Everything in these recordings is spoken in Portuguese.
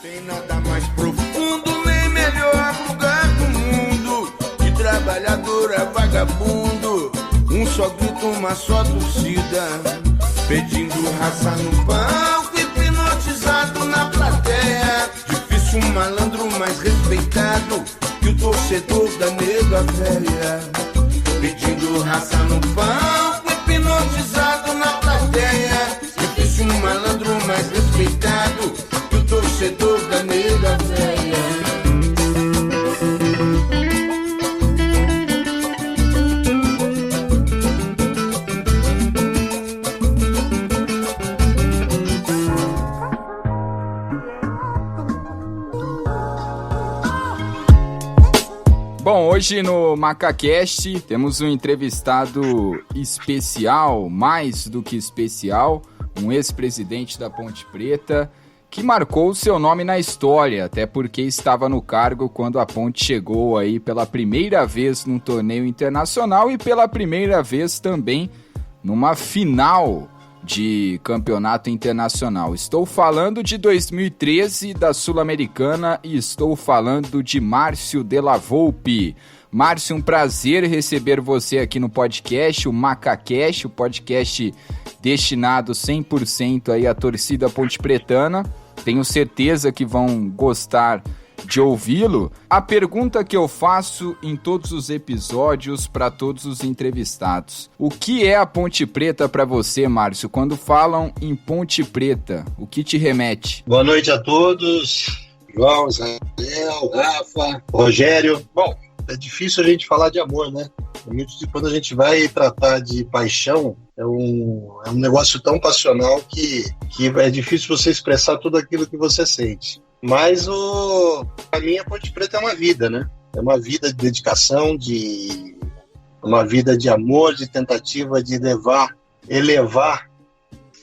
Tem nada mais profundo, nem melhor lugar do mundo. De trabalhador a vagabundo, um só grito, uma só torcida, pedindo raça no palco, hipnotizado na plateia. Difícil um malandro mais respeitado que o torcedor da nega velha, pedindo raça no palco, hipnotizado na plateia. Difícil um malandro mais respeitado que o torcedor da nega velha. Bom, hoje no MacaCast temos um entrevistado especial, mais do que especial, um ex-presidente da Ponte Preta, que marcou o seu nome na história, até porque estava no cargo quando a Ponte chegou aí pela primeira vez num torneio internacional e pela primeira vez também numa final de campeonato internacional. Estou falando de 2013 da Sul-Americana e estou falando de Márcio Della Volpe. Márcio, um prazer receber você aqui no podcast, o MacaCast, o podcast destinado 100% aí à torcida pontepretana. Tenho certeza que vão gostar de ouvi-lo. A pergunta que eu faço em todos os episódios para todos os entrevistados: o que é a Ponte Preta para você, Márcio? Quando falam em Ponte Preta, o que te remete? Boa noite a todos, João, Israel, Rafa, Rogério. Bom, é difícil a gente falar de amor, né? Quando a gente vai tratar de paixão, é um negócio tão passional que é difícil você expressar tudo aquilo que você sente. Mas para mim a Ponte Preta é uma vida, né? É uma vida de dedicação, uma vida de amor, de tentativa de elevar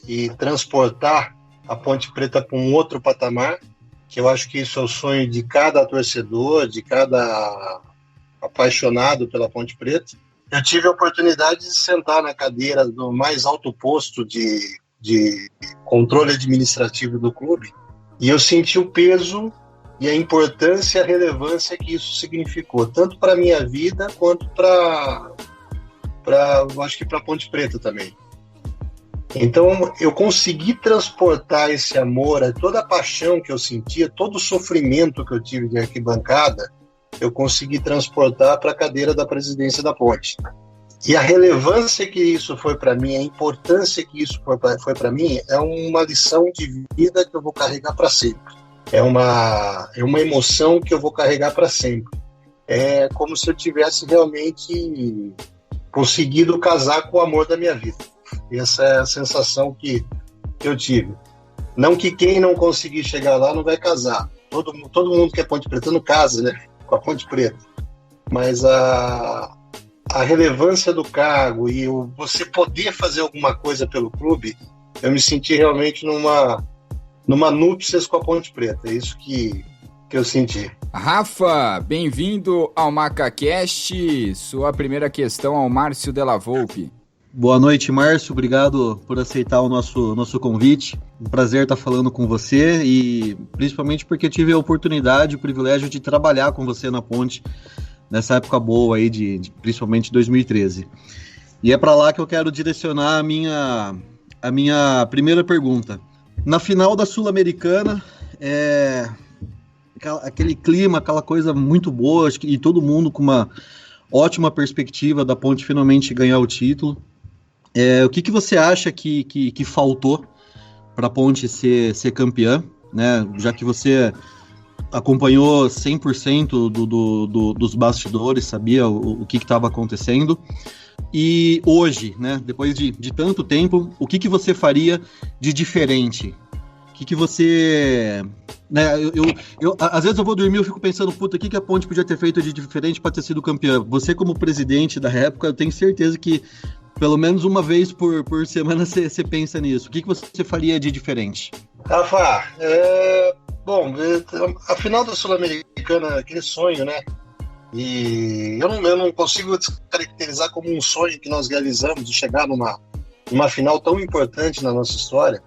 e transportar a Ponte Preta para um outro patamar, que eu acho que isso é o sonho de cada torcedor, de cada apaixonado pela Ponte Preta. Eu tive a oportunidade de sentar na cadeira do mais alto posto de controle administrativo do clube, e eu senti o peso e a importância e a relevância que isso significou, tanto para a minha vida quanto acho que para a Ponte Preta também. Então, eu consegui transportar esse amor, toda a paixão que eu sentia, todo o sofrimento que eu tive de arquibancada, eu consegui transportar para a cadeira da presidência da Ponte. E a relevância que isso foi para mim, a importância que isso foi para mim, é uma lição de vida que eu vou carregar para sempre. É uma emoção que eu vou carregar para sempre. É como se eu tivesse realmente conseguido casar com o amor da minha vida. Essa é a sensação que eu tive. Não que quem não conseguir chegar lá não vai casar. Todo mundo que é Ponte Preta não casa, né? Com a Ponte Preta. Mas a relevância do cargo e você poder fazer alguma coisa pelo clube, eu me senti realmente numa núpcias com a Ponte Preta. É isso que eu senti. Rafa, bem-vindo ao MacaCast. Sua primeira questão ao Márcio Della Volpe. Boa noite, Márcio. Obrigado por aceitar o nosso convite. Um prazer estar falando com você e principalmente porque eu tive a oportunidade, o privilégio de trabalhar com você na Ponte nessa época boa aí, principalmente 2013. E é para lá que eu quero direcionar a minha primeira pergunta. Na final da Sul-Americana, aquele clima, aquela coisa muito boa, acho que, e todo mundo com uma ótima perspectiva da Ponte finalmente ganhar o título. O que você acha que faltou para a Ponte ser campeã, né? Já que você acompanhou 100% dos bastidores, sabia o que estava acontecendo. E hoje, né, depois de tanto tempo, o que você faria de diferente? O que você... Né, às vezes eu vou dormir e fico pensando, puta, o que a Ponte podia ter feito de diferente para ter sido campeã? Você, como presidente da época, eu tenho certeza que pelo menos uma vez por semana você pensa nisso. O que você faria de diferente? Rafa, bom, a final da Sul-Americana, aquele sonho, né? E eu não consigo descaracterizar como um sonho que nós realizamos de chegar numa final tão importante na nossa história.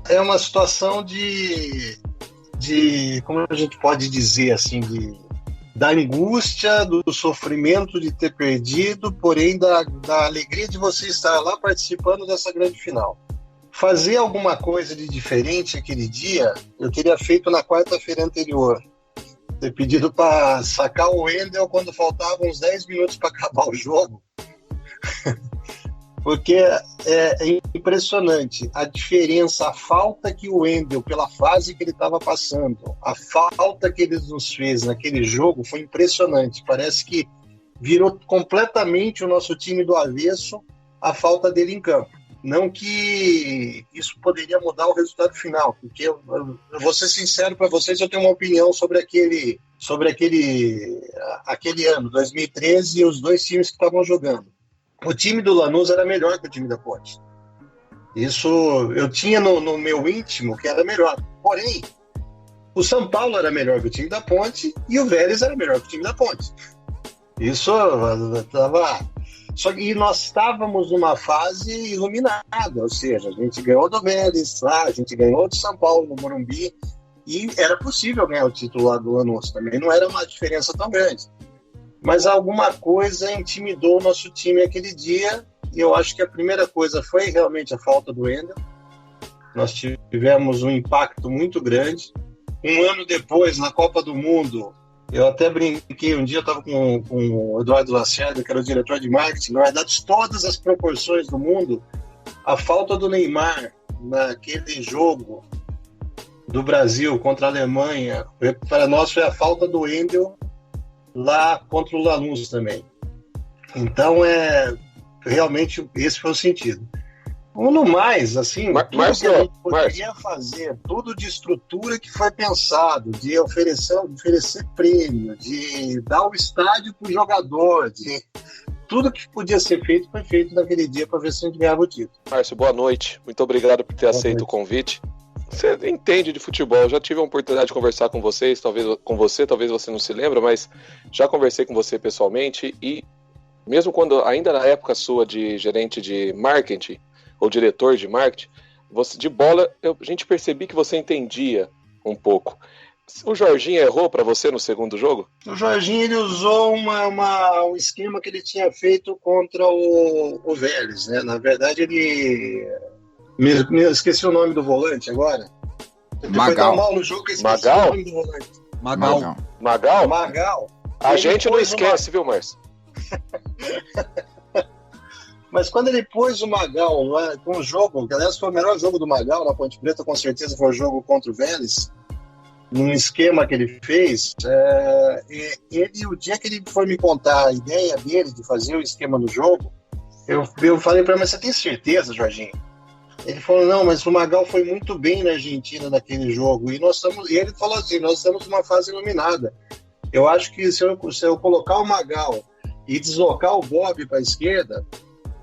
É uma situação de como a gente pode dizer assim, da angústia, do sofrimento de ter perdido, porém da alegria de você estar lá participando dessa grande final. Fazer alguma coisa de diferente aquele dia, eu teria feito na quarta-feira anterior. Ter pedido para sacar o Wendel quando faltavam uns 10 minutos para acabar o jogo. Porque é impressionante a diferença, a falta que o Wendel, pela fase que ele estava passando, a falta que ele nos fez naquele jogo foi impressionante. Parece que virou completamente o nosso time do avesso a falta dele em campo. Não que isso poderia mudar o resultado final, porque eu vou ser sincero para vocês, eu tenho uma opinião sobre aquele ano, 2013, e os dois times que estavam jogando. O time do Lanús era melhor que o time da Ponte. Isso eu tinha no meu íntimo que era melhor. Porém, o São Paulo era melhor que o time da Ponte e o Vélez era melhor que o time da Ponte. Isso estava... Só que nós estávamos numa fase iluminada, ou seja, a gente ganhou do Vélez lá, a gente ganhou do São Paulo no Morumbi, e era possível ganhar o título lá do Lanús também, não era uma diferença tão grande. Mas alguma coisa intimidou o nosso time aquele dia, e eu acho que a primeira coisa foi realmente a falta do Wendel. Nós tivemos um impacto muito grande. Um ano depois, na Copa do Mundo, eu até brinquei, um dia eu estava com o Eduardo Lacerda, que era o diretor de marketing, dadas todas as proporções do mundo, a falta do Neymar naquele jogo do Brasil contra a Alemanha, para nós foi a falta do Wendel lá contra o Lanús também. Então, realmente, esse foi o sentido. No mais, assim, tudo que a gente poderia fazer, tudo de estrutura que foi pensado, de oferecer prêmio, de dar o estádio para o jogador, tudo que podia ser feito foi feito naquele dia para ver se a gente ganhava o título. Márcio, boa noite. Muito obrigado por ter aceito o convite. Você entende de futebol, eu já tive a oportunidade de conversar com vocês, talvez você não se lembra, mas já conversei com você pessoalmente e mesmo quando, ainda na época sua de gerente de marketing, ou diretor de marketing, de bola, a gente percebi que você entendia um pouco. O Jorginho errou para você no segundo jogo? O Jorginho ele usou um esquema que ele tinha feito contra o Vélez, né? Na verdade, ele... Me esqueci o nome do volante agora. Foi tão mal no jogo que eu esqueci o nome do volante. Magal? A gente não esquece, viu, Márcio? Mas quando ele pôs o Magal com o jogo, que aliás foi o melhor jogo do Magal na Ponte Preta, com certeza foi o jogo contra o Vélez, num esquema que ele fez, o dia que ele foi me contar a ideia dele de fazer o esquema no jogo, eu falei para ele, mas você tem certeza, Jorginho? Ele falou, não, mas o Magal foi muito bem na Argentina naquele jogo, e ele falou assim, nós estamos numa fase iluminada. Eu acho que se eu colocar o Magal e deslocar o Bob para a esquerda,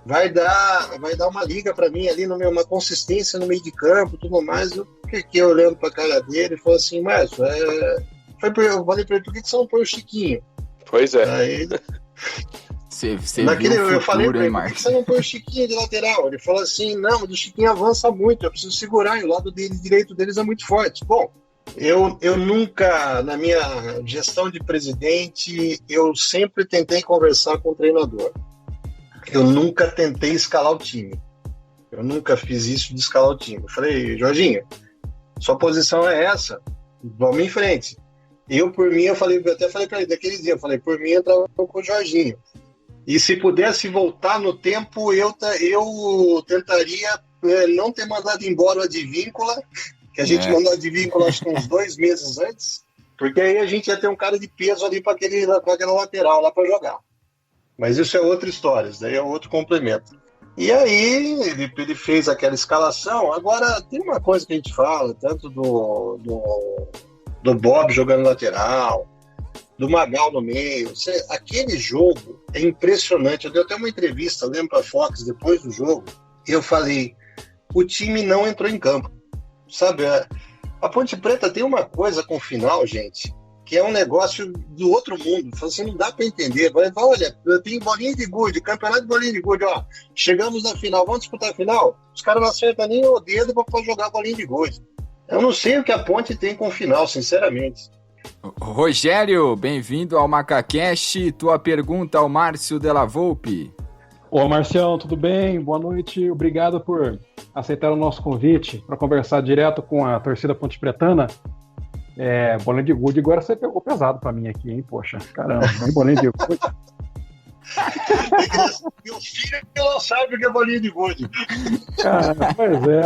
vai dar uma liga para mim ali, uma consistência no meio de campo, tudo mais. Eu fiquei olhando para a cara dele e falei assim, Márcio, eu falei para ele, por que você não põe o Chiquinho? Pois é. Aí, eu falei para ele, por que você não põe o Chiquinho de lateral? Ele falou assim, não, mas o Chiquinho avança muito, eu preciso segurar, e o lado direito deles é muito forte. Bom, eu nunca, na minha gestão de presidente, eu sempre tentei conversar com o treinador. Eu nunca tentei escalar o time. Eu nunca fiz isso de escalar o time. Eu falei, Jorginho, sua posição é essa, vamos em frente. Por mim, eu até falei para ele daquele dia, eu falei, por mim, eu entrava com o Jorginho. E se pudesse voltar no tempo, eu tentaria não ter mandado embora o Advíncula, que a gente mandou o Advíncula acho que uns 2 meses antes, porque aí a gente ia ter um cara de peso ali para aquela lateral lá para jogar. Mas isso é outra história, isso daí é outro complemento. E aí ele fez aquela escalação. Agora tem uma coisa que a gente fala, tanto do Bob jogando lateral, do Magal no meio. Aquele jogo é impressionante. Eu dei até uma entrevista, lembro, para a Fox, depois do jogo, e eu falei, o time não entrou em campo. Sabe, a Ponte Preta tem uma coisa com o final, gente, que é um negócio do outro mundo. Assim, não dá para entender. Olha, eu tenho bolinha de gude, campeonato de bolinha de gude, ó. Chegamos na final, vamos disputar a final? Os caras não acertam nem o dedo para jogar bolinha de gude. Eu não sei o que a Ponte tem com o final, sinceramente. Rogério, bem-vindo ao MacaCast. Tua pergunta ao Márcio Della Volpe. Ô, Marcião, tudo bem? Boa noite. Obrigado por aceitar o nosso convite para conversar direto com a torcida pontepretana. Bolinha de gude, agora você pegou pesado para mim aqui, hein? Poxa, caramba, nem bolinha de gude. Meu filho não sabe o que é bolinha de gude. Pois é,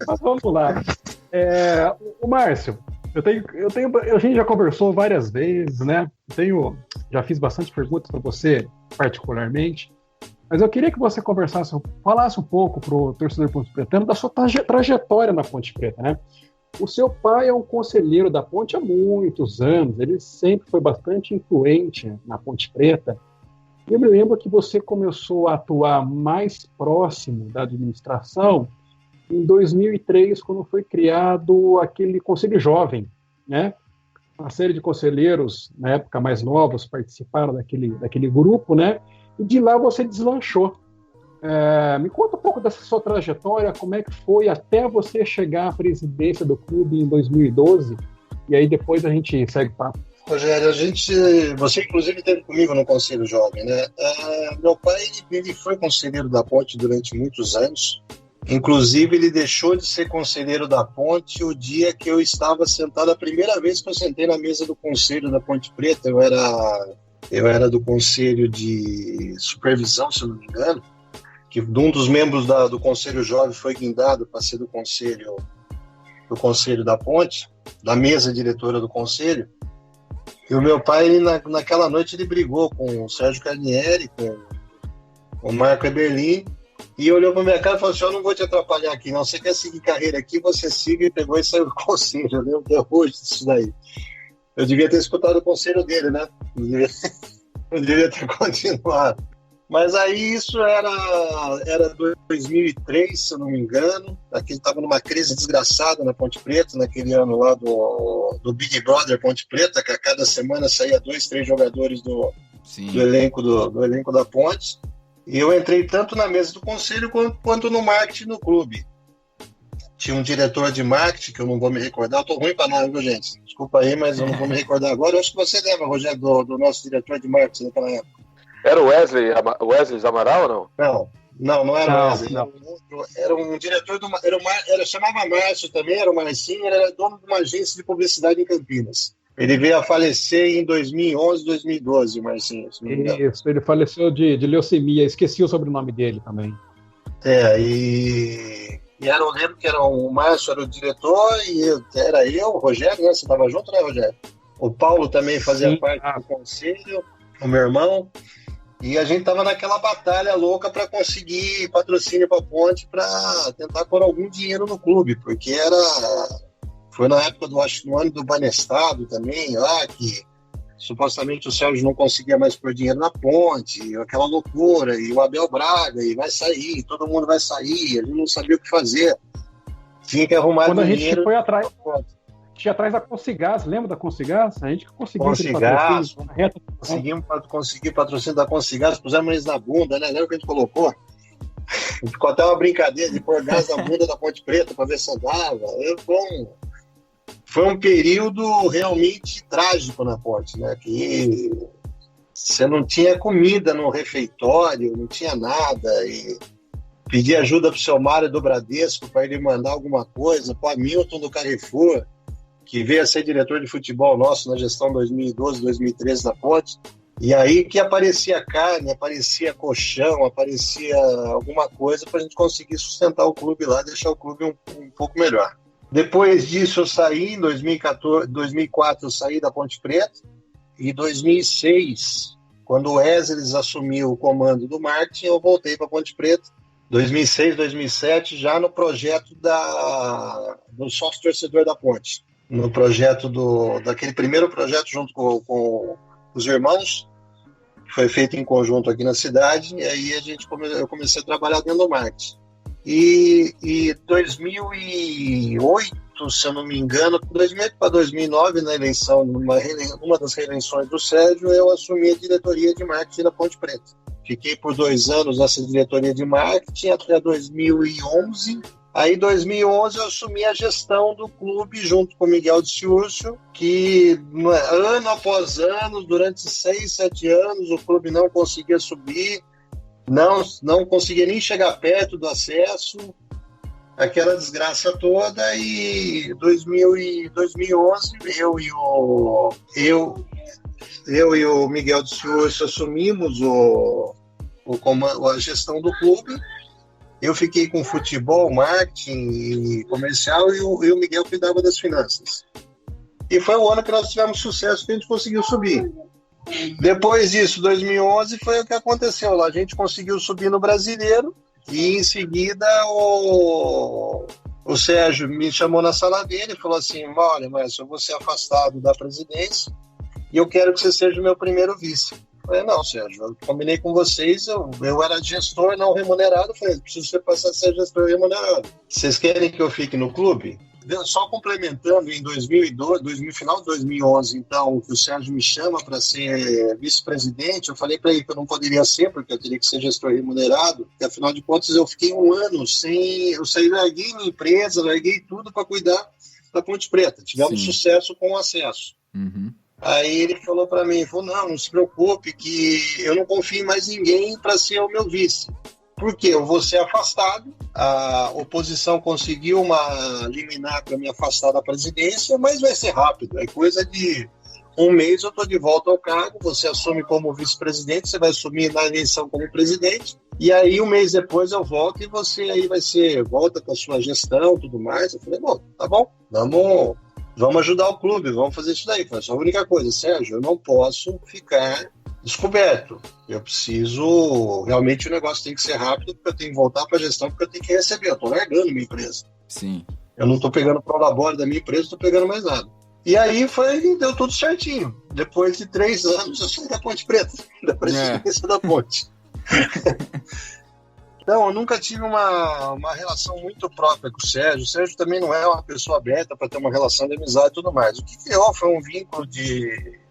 mas vamos lá. O Márcio, a gente já conversou várias vezes, né? Já fiz bastante perguntas para você, particularmente, mas eu queria que você falasse um pouco para o torcedor pontepretano da sua trajetória na Ponte Preta, né? O seu pai é um conselheiro da Ponte há muitos anos, ele sempre foi bastante influente na Ponte Preta. E eu me lembro que você começou a atuar mais próximo da administração em 2003, quando foi criado aquele Conselho Jovem, né? Uma série de conselheiros, na época mais novos, participaram daquele grupo, né? E de lá você deslanchou. Me conta um pouco dessa sua trajetória, como é que foi até você chegar à presidência do clube em 2012, e aí depois a gente segue o papo. Rogério, você inclusive esteve comigo no Conselho Jovem, né? Meu pai, ele foi conselheiro da Ponte durante muitos anos. Inclusive, ele deixou de ser conselheiro da Ponte o dia que eu estava sentado, a primeira vez que eu sentei na mesa do Conselho da Ponte Preta. Eu era do Conselho de Supervisão, se eu não me engano, que um dos membros do Conselho Jovem foi guindado para ser do Conselho da Ponte, da mesa diretora do Conselho. E o meu pai, naquela noite, ele brigou com o Sérgio Carnieri, com o Marco Eberlin, e olhou para minha cara e falou assim: eu não vou te atrapalhar aqui, não. Você quer seguir carreira aqui, você siga. E pegou e saiu do conselho. Eu lembro até hoje disso daí. Eu devia ter escutado o conselho dele, né? Eu devia ter continuado. Mas aí isso era 2003, se eu não me engano. Aqui estava numa crise desgraçada na Ponte Preta, naquele ano lá do Big Brother Ponte Preta, que a cada semana saía 2, 3 jogadores do elenco da Ponte. E eu entrei tanto na mesa do conselho quanto no marketing no clube. Tinha um diretor de marketing, que eu não vou me recordar. Eu tô ruim para nada, viu, gente? Desculpa aí, mas eu não vou me recordar agora. Eu acho que você lembra, Rogério, do nosso diretor de marketing naquela época. Era o Wesley Amaral ou não? Não era o Wesley. Não. Era um diretor chamava Márcio também, era o Marcinho, ele era dono de uma agência de publicidade em Campinas. Ele veio a falecer em 2011, 2012, Marcinho. Isso, ele faleceu de leucemia, esqueci o sobrenome dele também. Eu lembro que o Márcio era o diretor, e era eu, o Rogério, né? Você estava junto, né, Rogério? O Paulo também fazia parte do conselho, o meu irmão. E a gente estava naquela batalha louca para conseguir patrocínio para a Ponte, para tentar pôr algum dinheiro no clube, porque foi na época no ano do Banestado também, lá que supostamente o Sérgio não conseguia mais pôr dinheiro na Ponte, aquela loucura, e o Abel Braga, e vai sair, todo mundo vai sair, a gente não sabia o que fazer. Tinha que arrumar quando dinheiro. A gente foi atrás da Consigás, lembra da Consigás? A gente conseguiu conseguir patrocínio da Consigás, pusemos eles na bunda, né? Lembra que a gente colocou? A gente ficou até uma brincadeira de pôr gás na bunda da Ponte Preta para ver se andava. Foi um período realmente trágico na Ponte, né? Que você não tinha comida no refeitório, não tinha nada, e pedir ajuda para o seu Mário do Bradesco para ele mandar alguma coisa, para o Hamilton do Carrefour, que veio a ser diretor de futebol nosso na gestão 2012, 2013 da Ponte, e aí que aparecia carne, aparecia colchão, aparecia alguma coisa para a gente conseguir sustentar o clube lá, deixar o clube um pouco melhor. Depois disso eu saí, em 2004 eu saí da Ponte Preta, e em 2006, quando o Wesley assumiu o comando do marketing, eu voltei para a Ponte Preta. 2006, 2007, já no projeto do sócio torcedor da Ponte. No projeto daquele primeiro projeto junto com os irmãos, que foi feito em conjunto aqui na cidade, e aí eu comecei a trabalhar dentro do marketing. E 2008, se eu não me engano, 2008 para 2009, na eleição, numa das reeleições do Sérgio, eu assumi a diretoria de marketing da Ponte Preta. Fiquei por 2 anos nessa diretoria de marketing até 2011. Aí, em 2011, eu assumi a gestão do clube junto com o Miguel de Ciúrcio, que ano após ano, durante 6, 7 anos, o clube não conseguia subir, não conseguia nem chegar perto do acesso, aquela desgraça toda. E 2011, eu e o Miguel de Ciúrcio assumimos a gestão do clube. Eu fiquei com futebol, marketing e comercial, e o Miguel cuidava das finanças. E foi o ano que nós tivemos sucesso, que a gente conseguiu subir. Depois disso, 2011, foi o que aconteceu lá. A gente conseguiu subir no Brasileiro, e em seguida o Sérgio me chamou na sala dele e falou assim: olha, Márcio, eu vou ser afastado da presidência e eu quero que você seja o meu primeiro vice. Eu falei: não, Sérgio, eu combinei com vocês, eu era gestor não remunerado, eu falei: preciso você passar a ser gestor remunerado. Vocês querem que eu fique no clube? Só complementando, em 2012, final de 2011, então, que o Sérgio me chama para ser vice-presidente, eu falei para ele que eu não poderia ser, porque eu teria que ser gestor remunerado, porque afinal de contas eu fiquei 1 ano sem... Eu larguei minha empresa, larguei tudo para cuidar da Ponte Preta. Tivemos sucesso com o acesso. Uhum. Aí ele falou para mim, não se preocupe, que eu não confio em mais ninguém para ser o meu vice. Porque eu vou ser afastado, a oposição conseguiu uma liminar para me afastar da presidência, mas vai ser rápido, é coisa de 1 mês eu estou de volta ao cargo, você assume como vice-presidente, você vai assumir na eleição como presidente, e aí 1 mês depois eu volto e você aí volta com a sua gestão e tudo mais. Eu falei: bom, tá bom, vamos ajudar o clube, vamos fazer isso daí. Foi só a única coisa: Sérgio, eu não posso ficar descoberto. Eu preciso... Realmente o negócio tem que ser rápido, porque eu tenho que voltar para a gestão, porque eu tenho que receber. Eu estou largando minha empresa. Sim. Eu não estou pegando prolabore da minha empresa, estou pegando mais nada. E aí deu tudo certinho. Depois de 3 anos, eu saí da Ponte Preta, da presidência da Ponte. Então, eu nunca tive uma relação muito própria com o Sérgio. O Sérgio também não é uma pessoa aberta para ter uma relação de amizade e tudo mais. O que criou foi um vínculo de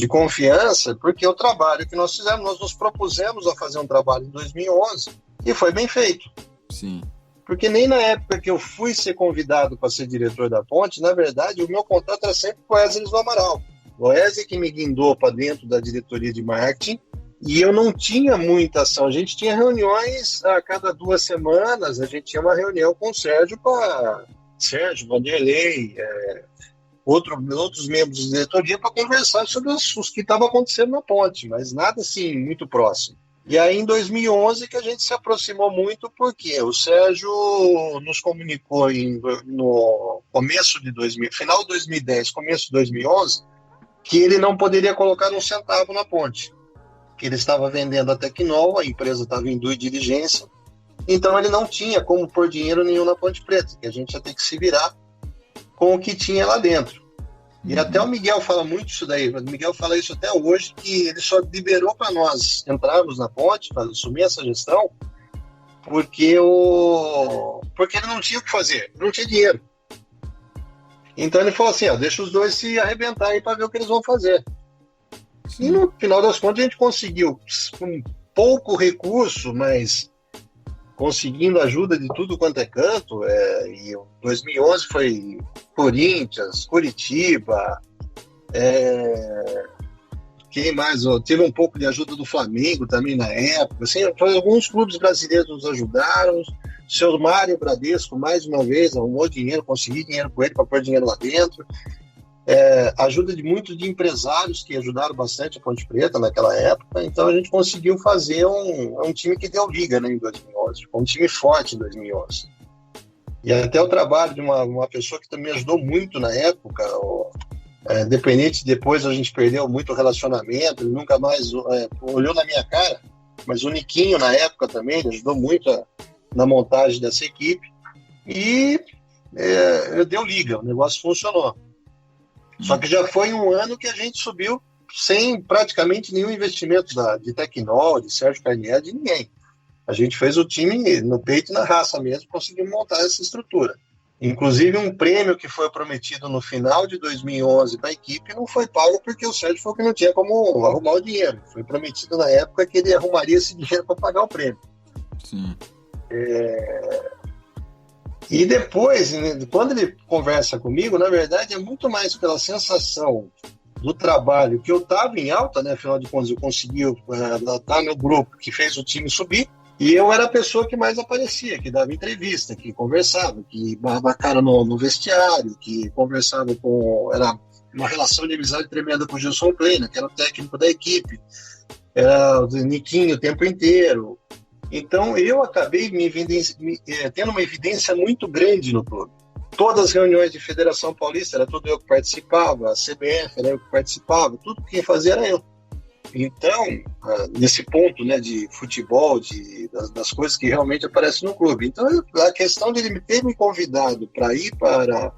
confiança, porque o trabalho que nós fizemos, nós nos propusemos a fazer um trabalho em 2011 e foi bem feito. Sim. Porque nem na época que eu fui ser convidado para ser diretor da Ponte, na verdade, o meu contato era sempre com o Wesley do Amaral. O Wesley que me guindou para dentro da diretoria de marketing, e eu não tinha muita ação. A gente tinha reuniões a cada 2 semanas, a gente tinha uma reunião com o Sérgio, Vanderlei, outros membros da diretoria, para conversar sobre os que estavam acontecendo na Ponte, mas nada assim muito próximo. E aí em 2011 que a gente se aproximou muito, porque o Sérgio nos comunicou no começo de final de 2010, começo de 2011, que ele não poderia colocar 1 centavo na Ponte, que ele estava vendendo a Tecnol, a empresa estava em due diligência, então ele não tinha como pôr dinheiro nenhum na Ponte Preta, que a gente ia ter que se virar com o que tinha lá dentro. E até o Miguel fala muito isso daí, o Miguel fala isso até hoje, que ele só liberou para nós entrarmos na Ponte, para assumir essa gestão, porque ele não tinha o que fazer, não tinha dinheiro. Então ele falou assim: deixa os dois se arrebentar aí para ver o que eles vão fazer. Sim. E no final das contas a gente conseguiu, com pouco recurso, mas conseguindo ajuda de tudo quanto é canto, e 2011 foi Corinthians, Curitiba, quem mais? Teve um pouco de ajuda do Flamengo também na época, assim, alguns clubes brasileiros nos ajudaram, o seu Mário Bradesco, mais uma vez, arrumou dinheiro, consegui dinheiro com ele para pôr dinheiro lá dentro, ajuda de muitos de empresários que ajudaram bastante a Ponte Preta naquela época, então a gente conseguiu fazer um time que deu liga, né, em 2011, um time forte em 2011. E até o trabalho de uma pessoa que também ajudou muito na época, independente, depois a gente perdeu muito o relacionamento, ele nunca mais olhou na minha cara, mas o Niquinho na época também, ele ajudou muito na montagem dessa equipe, e deu liga, o negócio funcionou. Só que já foi 1 ano que a gente subiu sem praticamente nenhum investimento de Tecnol, de Sérgio Carnier, de ninguém. A gente fez o time no peito e na raça mesmo, conseguimos montar essa estrutura. Inclusive, um prêmio que foi prometido no final de 2011 para a equipe não foi pago porque o Sérgio falou que não tinha como arrumar o dinheiro. Foi prometido na época que ele arrumaria esse dinheiro para pagar o prêmio. Sim. E depois, quando ele conversa comigo, na verdade é muito mais pela sensação do trabalho que eu estava em alta, né? Afinal de contas, eu consegui estar no grupo que fez o time subir, e eu era a pessoa que mais aparecia, que dava entrevista, que conversava, que dava cara no vestiário, que conversava com... Era uma relação de amizade tremenda com o Gilson Kleina, que era o técnico da equipe, era o Niquinho o tempo inteiro. Então, eu acabei tendo uma evidência muito grande no clube. Todas as reuniões de Federação Paulista, era tudo eu que participava, a CBF era eu que participava, tudo que quem fazia era eu. Então, nesse ponto, né, de futebol, das coisas que realmente aparecem no clube. Então, a questão de ele ter me convidado para ir para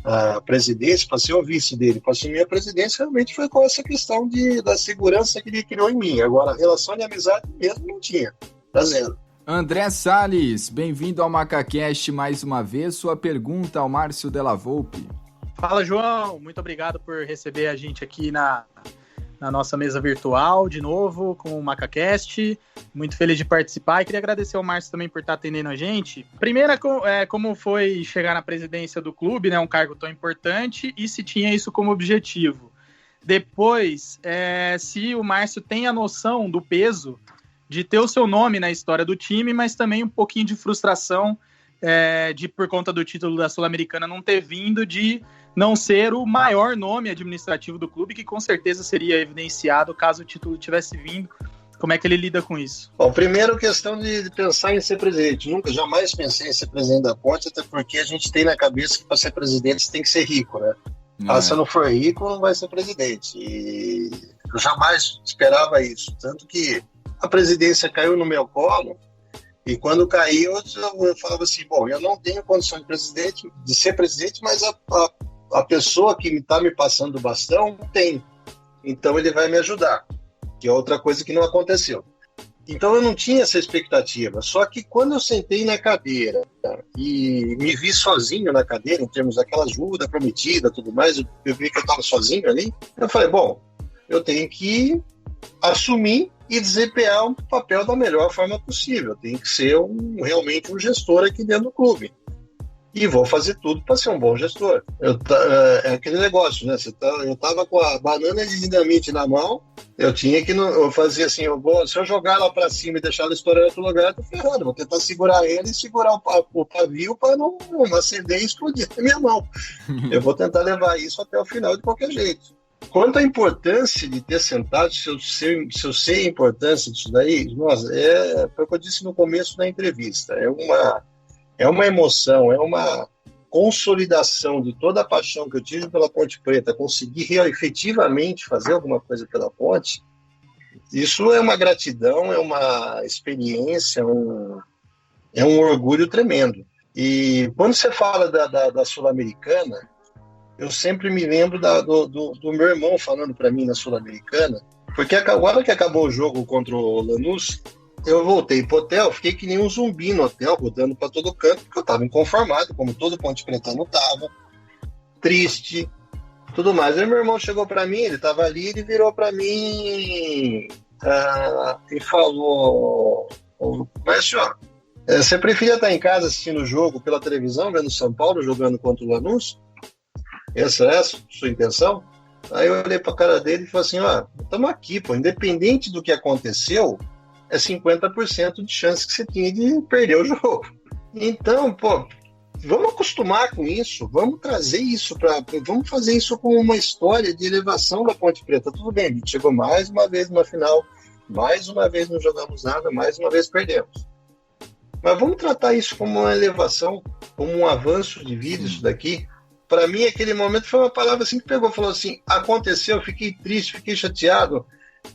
a presidência, para ser o vice dele, para assumir a presidência, realmente foi com essa questão da segurança que ele criou em mim. Agora, a relação de amizade mesmo não tinha, tá zero. André Salles, bem-vindo ao MacaCast mais uma vez. Sua pergunta ao Márcio Della Volpe. Fala, João. Muito obrigado por receber a gente aqui na nossa mesa virtual, de novo, com o MacaCast. Muito feliz de participar e queria agradecer ao Márcio também por estar atendendo a gente. Primeiro, como foi chegar na presidência do clube, né, um cargo tão importante, e se tinha isso como objetivo. Depois, se o Márcio tem a noção do peso de ter o seu nome na história do time, mas também um pouquinho de frustração por conta do título da Sul-Americana não ter vindo, de não ser o maior nome administrativo do clube, que com certeza seria evidenciado caso o título tivesse vindo. Como é que ele lida com isso? Bom, primeiro, questão de pensar em ser presidente. Jamais pensei em ser presidente da Ponte, até porque a gente tem na cabeça que para ser presidente você tem que ser rico, né? Se não for rico, não vai ser presidente. E eu jamais esperava isso. Tanto que a presidência caiu no meu colo, e quando caiu, eu falava assim, bom, eu não tenho condição de ser presidente, mas a pessoa que está me passando o bastão tem. Então ele vai me ajudar, que é outra coisa que não aconteceu. Então eu não tinha essa expectativa. Só que quando eu sentei na cadeira e me vi sozinho na cadeira, em termos daquela ajuda prometida, tudo mais, eu vi que eu estava sozinho ali, eu falei, bom, eu tenho que assumir e desempenhar um papel da melhor forma possível. Tem que ser realmente um gestor aqui dentro do clube. E vou fazer tudo para ser um bom gestor. É aquele negócio, né? Eu estava com a banana de dinamite na mão, eu tinha que... Eu fazia assim, se eu jogar ela para cima e deixar ela estourar em outro lugar, eu tô ferrado. Vou tentar segurar ele e segurar o pavio para não acender e explodir na minha mão. Eu vou tentar levar isso até o final de qualquer jeito. Quanto à importância de ter sentado, se eu sei a importância disso daí, nossa, foi o que eu disse no começo da entrevista, é uma emoção, é uma consolidação de toda a paixão que eu tive pela Ponte Preta, conseguir efetivamente fazer alguma coisa pela Ponte. Isso é uma gratidão, é uma experiência, é um orgulho tremendo. E quando você fala da Sul-Americana, eu sempre me lembro do meu irmão falando para mim na Sul-Americana, porque agora que acabou o jogo contra o Lanús, eu voltei pro hotel, fiquei que nem um zumbi no hotel, rodando para todo canto, porque eu estava inconformado, como todo Ponte Pretano estava, triste, tudo mais. Aí meu irmão chegou para mim, ele estava ali, ele virou para mim e falou, Márcio, você preferia estar em casa assistindo o jogo pela televisão, vendo São Paulo jogando contra o Lanús? Essa é a sua intenção? Aí eu olhei para a cara dele e falei assim, estamos aqui, pô, independente do que aconteceu, é 50% de chance que você tinha de perder o jogo. Então, pô, vamos acostumar com isso, vamos trazer isso vamos fazer isso como uma história de elevação da Ponte Preta. Tudo bem, a gente chegou mais uma vez numa final, mais uma vez não jogamos nada, mais uma vez perdemos. Mas vamos tratar isso como uma elevação, como um avanço de vida, isso daqui. Para mim, aquele momento foi uma palavra assim que pegou, falou assim, aconteceu, eu fiquei triste, fiquei chateado,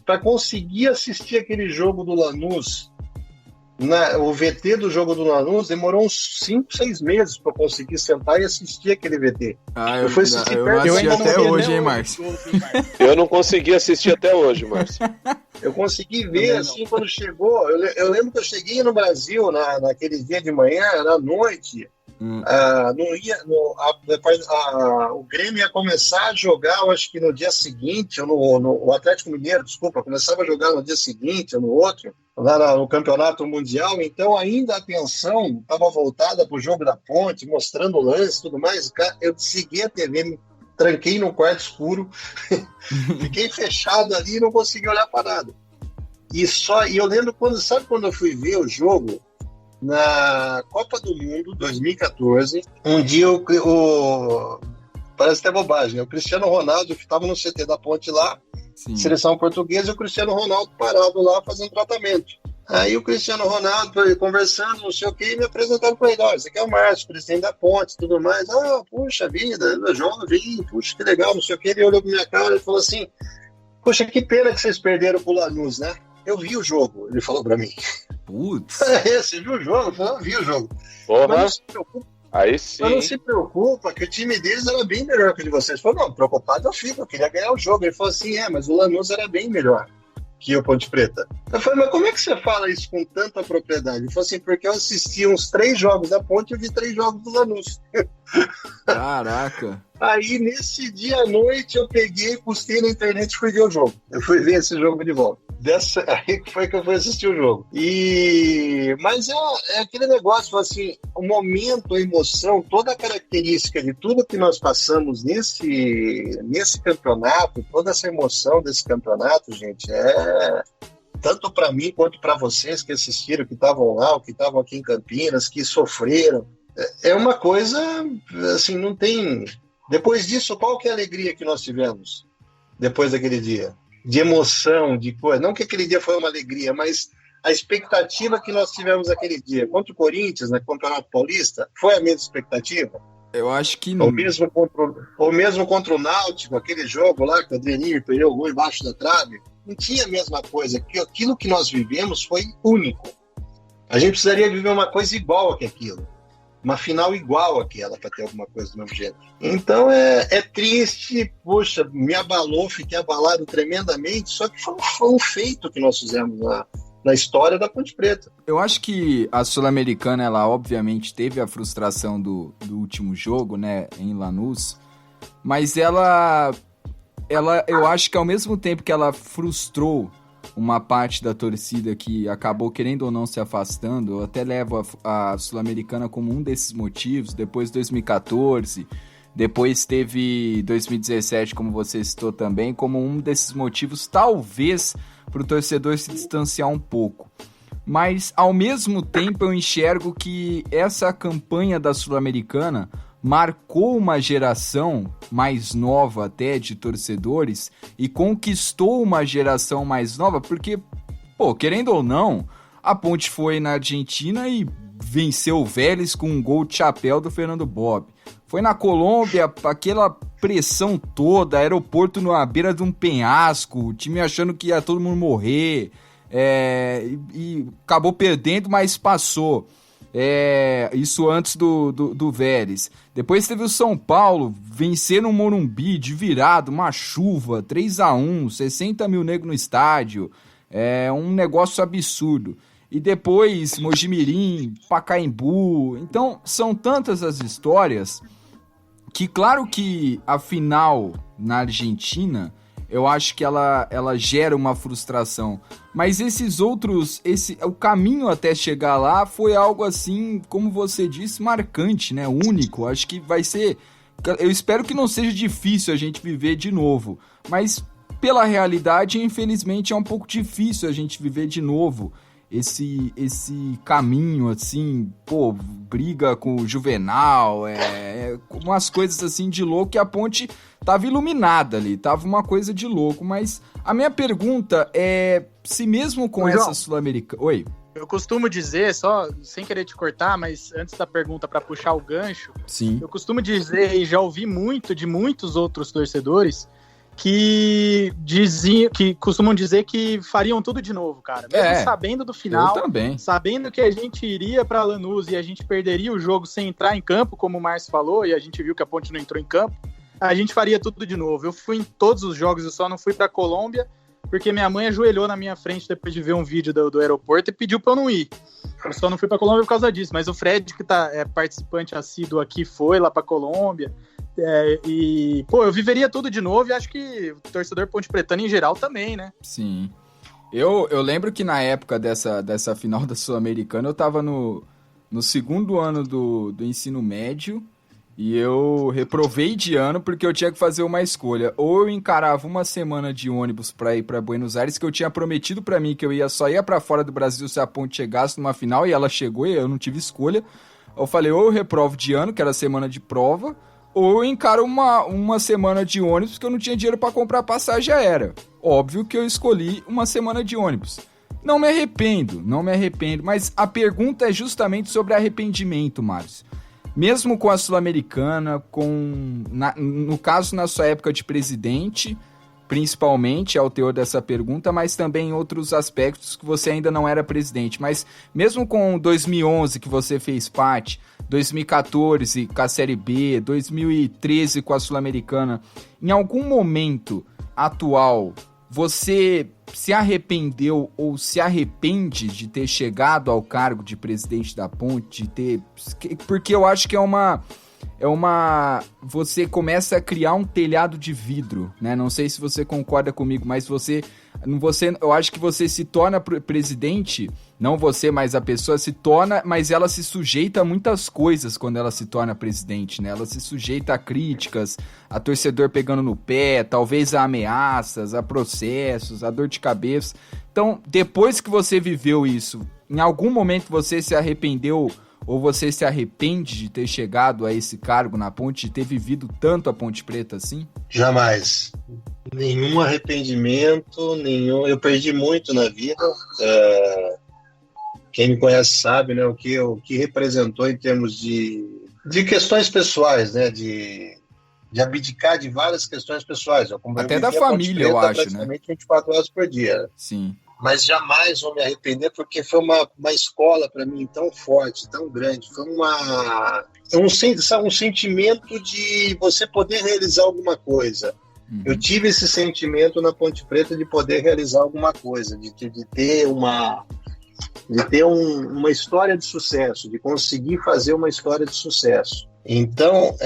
para conseguir assistir aquele jogo do Lanús, o VT do jogo do Lanús demorou uns 5, 6 meses para conseguir sentar e assistir aquele VT. Eu fui assistir até hoje, hein, Márcio? Eu não consegui assistir até hoje, Márcio. Eu consegui ver, assim, quando chegou. Eu lembro que eu cheguei no Brasil naquele dia de manhã, na noite. O Grêmio ia começar a jogar, eu acho que no dia seguinte, o Atlético Mineiro, desculpa, começava a jogar no dia seguinte ou no outro, lá no Campeonato Mundial, então ainda a atenção estava voltada para o jogo da Ponte, mostrando o lance e tudo mais. Eu desliguei a TV, me tranquei num quarto escuro, fiquei fechado ali e não consegui olhar para nada. E eu lembro quando eu fui ver o jogo, na Copa do Mundo 2014, um dia parece até bobagem, né? O Cristiano Ronaldo, que estava no CT da Ponte lá, sim, seleção portuguesa, e o Cristiano Ronaldo parado lá fazendo tratamento. Aí o Cristiano Ronaldo conversando, não sei o que, e me apresentando para ele: olha, esse aqui é o Márcio, presidente da Ponte e tudo mais. Puxa vida, eu jovem, puxa, que legal, não sei o que. Ele olhou pra minha cara e falou assim: poxa, que pena que vocês perderam pro Lanús, né? Eu vi o jogo, ele falou pra mim. Putz. Você viu o jogo? Eu vi o jogo. Porra. Mas não se preocupa. Aí sim. Mas não se preocupa, que o time deles era bem melhor que o de vocês. Ele falou: não, preocupado eu fico, eu queria ganhar o jogo. Ele falou assim: mas o Lanús era bem melhor que o Ponte Preta. Eu falei: mas como é que você fala isso com tanta propriedade? Ele falou assim: porque eu assisti uns 3 jogos da Ponte e vi 3 jogos do Lanús. Caraca. Aí, nesse dia à noite, eu peguei, custei na internet e fui ver o jogo. Eu fui ver esse jogo de volta. Aí foi que eu fui assistir o jogo. Mas é aquele negócio, assim, o momento, a emoção, toda a característica de tudo que nós passamos nesse campeonato, toda essa emoção desse campeonato, gente, tanto para mim quanto para vocês que assistiram, que estavam lá, ou que estavam aqui em Campinas, que sofreram. É uma coisa, assim, não tem... Depois disso, qual que é a alegria que nós tivemos depois daquele dia? De emoção, de coisa. Não que aquele dia foi uma alegria, mas a expectativa que nós tivemos aquele dia contra o Corinthians, no Campeonato Paulista, foi a mesma expectativa? Eu acho que não. Ou mesmo contra o Náutico, aquele jogo lá que o Adriano perdeu o gol embaixo da trave, não tinha a mesma coisa. Aquilo que nós vivemos foi único. A gente precisaria viver uma coisa igual que aquilo. Uma final igual àquela, para ter alguma coisa do mesmo jeito. Então é triste, poxa, me abalou, fiquei abalado tremendamente, só que foi um feito que nós fizemos na história da Ponte Preta. Eu acho que a Sul-Americana, ela obviamente teve a frustração do último jogo, né, em Lanús, mas ela, eu acho que ao mesmo tempo que ela frustrou uma parte da torcida que acabou querendo ou não se afastando, eu até levo a Sul-Americana como um desses motivos. Depois 2014, depois teve 2017, como você citou também, como um desses motivos, talvez, para o torcedor se distanciar um pouco. Mas, ao mesmo tempo, eu enxergo que essa campanha da Sul-Americana marcou uma geração mais nova até de torcedores e conquistou uma geração mais nova, porque, querendo ou não, a Ponte foi na Argentina e venceu o Vélez com um gol de chapéu do Fernando Bob. Foi na Colômbia, aquela pressão toda, aeroporto na beira de um penhasco, o time achando que ia todo mundo morrer, e acabou perdendo, mas passou. Isso antes do Vélez. Depois teve o São Paulo vencendo o Morumbi de virada, uma chuva, 3-1, 60 mil negros no estádio, um negócio absurdo. E depois Mojimirim, Pacaembu. Então são tantas as histórias que, claro que a final na Argentina, eu acho que ela gera uma frustração. Mas esses outros, o caminho até chegar lá foi algo assim, como você disse, marcante, né? Único. Acho que vai ser... Eu espero que não seja difícil a gente viver de novo. Mas pela realidade, infelizmente, é um pouco difícil a gente viver de novo esse caminho, assim, briga com o Juvenal, umas coisas assim de louco, que a Ponte tava iluminada ali, tava uma coisa de louco. Mas a minha pergunta é se mesmo com essa Sul-Americana... Oi? Eu costumo dizer, só sem querer te cortar, mas antes da pergunta, para puxar o gancho, sim, eu costumo dizer, e já ouvi muito de muitos outros torcedores, que costumam dizer que fariam tudo de novo, cara. Mesmo sabendo do final, sabendo que a gente iria para Lanús e a gente perderia o jogo sem entrar em campo, como o Márcio falou, e a gente viu que a Ponte não entrou em campo, a gente faria tudo de novo. Eu fui em todos os jogos, eu só não fui para Colômbia, porque minha mãe ajoelhou na minha frente depois de ver um vídeo do aeroporto e pediu pra eu não ir. Eu só não fui pra Colômbia por causa disso, mas o Fred, que é participante assíduo aqui, foi lá pra Colômbia. E, pô, eu viveria tudo de novo e acho que o torcedor ponte pretano em geral também, né? Sim. Eu lembro que na época dessa final da Sul-Americana eu tava no segundo ano do ensino médio e eu reprovei de ano porque eu tinha que fazer uma escolha. Ou eu encarava uma semana de ônibus pra ir pra Buenos Aires, que eu tinha prometido pra mim que eu só ia pra fora do Brasil se a Ponte chegasse numa final, e ela chegou e eu não tive escolha. Eu falei, ou eu reprovo de ano, que era semana de prova, ou eu encaro uma semana de ônibus, que eu não tinha dinheiro pra comprar passagem aérea. Óbvio que eu escolhi uma semana de ônibus. Não me arrependo, mas a pergunta é justamente sobre arrependimento, Márcio. Mesmo com a Sul-Americana, no caso na sua época de presidente, principalmente é o teor dessa pergunta, mas também em outros aspectos que você ainda não era presidente. Mas mesmo com 2011 que você fez parte, 2014 com a Série B, 2013 com a Sul-Americana, em algum momento atual você se arrependeu ou se arrepende de ter chegado ao cargo de presidente da Ponte, porque eu acho que você começa a criar um telhado de vidro, né? Não sei se você concorda comigo, mas eu acho que você se torna presidente, não você, mas a pessoa se torna, mas ela se sujeita a muitas coisas quando ela se torna presidente, né? Ela se sujeita a críticas, a torcedor pegando no pé, talvez a ameaças, a processos, a dor de cabeça. Então, depois que você viveu isso, em algum momento você se arrependeu ou você se arrepende de ter chegado a esse cargo na Ponte, de ter vivido tanto a Ponte Preta assim? Jamais. Nenhum arrependimento, nenhum. Eu perdi muito na vida. Quem me conhece sabe, né, o que representou em termos de questões pessoais, né, de abdicar de várias questões pessoais. Até da família, eu acho, praticamente, né? 24 horas por dia. Sim. Mas jamais vou me arrepender, porque foi uma escola para mim tão forte, tão grande. Foi um sentimento de você poder realizar alguma coisa. Uhum. Eu tive esse sentimento na Ponte Preta de poder realizar alguma coisa, de ter uma história de sucesso, de conseguir fazer uma história de sucesso. Então,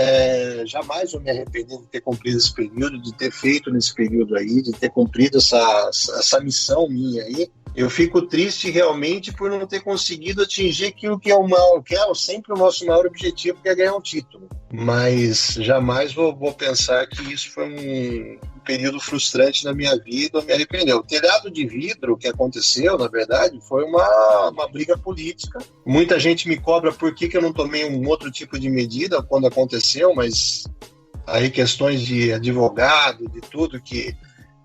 jamais vou me arrepender de ter cumprido esse período, de ter feito nesse período aí, de ter cumprido essa missão minha aí. Eu fico triste realmente por não ter conseguido atingir aquilo que é sempre o nosso maior objetivo, que é ganhar um título. Mas jamais vou pensar que isso foi um período frustrante na minha vida, me arrependeu. O telhado de vidro que aconteceu, na verdade, foi uma briga política. Muita gente me cobra por que eu não tomei um outro tipo de medida quando aconteceu, mas aí questões de advogado, de tudo que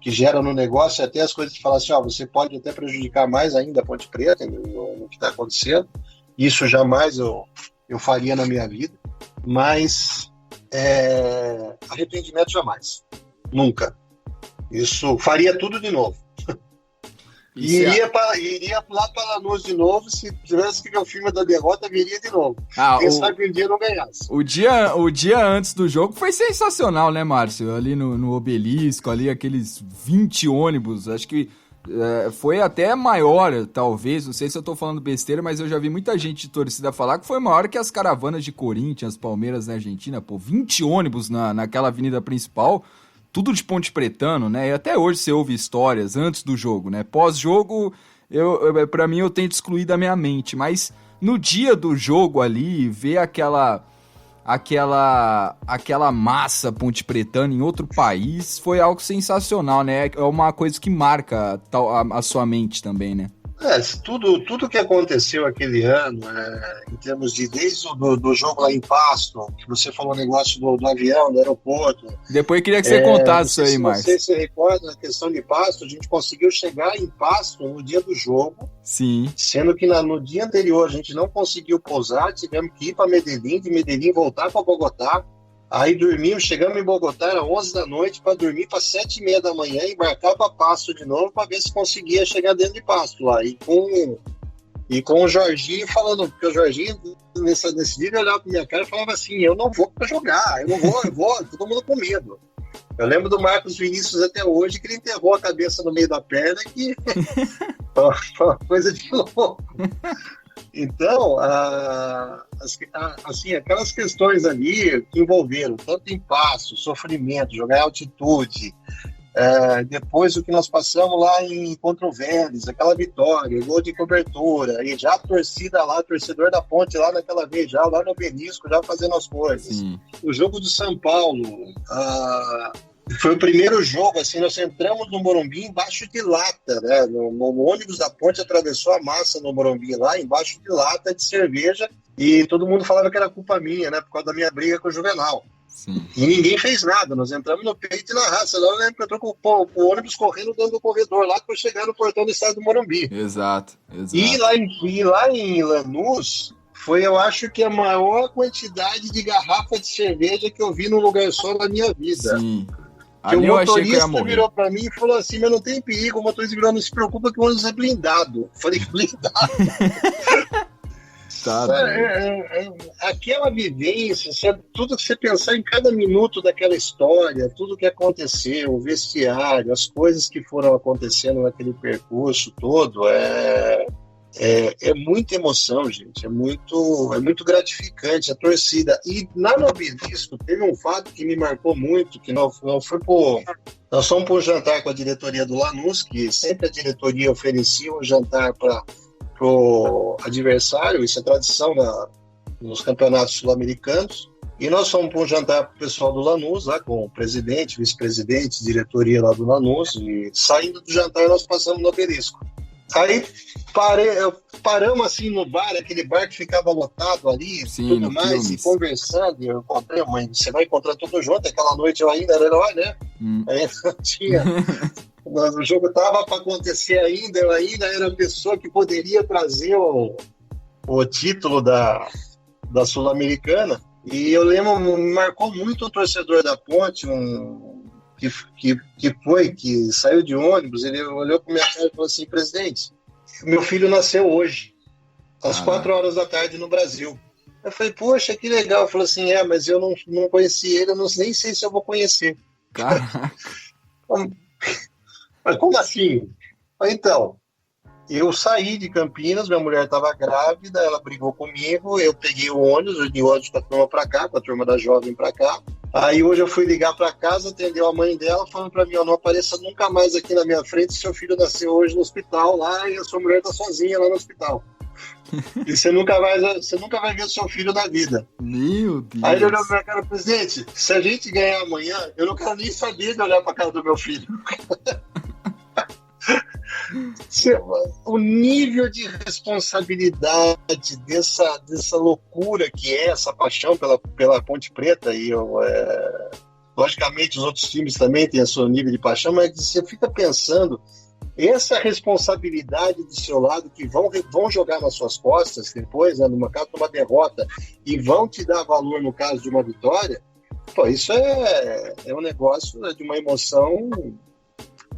gera no negócio, até as coisas que falam assim, você pode até prejudicar mais ainda a Ponte Preta no que está acontecendo. Isso jamais eu faria na minha vida, mas arrependimento jamais. Nunca. Isso faria tudo de novo. Iria lá para Lanús de novo. Se tivesse que ver o filme da derrota, viria de novo. Quem sabe que um dia não ganhasse. O dia antes do jogo foi sensacional, né, Márcio? Ali no Obelisco, ali aqueles 20 ônibus, acho que foi até maior, talvez, não sei se eu tô falando besteira, mas eu já vi muita gente de torcida falar que foi maior que as caravanas de Corinthians, Palmeiras na Argentina, 20 ônibus naquela avenida principal. Tudo de ponte pretano, né? E até hoje você ouve histórias antes do jogo, né? Pós-jogo, pra mim, eu tento excluir da minha mente. Mas no dia do jogo ali, ver aquela massa ponte pretana em outro país foi algo sensacional, né? É uma coisa que marca a sua mente também, né? Tudo que aconteceu aquele ano, em termos de desde do jogo lá em Pasto, que você falou o negócio do avião, do aeroporto. Depois eu queria que você contasse isso aí, Márcio. Se você se recorda da questão de Pasto, a gente conseguiu chegar em Pasto no dia do jogo. Sim. Sendo que no dia anterior a gente não conseguiu pousar, tivemos que ir para Medellín, de Medellín voltar para Bogotá. Aí chegamos em Bogotá, era 11 da noite, para dormir para 7h30 da manhã, embarcar para Pasto de novo, para ver se conseguia chegar dentro de Pasto lá. E com o Jorginho falando, porque o Jorginho, nesse dia, ele olhava para minha cara e falava assim, eu não vou para jogar, eu vou, todo mundo com medo. Eu lembro do Marcos Vinícius até hoje, que ele enterrou a cabeça no meio da perna, que foi uma coisa de louco. Então, assim, aquelas questões ali que envolveram tanto impasse, sofrimento, jogar em altitude, depois o que nós passamos lá contra o Vélez, aquela vitória, gol de cobertura, e já a torcida lá, torcedor da Ponte lá naquela vez, já lá no Obelisco, já fazendo as coisas. Sim. O jogo do São Paulo, foi o primeiro jogo, assim, nós entramos no Morumbi embaixo de lata, né? No ônibus da Ponte atravessou a massa no Morumbi lá, embaixo de lata de cerveja, e todo mundo falava que era culpa minha, né? Por causa da minha briga com o Juvenal. Sim. E ninguém fez nada, nós entramos no peito e na raça. Lá eu lembro que entrou com o ônibus correndo dentro do corredor lá para chegar no portão do estádio do Morumbi. Exato. E lá em Lanús foi, eu acho que a maior quantidade de garrafa de cerveja que eu vi num lugar só na minha vida. Sim. Que o motorista virou pra mim e falou assim, mas não tem perigo, o motorista virou, não se preocupa que o ônibus é blindado. Eu falei, blindado? Aquela vivência, tudo que você pensar em cada minuto daquela história, tudo que aconteceu, o vestiário, as coisas que foram acontecendo naquele percurso todo, é muita emoção, gente, é muito gratificante a torcida. E lá no Obelisco teve um fato que me marcou muito, que nós fomos para um jantar com a diretoria do Lanús, que sempre a diretoria oferecia um jantar para o adversário, isso é tradição nos campeonatos sul-americanos, e nós fomos para um jantar com o pessoal do Lanús, lá com o presidente, vice-presidente, diretoria lá do Lanús, e saindo do jantar nós passamos no Obelisco. Aí paramos assim no bar, aquele bar que ficava lotado ali, sim, tudo mais, e conversando, e eu encontrei, mãe, você vai encontrar tudo junto, aquela noite eu ainda era herói, né? Aí não tinha... O jogo estava para acontecer ainda, eu ainda era a pessoa que poderia trazer o título da Sul-Americana. E eu lembro, me marcou muito um torcedor da Ponte, que saiu de ônibus, ele olhou para minha cara e falou assim, presidente, meu filho nasceu hoje, às 4 horas da tarde no Brasil. Eu falei, poxa, que legal. Ele falou assim, mas eu não conheci ele, eu nem sei se eu vou conhecer. Caraca. Mas como assim? Então, eu saí de Campinas, minha mulher estava grávida, ela brigou comigo, eu peguei o ônibus com a turma para cá, com a turma da jovem para cá. Aí hoje eu fui ligar para casa, atendeu a mãe dela, falando para mim, não apareça nunca mais aqui na minha frente, seu filho nasceu hoje no hospital lá e a sua mulher está sozinha lá no hospital. E você nunca vai ver o seu filho na vida. Meu Deus. Aí ele olhou pra minha cara, presidente, se a gente ganhar amanhã, eu não quero nem saber de olhar pra cara do meu filho. O nível de responsabilidade dessa loucura que é essa paixão pela Ponte Preta, e logicamente os outros times também têm o seu nível de paixão, mas você fica pensando essa responsabilidade do seu lado, que vão jogar nas suas costas depois, né, numa caso de uma derrota, e vão te dar valor no caso de uma vitória. Pô, isso é um negócio, né, de uma emoção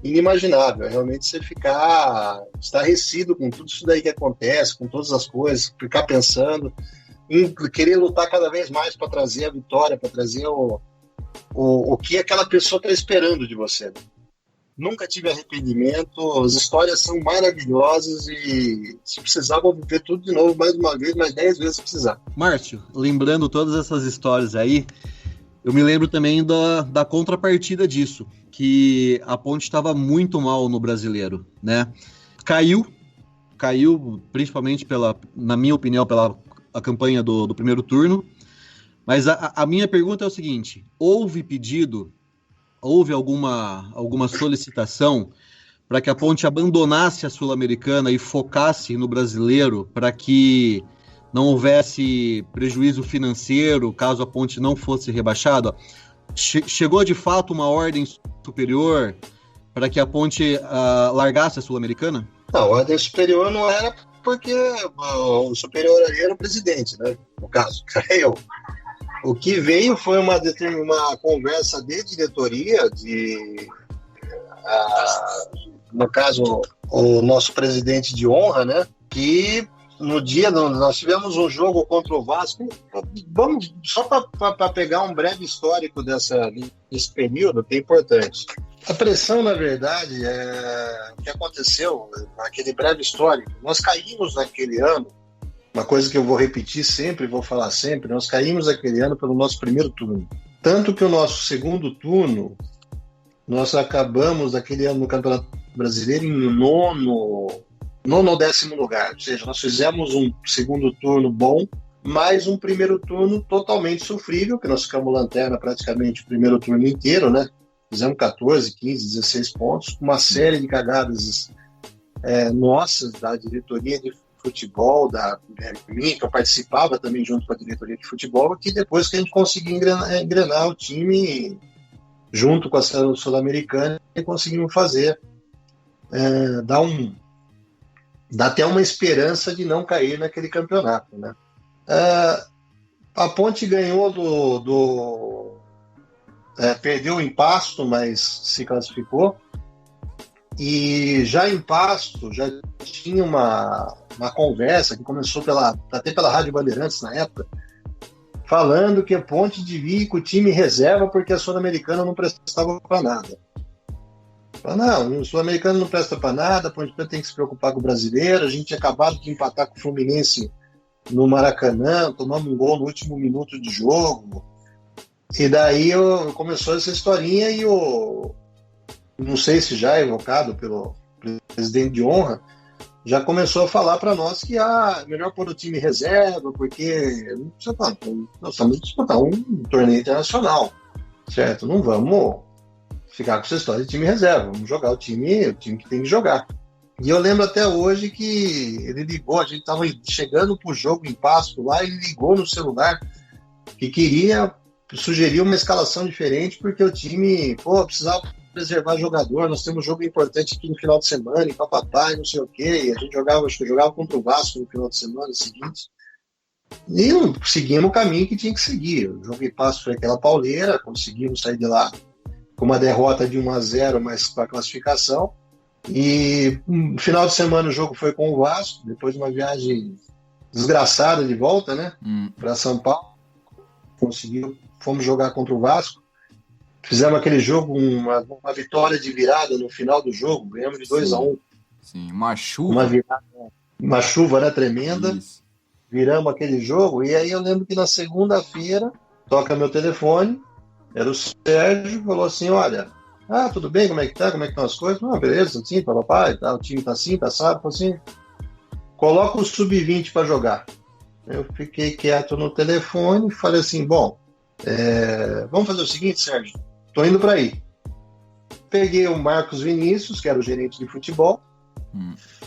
inimaginável. Realmente você ficar estarrecido com tudo isso daí que acontece, com todas as coisas, ficar pensando em querer lutar cada vez mais para trazer a vitória, para trazer o que aquela pessoa está esperando de você. Nunca tive arrependimento, as histórias são maravilhosas e se precisar vou viver tudo de novo mais uma vez, mais 10 vezes se precisar. Márcio, lembrando todas essas histórias aí, eu me lembro também da contrapartida disso, que a Ponte estava muito mal no Brasileiro, né? Caiu principalmente na minha opinião, pela a campanha do primeiro turno, mas a minha pergunta é o seguinte, houve alguma solicitação para que a Ponte abandonasse a Sul-Americana e focasse no Brasileiro, para que não houvesse prejuízo financeiro caso a Ponte não fosse rebaixada? Chegou de fato uma ordem superior para que a Ponte largasse a Sul-Americana? Não, a ordem superior não era porque o superior ali era o presidente, né? No caso, era eu. O que veio foi uma conversa de diretoria, no caso, o nosso presidente de honra, né, que no dia, nós tivemos um jogo contra o Vasco. Vamos, só para pegar um breve histórico desse período, que é importante. A pressão, na verdade, o que aconteceu naquele breve histórico. Nós caímos naquele ano, uma coisa que eu vou repetir sempre, vou falar sempre, nós caímos naquele ano pelo nosso primeiro turno. Tanto que o nosso segundo turno, nós acabamos naquele ano no Campeonato Brasileiro em nono ou 10º lugar. Ou seja, nós fizemos um segundo turno bom, mais um primeiro turno totalmente sofrível, que nós ficamos lanterna praticamente o primeiro turno inteiro, né? Fizemos 14, 15, 16 pontos, uma série de cagadas nossas, da diretoria de futebol, minha, que eu participava também junto com a diretoria de futebol, que depois que a gente conseguiu engrenar o time junto com a Sul-Americana e conseguimos fazer, dá até uma esperança de não cair naquele campeonato, né? A Ponte ganhou perdeu em Pasto, mas se classificou. E já em Pasto já tinha uma conversa que começou até pela Rádio Bandeirantes na época, falando que a Ponte devia ir com o time reserva porque a Sul-Americana não prestava para nada. Não, o Sul-Americano não presta para nada, a Ponte Preta tem que se preocupar com o brasileiro. A gente tinha acabado de empatar com o Fluminense no Maracanã, tomamos um gol no último minuto de jogo. E daí começou essa historinha e não sei se já evocado pelo presidente de honra, já começou a falar para nós que é melhor pôr o time reserva, porque nós estamos disputando um torneio internacional, certo? Não vamos ficar com essa história de time reserva, vamos jogar o time que tem que jogar. E eu lembro até hoje que ele ligou, a gente estava chegando pro jogo em Pasto lá, ele ligou no celular que sugeriu uma escalação diferente, porque o time, precisava preservar jogador, nós temos um jogo importante aqui no final de semana, e papai, não sei o quê, e a gente jogava contra o Vasco no final de semana seguinte, e seguimos o caminho que tinha que seguir. O jogo em Pasto foi aquela pauleira, conseguimos sair de lá com uma derrota de 1-0, mas com a classificação. E no final de semana o jogo foi com o Vasco, depois de uma viagem desgraçada de volta, né, para São Paulo. Fomos jogar contra o Vasco, fizemos aquele jogo, uma vitória de virada no final do jogo, ganhamos de 2-1. Sim, uma chuva. Uma chuva, né, tremenda. Isso. Viramos aquele jogo, e aí eu lembro que na segunda-feira toca meu telefone, era o Sérgio, falou assim: olha, tudo bem, como é que tá? Como é que estão as coisas? Beleza, assim, papai, tá, o time tá assim, tá assado, assim. Coloca o sub-20 para jogar. Eu fiquei quieto no telefone e falei assim: bom, vamos fazer o seguinte, Sérgio, tô indo para aí. Peguei o Marcos Vinícius, que era o gerente de futebol,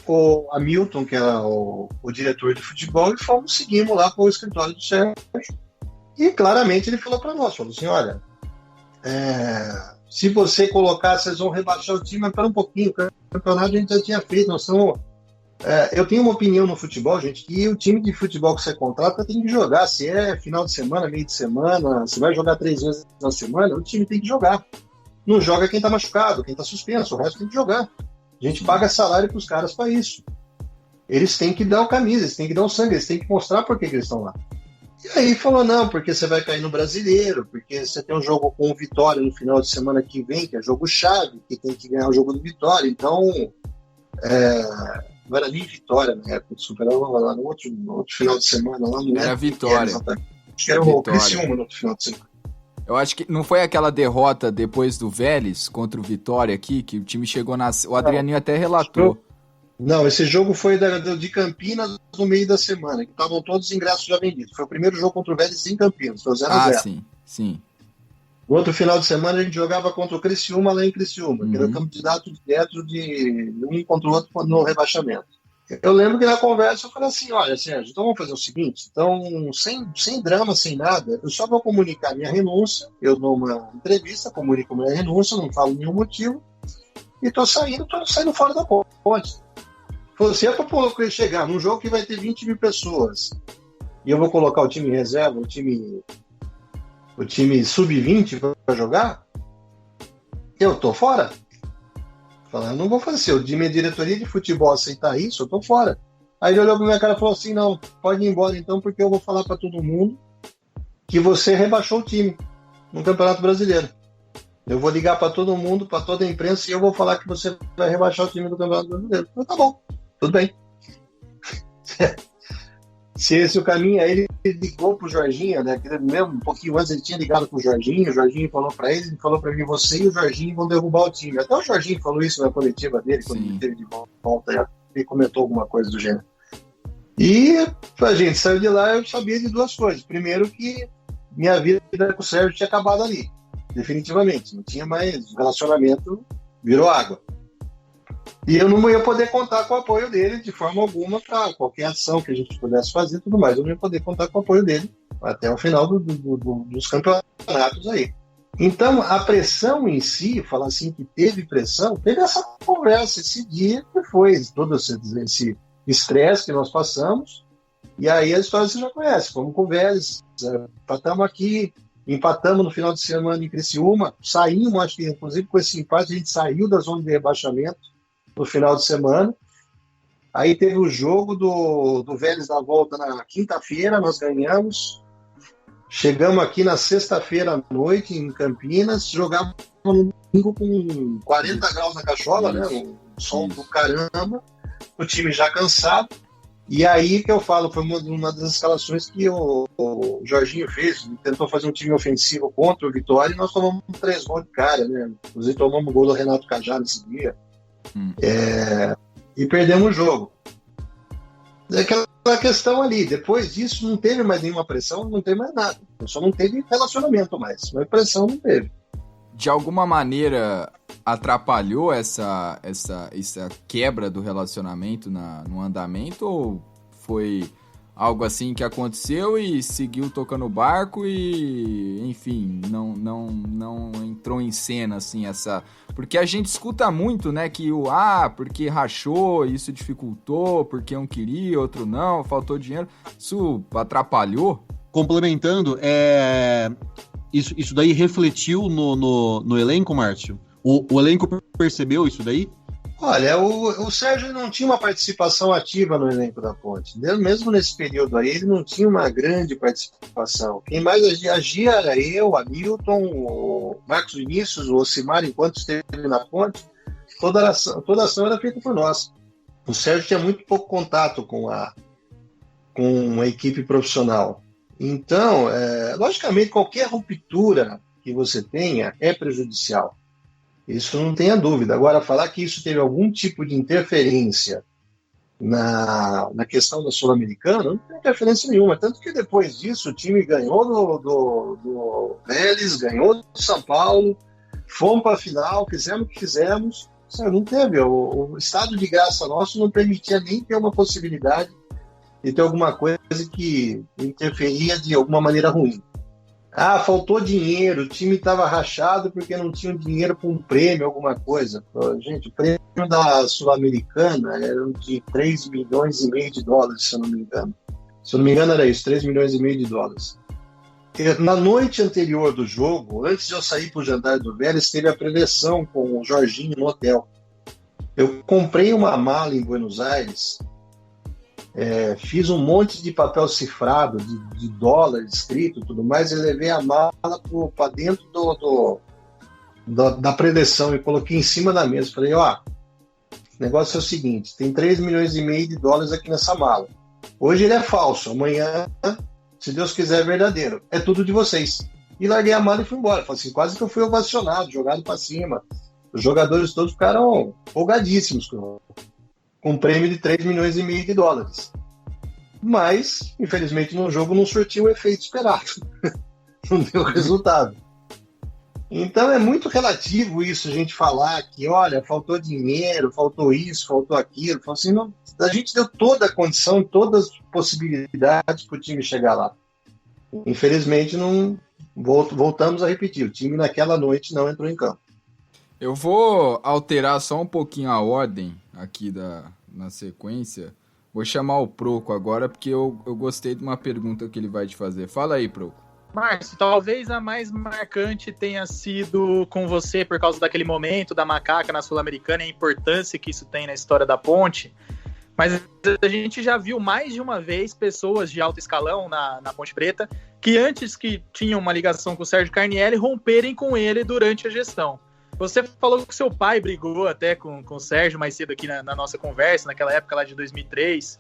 o Hamilton, que era o diretor de futebol, e seguimos lá para o escritório do Sérgio. E claramente ele falou para nós, falou assim: olha, se você colocar, vocês vão rebaixar o time, mas para um pouquinho, o campeonato a gente já tinha feito, nós estamos... eu tenho uma opinião no futebol, gente, que o time de futebol que você contrata tem que jogar. Se é final de semana, meio de semana, se vai jogar 3 vezes na semana, o time tem que jogar. Não joga quem tá machucado, quem tá suspenso, o resto tem que jogar. A gente paga salário pros caras para isso. Eles têm que dar o camisa, eles têm que dar o sangue, eles têm que mostrar por que eles estão lá. E aí falou: não, porque você vai cair no Brasileiro, porque você tem um jogo com o Vitória no final de semana que vem, que é jogo-chave, que tem que ganhar o jogo do Vitória. Então, não era nem Vitória na época, superava lá no outro final de semana. Lá era Vitória. Acho que era o Criciúma no outro final de semana. Eu acho que não foi aquela derrota depois do Vélez contra o Vitória aqui, que o time chegou o Adrianinho até relatou. Não, esse jogo foi de Campinas no meio da semana, que estavam todos os ingressos já vendidos. Foi o primeiro jogo contra o Vélez em Campinas, foi 0-0. Sim. No outro final de semana a gente jogava contra o Criciúma lá em Criciúma, que era o candidato direto de um contra o outro no rebaixamento. Eu lembro que na conversa eu falei assim: olha, Sérgio, então vamos fazer o seguinte, então sem drama, sem nada, eu só vou comunicar minha renúncia, eu dou uma entrevista, comunico minha renúncia, não falo nenhum motivo, e tô saindo fora da ponte. Se é para chegar num jogo que vai ter 20 mil pessoas e eu vou colocar o time reserva, o time sub-20 para jogar, eu tô fora. Falando, não vou fazer. Se a diretoria de futebol aceitar isso, eu tô fora. Aí ele olhou pra minha cara e falou assim, não, pode ir embora então, porque eu vou falar para todo mundo que você rebaixou o time no Campeonato Brasileiro. Eu vou ligar para todo mundo, para toda a imprensa, e eu vou falar que você vai rebaixar o time do Campeonato Brasileiro. Eu falei, tá bom, tudo bem. Se esse é o caminho, aí ele ligou pro Jorginho, né? Mesmo um pouquinho antes ele tinha ligado pro Jorginho, o Jorginho falou para ele falou para mim, você e o Jorginho vão derrubar o time. Até o Jorginho falou isso na coletiva dele, quando ele teve de volta, ele comentou alguma coisa do gênero. E a gente saiu de lá, eu sabia de duas coisas. Primeiro que minha vida com o Sérgio tinha acabado ali, definitivamente. Não tinha mais relacionamento, virou água. E eu não ia poder contar com o apoio dele de forma alguma para qualquer ação que a gente pudesse fazer e tudo mais. Eu não ia poder contar com o apoio dele até o final dos campeonatos aí. Então, a pressão em si, falar assim que teve pressão, teve essa conversa esse dia que foi todo esse estresse que nós passamos. E aí a história você já conhece, fomos com o Vélez, empatamos aqui, empatamos no final de semana em Criciúma, saímos, acho que inclusive com esse empate a gente saiu da zona de rebaixamento no final de semana. Aí teve o jogo do Vélez da volta na quinta-feira, nós ganhamos. Chegamos aqui na sexta-feira à noite em Campinas, jogávamos no domingo com 40 graus na cachola, né? Um sol do caramba, o time já cansado. E aí que eu falo, foi uma das escalações que o Jorginho fez, ele tentou fazer um time ofensivo contra o Vitória e nós tomamos 3 gols de cara, né? Inclusive tomamos o gol do Renato Cajá nesse dia. E perdemos o jogo. Aquela questão ali, depois disso não teve mais nenhuma pressão, não teve mais nada, só não teve relacionamento mais, mas pressão não teve. De alguma maneira atrapalhou essa quebra do relacionamento no andamento, ou foi algo assim que aconteceu e seguiu tocando o barco e, enfim, não entrou em cena assim essa... Porque a gente escuta muito, né, que porque rachou, isso dificultou, porque um queria, outro não, faltou dinheiro. Isso atrapalhou? Complementando, isso daí refletiu no elenco, Márcio? O elenco percebeu isso daí? Olha, o Sérgio não tinha uma participação ativa no elenco da Ponte. Mesmo nesse período aí, ele não tinha uma grande participação. Quem mais agia era eu, Hamilton, o Marcos Vinícius, o Ocimar, enquanto esteve na Ponte. Toda a ação era feita por nós. O Sérgio tinha muito pouco contato com a equipe profissional. Então, logicamente, qualquer ruptura que você tenha é prejudicial. Isso não tenha dúvida. Agora, falar que isso teve algum tipo de interferência na questão da Sul-Americana, não tem interferência nenhuma. Tanto que depois disso o time ganhou do Vélez, ganhou do São Paulo, fomos para a final, fizemos o que fizemos. Não teve. O estado de graça nosso não permitia nem ter uma possibilidade de ter alguma coisa que interferia de alguma maneira ruim. Faltou dinheiro, o time estava rachado porque não tinha dinheiro para um prêmio, alguma coisa. Gente, o prêmio da Sul-Americana era de 3 milhões e meio de dólares, se eu não me engano. Se eu não me engano era isso, 3 milhões e meio de dólares. Na noite anterior do jogo, antes de eu sair para o jantar do Vélez, teve a preleção com o Jorginho no hotel. Eu comprei uma mala em Buenos Aires, fiz um monte de papel cifrado, de dólar escrito e tudo mais, e levei a mala para dentro da preleção e coloquei em cima da mesa. Falei, o negócio é o seguinte, tem 3 milhões e meio de dólares aqui nessa mala. Hoje ele é falso, amanhã, se Deus quiser, é verdadeiro. É tudo de vocês. E larguei a mala e fui embora. Falei assim, quase que eu fui ovacionado, jogado para cima. Os jogadores todos ficaram empolgadíssimos com um prêmio de 3 milhões e meio de dólares. Mas, infelizmente, no jogo não surtiu o efeito esperado. Não deu resultado. Então é muito relativo isso, a gente falar que, olha, faltou dinheiro, faltou isso, faltou aquilo. Assim, não, a gente deu toda a condição, todas as possibilidades para o time chegar lá. Infelizmente, não voltamos a repetir. O time naquela noite não entrou em campo. Eu vou alterar só um pouquinho a ordem aqui na sequência. Vou chamar o Proco agora, porque eu gostei de uma pergunta que ele vai te fazer. Fala aí, Proco. Márcio, talvez a mais marcante tenha sido com você por causa daquele momento da macaca na Sul-Americana e a importância que isso tem na história da Ponte. Mas a gente já viu mais de uma vez pessoas de alto escalão na Ponte Preta que antes que tinham uma ligação com o Sérgio Carnielli romperem com ele durante a gestão. Você falou que seu pai brigou até com o Sérgio mais cedo aqui na nossa conversa, naquela época lá de 2003.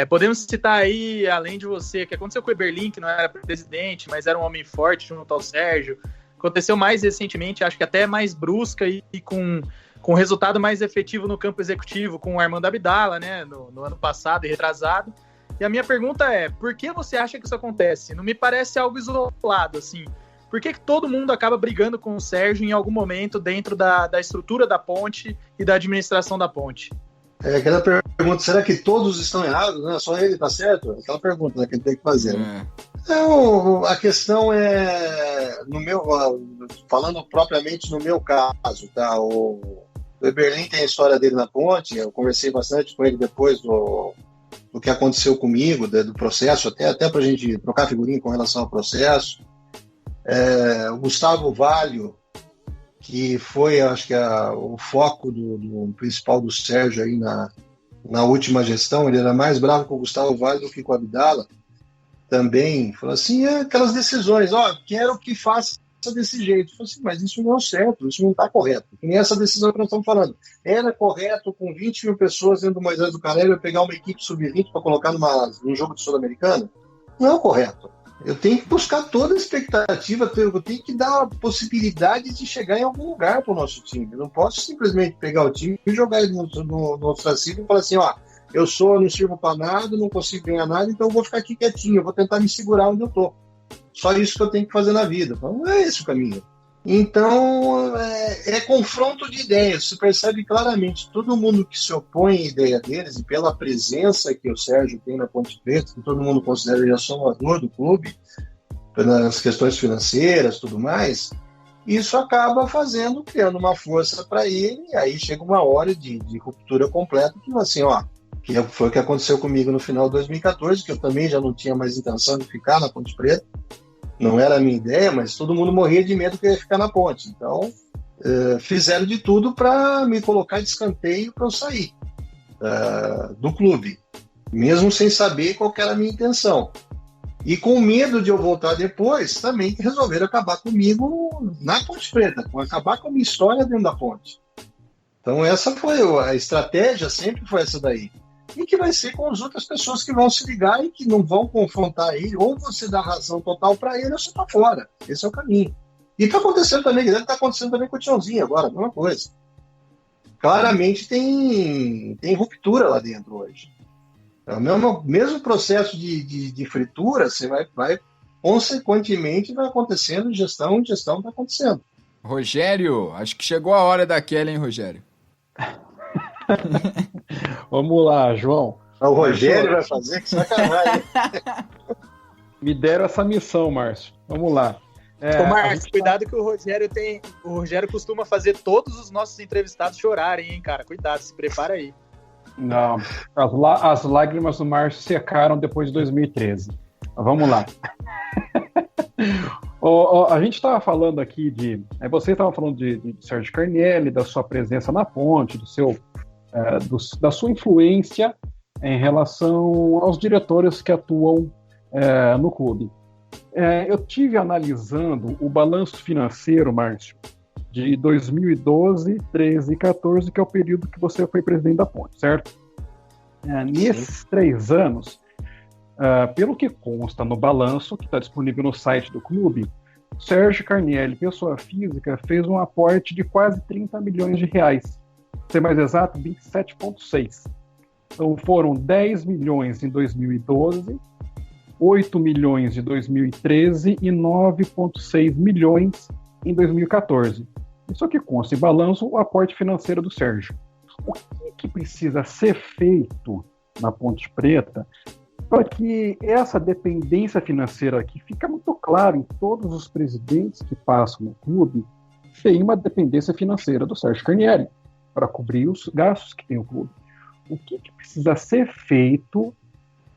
Podemos citar aí, além de você, que aconteceu com o Eberlin, que não era presidente, mas era um homem forte junto ao Sérgio. Aconteceu mais recentemente, acho que até mais brusca e com resultado mais efetivo no campo executivo, com o Armando Abdala, né, no ano passado e retrasado. E a minha pergunta é, por que você acha que isso acontece? Não me parece algo isolado, assim. Por que todo mundo acaba brigando com o Sérgio em algum momento dentro da estrutura da ponte e da administração da ponte? Aquela pergunta, será que todos estão errados? Né? Só ele está certo? Aquela pergunta, né, que ele tem que fazer. Né? Então, a questão é, falando propriamente no meu caso, tá? O Eberlin tem a história dele na ponte, eu conversei bastante com ele depois do que aconteceu comigo, do processo, até para a gente trocar figurinha com relação ao processo. O Gustavo Valho, que foi, acho que o foco do principal do Sérgio aí na última gestão, ele era mais bravo com o Gustavo Valho do que com o Abdala, também falou assim, aquelas decisões, quero que faça desse jeito. Eu falei assim, mas isso não é certo, isso não está correto. E nem essa decisão que nós estamos falando. Era correto, com 20 mil pessoas dentro do Moisés do Carneiro, eu pegar uma equipe sub-20 para colocar num jogo de Sul-Americana? Não é correto. Eu tenho que buscar toda a expectativa, eu tenho que dar a possibilidade de chegar em algum lugar para o nosso time. Eu não posso simplesmente pegar o time e jogar ele no ostracismo e falar assim, não sirvo para nada, não consigo ganhar nada, então eu vou ficar aqui quietinho, eu vou tentar me segurar onde eu estou. Só isso que eu tenho que fazer na vida. Não é esse o caminho. Então, é confronto de ideias. Se percebe claramente, todo mundo que se opõe à ideia deles, e pela presença que o Sérgio tem na Ponte Preta, que todo mundo considera ele salvador do clube, pelas questões financeiras e tudo mais, isso acaba criando uma força para ele, e aí chega uma hora de ruptura completa, que assim, que foi o que aconteceu comigo no final de 2014, que eu também já não tinha mais intenção de ficar na Ponte Preta. Não era a minha ideia, mas todo mundo morria de medo que eu ia ficar na ponte. Então, fizeram de tudo para me colocar de escanteio para eu sair do clube, mesmo sem saber qual que era a minha intenção. E com medo de eu voltar depois, também resolveram acabar comigo na Ponte Preta, acabar com a minha história dentro da ponte. Então, essa foi a estratégia, sempre foi essa daí. E que vai ser com as outras pessoas que vão se ligar e que não vão confrontar ele, ou você dá razão total para ele, ou você tá fora. Esse é o caminho. E tá acontecendo também, deve estar acontecendo também com o Tiãozinho agora, a mesma coisa. Claramente tem ruptura lá dentro hoje. É o mesmo processo de fritura, você vai consequentemente vai acontecendo, gestão está acontecendo. Rogério, acho que chegou a hora daquela, hein, Rogério? Vamos lá, João. O Rogério vai fazer, que sacanagem. Me deram essa missão, Márcio. Vamos lá. Márcio, cuidado que o Rogério costuma fazer todos os nossos entrevistados chorarem, hein, cara? Cuidado, se prepara aí. Não, as lágrimas do Márcio secaram depois de 2013. Vamos lá. A gente estava falando aqui você estava falando de Sérgio Carnielli, da sua presença na ponte, da sua influência em relação aos diretores que atuam no clube. Eu tive analisando o balanço financeiro, Márcio, de 2012, 13 e 14, que é o período que você foi presidente da ponte, certo? Nesses 3 anos, pelo que consta no balanço, que está disponível no site do clube, Sérgio Carnielli, pessoa física, fez um aporte de quase 30 milhões de reais. Para ser mais exato, 27,6. Então foram 10 milhões em 2012, 8 milhões em 2013 e 9,6 milhões em 2014. Isso aqui consta em balanço o aporte financeiro do Sérgio. O que precisa ser feito na Ponte Preta para que essa dependência financeira aqui fica muito claro em todos os presidentes que passam no clube, tem uma dependência financeira do Sérgio Carnielli para cobrir os gastos que tem o clube. O que precisa ser feito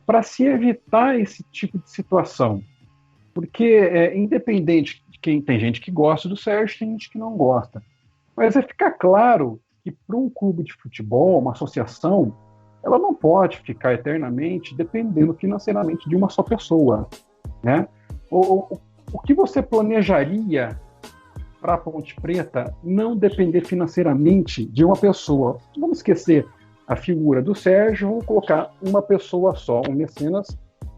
para se evitar esse tipo de situação? Porque independente de quem tem gente que gosta do Sérgio, tem gente que não gosta. Mas ficar claro que para um clube de futebol, uma associação, ela não pode ficar eternamente dependendo financeiramente de uma só pessoa, né? O que você planejaria para a Ponte Preta não depender financeiramente de uma pessoa? Vamos esquecer a figura do Sérgio, vamos colocar uma pessoa só, um mecenas,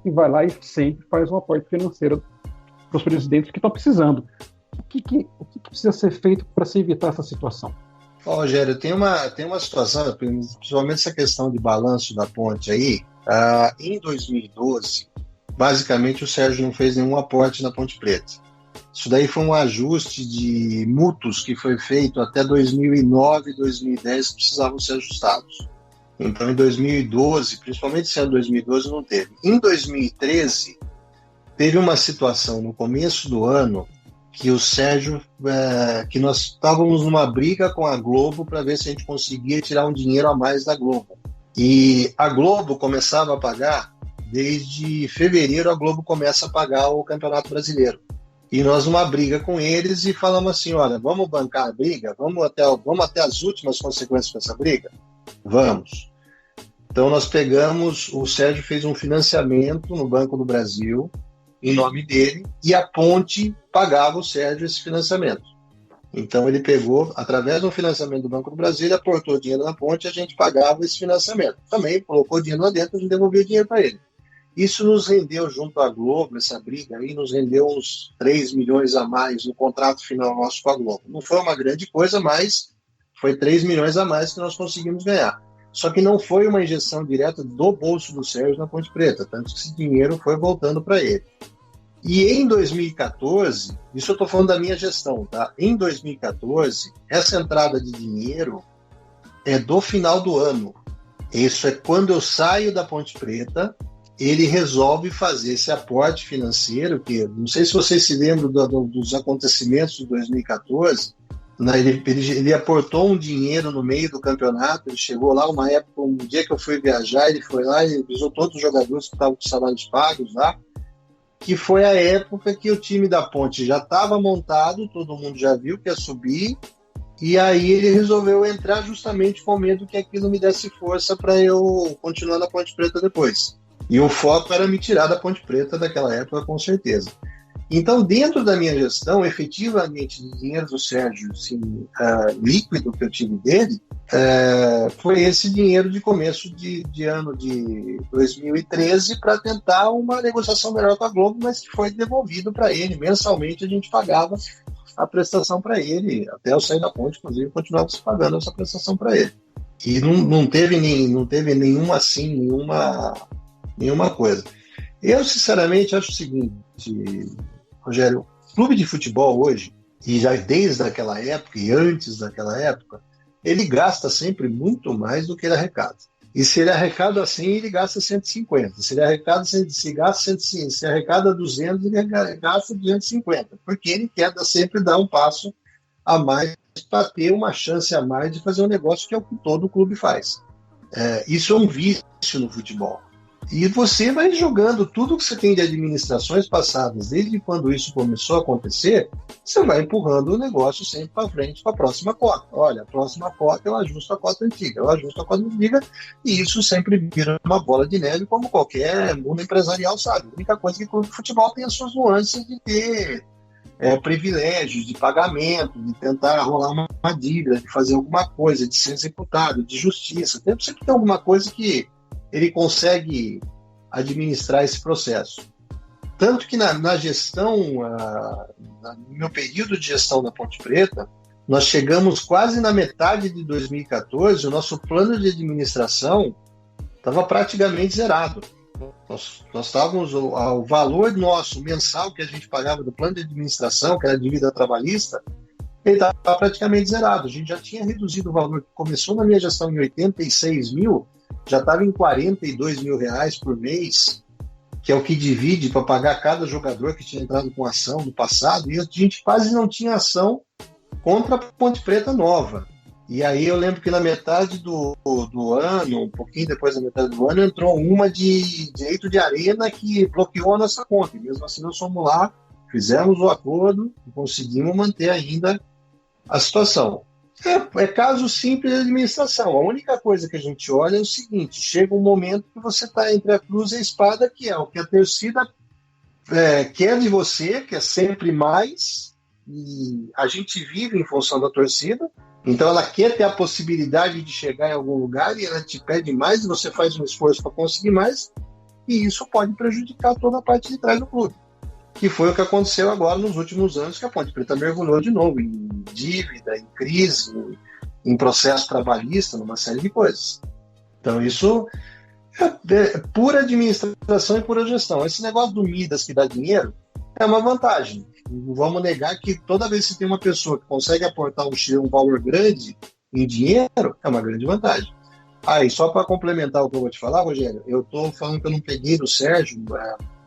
que vai lá e sempre faz um aporte financeiro para os presidentes que estão precisando. O que precisa ser feito para se evitar essa situação? Rogério, tem uma situação, principalmente essa questão de balanço da ponte aí. Em 2012, basicamente o Sérgio não fez nenhum aporte na Ponte Preta. Isso daí foi um ajuste de mútuos que foi feito até 2009 e 2010 que precisavam ser ajustados. Então, em 2012, principalmente esse ano de 2012, não teve. Em 2013, teve uma situação no começo do ano que o Sérgio, que nós estávamos numa briga com a Globo para ver se a gente conseguia tirar um dinheiro a mais da Globo. E a Globo começava a pagar, desde fevereiro a Globo começa a pagar o Campeonato Brasileiro. E nós numa briga com eles e falamos assim, olha, vamos bancar a briga? Vamos até as últimas consequências dessa briga? Vamos. Então nós pegamos, o Sérgio fez um financiamento no Banco do Brasil, em nome dele, e a Ponte pagava o Sérgio esse financiamento. Então ele pegou, através do financiamento do Banco do Brasil, ele aportou dinheiro na Ponte e a gente pagava esse financiamento. Também colocou dinheiro lá dentro e a gente devolvia o dinheiro para ele. Isso nos rendeu, junto à Globo, essa briga aí, nos rendeu uns 3 milhões a mais no contrato final nosso com a Globo. Não foi uma grande coisa, mas foi 3 milhões a mais que nós conseguimos ganhar. Só que não foi uma injeção direta do bolso do Sérgio na Ponte Preta, tanto que esse dinheiro foi voltando para ele. E em 2014, isso eu estou falando da minha gestão, tá? Em 2014, essa entrada de dinheiro é do final do ano. Isso é quando eu saio da Ponte Preta, ele resolve fazer esse aporte financeiro, que não sei se vocês se lembram dos acontecimentos de 2014, né? Ele aportou um dinheiro no meio do campeonato, ele chegou lá uma época, um dia que eu fui viajar, ele foi lá e avisou todos os jogadores que estavam com salários pagos lá, que foi a época que o time da Ponte já estava montado, todo mundo já viu que ia subir, e aí ele resolveu entrar justamente com medo que aquilo me desse força para eu continuar na Ponte Preta depois. E o foco era me tirar da Ponte Preta daquela época, com certeza. Então, dentro da minha gestão, efetivamente, o dinheiro do Sérgio, assim, líquido que eu tive dele, foi esse dinheiro de começo de ano de 2013 para tentar uma negociação melhor com a Globo, mas que foi devolvido para ele. Mensalmente a gente pagava a prestação para ele, até eu sair da Ponte, inclusive, continuava se pagando essa prestação para ele. E não teve nenhuma coisa. Eu, sinceramente, acho o seguinte, Rogério, o clube de futebol hoje, e já desde aquela época e antes daquela época, ele gasta sempre muito mais do que ele arrecada. E se ele arrecada assim, ele gasta 150. Se ele arrecada, se arrecada 200, ele gasta 250. Porque ele quer sempre dar um passo a mais para ter uma chance a mais de fazer um negócio que é o que todo clube faz. Isso é um vício no futebol. E você vai jogando tudo que você tem de administrações passadas, desde quando isso começou a acontecer, você vai empurrando o negócio sempre para frente para a próxima cota. Olha, a próxima cota eu ajusto a cota antiga, e isso sempre vira uma bola de neve, como qualquer mundo empresarial sabe. A única coisa é que o futebol tem as suas nuances de ter privilégios de pagamento, de tentar rolar uma dívida, de fazer alguma coisa, de ser executado, de justiça. Sempre tem alguma coisa que ele consegue administrar esse processo. Tanto que na gestão, no meu período de gestão da Ponte Preta, nós chegamos quase na metade de 2014, o nosso plano de administração estava praticamente zerado. Nós estávamos, o valor nosso mensal que a gente pagava do plano de administração, que era a dívida trabalhista, ele estava praticamente zerado. A gente já tinha reduzido o valor, que começou na minha gestão em 86 mil, já estava em 42 mil reais por mês, que é o que divide para pagar cada jogador que tinha entrado com ação no passado, e a gente quase não tinha ação contra a Ponte Preta nova. E aí eu lembro que na metade do ano, um pouquinho depois da metade do ano, entrou uma de direito de arena que bloqueou a nossa conta. E mesmo assim nós fomos lá, fizemos o acordo e conseguimos manter ainda a situação. É caso simples de administração. A única coisa que a gente olha é o seguinte: chega um momento que você está entre a cruz e a espada, que é o que a torcida quer de você, que é sempre mais, e a gente vive em função da torcida, então ela quer ter a possibilidade de chegar em algum lugar e ela te pede mais e você faz um esforço para conseguir mais, e isso pode prejudicar toda a parte de trás do clube, que foi o que aconteceu agora nos últimos anos, que a Ponte Preta mergulhou de novo em dívida, em crise, em processo trabalhista, numa série de coisas. Então isso é pura administração e pura gestão. Esse negócio do Midas que dá dinheiro é uma vantagem. Não vamos negar que toda vez que tem uma pessoa que consegue aportar um valor grande em dinheiro, é uma grande vantagem. E só para complementar o que eu vou te falar, Rogério, eu estou falando que eu não peguei do Sérgio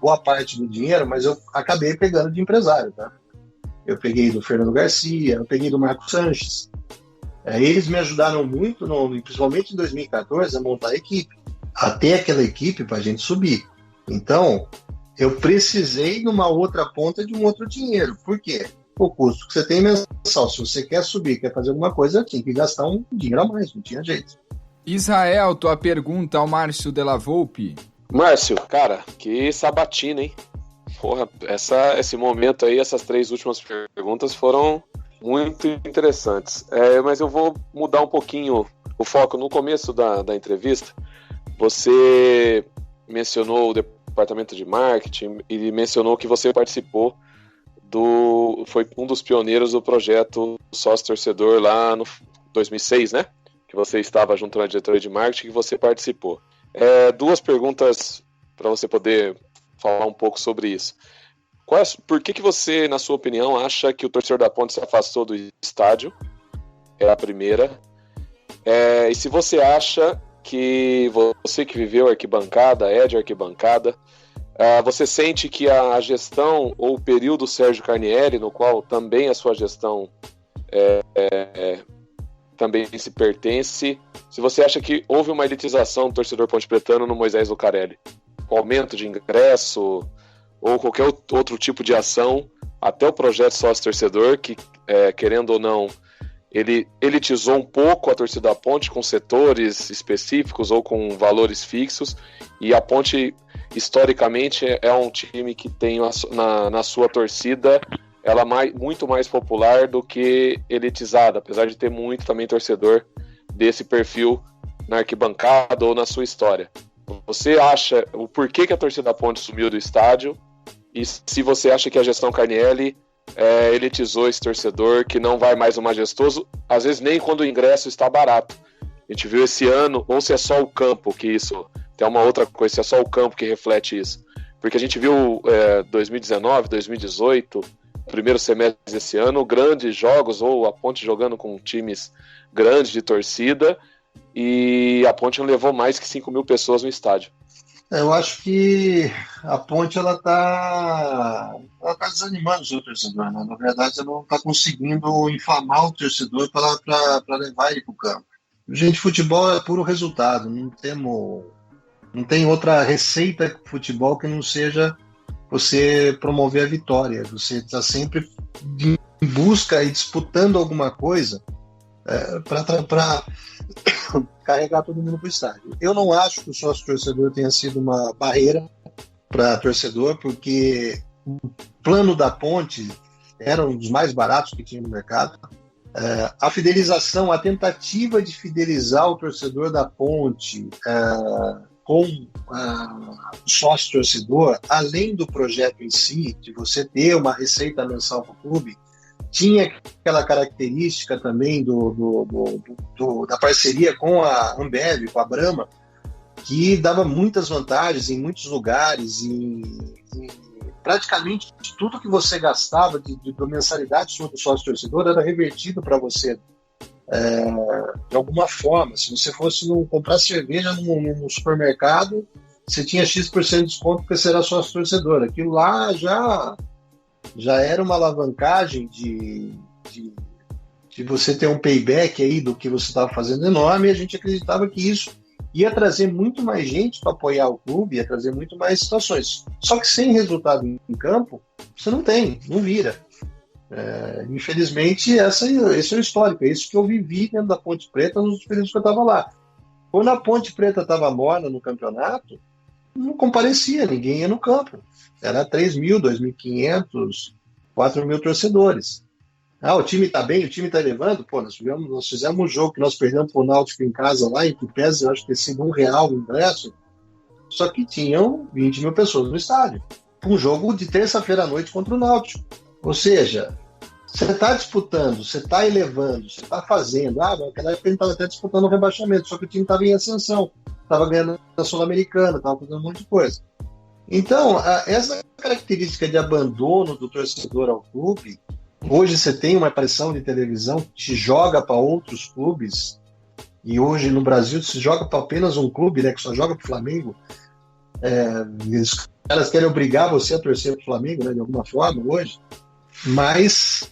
boa parte do dinheiro, mas eu acabei pegando de empresário, tá? Eu peguei do Fernando Garcia, eu peguei do Marco Sanches. Eles me ajudaram muito, principalmente em 2014, a montar a equipe, até aquela equipe para a gente subir. Então, eu precisei numa outra ponta de um outro dinheiro. Por quê? O custo que você tem mensal. Se você quer subir, quer fazer alguma coisa, tem que gastar um dinheiro a mais, não tinha jeito. Israel, tua pergunta ao Márcio Della Volpe. Márcio, cara, que sabatina, hein? Porra, esse momento aí, essas 3 últimas perguntas foram muito interessantes. Mas eu vou mudar um pouquinho o foco. No começo da entrevista, você mencionou o departamento de marketing e mencionou que você participou foi um dos pioneiros do projeto Sócio Torcedor lá no 2006, né? Que você estava junto na diretoria de marketing, que você participou. 2 perguntas para você poder falar um pouco sobre isso. Por que você, na sua opinião, acha que o torcedor da Ponte se afastou do estádio? É a primeira. E se você acha que você que viveu arquibancada, é de arquibancada, você sente que a gestão ou o período Sérgio Carnielli, no qual também a sua gestão também se pertence, se você acha que houve uma elitização do torcedor pontepretano no Moisés Lucarelli, com aumento de ingresso ou qualquer outro tipo de ação, até o projeto sócio-torcedor, que, querendo ou não, ele elitizou um pouco a torcida da Ponte com setores específicos ou com valores fixos, e a Ponte, historicamente, é um time que tem na sua torcida ela muito mais popular do que elitizada, apesar de ter muito também torcedor desse perfil na arquibancada ou na sua história. Você acha o porquê que a torcida da Ponte sumiu do estádio, e se você acha que a gestão Carnielli elitizou esse torcedor que não vai mais no majestoso, às vezes nem quando o ingresso está barato. A gente viu esse ano, ou se é só o campo que isso, tem uma outra coisa, se é só o campo que reflete isso. Porque a gente viu 2019, 2018, primeiro semestre desse ano, grandes jogos, ou a Ponte jogando com times grandes de torcida, e a Ponte não levou mais que 5 mil pessoas no estádio. Eu acho que a Ponte ela tá desanimando o seu torcedor, né? Na verdade, ela não está conseguindo inflamar o torcedor para levar ele para o campo. Gente, futebol é puro resultado, não tem outra receita de futebol que não seja você promover a vitória. Você está sempre em busca e disputando alguma coisa para carregar todo mundo para o estádio. Eu não acho que o sócio-torcedor tenha sido uma barreira para torcedor, porque o plano da Ponte era um dos mais baratos que tinha no mercado. A fidelização, a tentativa de fidelizar o torcedor da Ponte com o sócio-torcedor, além do projeto em si, de você ter uma receita mensal para o clube, tinha aquela característica também da parceria com a Ambev, com a Brahma, que dava muitas vantagens em muitos lugares, e praticamente tudo que você gastava de mensalidade sobre o sócio-torcedor era revertido para você de alguma forma. Se você fosse comprar cerveja num supermercado, você tinha X% de desconto porque você era sócio-torcedor. Aquilo lá já era uma alavancagem de você ter um payback aí do que você estava fazendo enorme, e a gente acreditava que isso ia trazer muito mais gente para apoiar o clube, ia trazer muito mais situações. Só que sem resultado em campo, você não vira. Infelizmente, esse é o histórico, é isso que eu vivi dentro da Ponte Preta nos períodos que eu estava lá. Quando a Ponte Preta estava morna no campeonato, não comparecia, ninguém ia no campo. Era 3.000, 2.500, 4.000 torcedores. O time está bem, o time está elevando. Pô, nós fizemos um jogo que nós perdemos para o Náutico em casa lá, em que pesa, eu acho que ter sido R$1 o ingresso, só que tinham 20 mil pessoas no estádio. Um jogo de terça-feira à noite contra o Náutico. Ou seja, você está disputando, você está elevando, você está fazendo. Naquela época ele estava até disputando o rebaixamento, só que o time estava em ascensão, estava ganhando a Sul-Americana, estava fazendo um monte de coisa. Então, essa característica de abandono do torcedor ao clube, hoje você tem uma pressão de televisão que te joga para outros clubes, e hoje no Brasil se joga para apenas um clube, né, que só joga para o Flamengo. Os caras querem obrigar você a torcer para o Flamengo, né, de alguma forma, hoje. Mas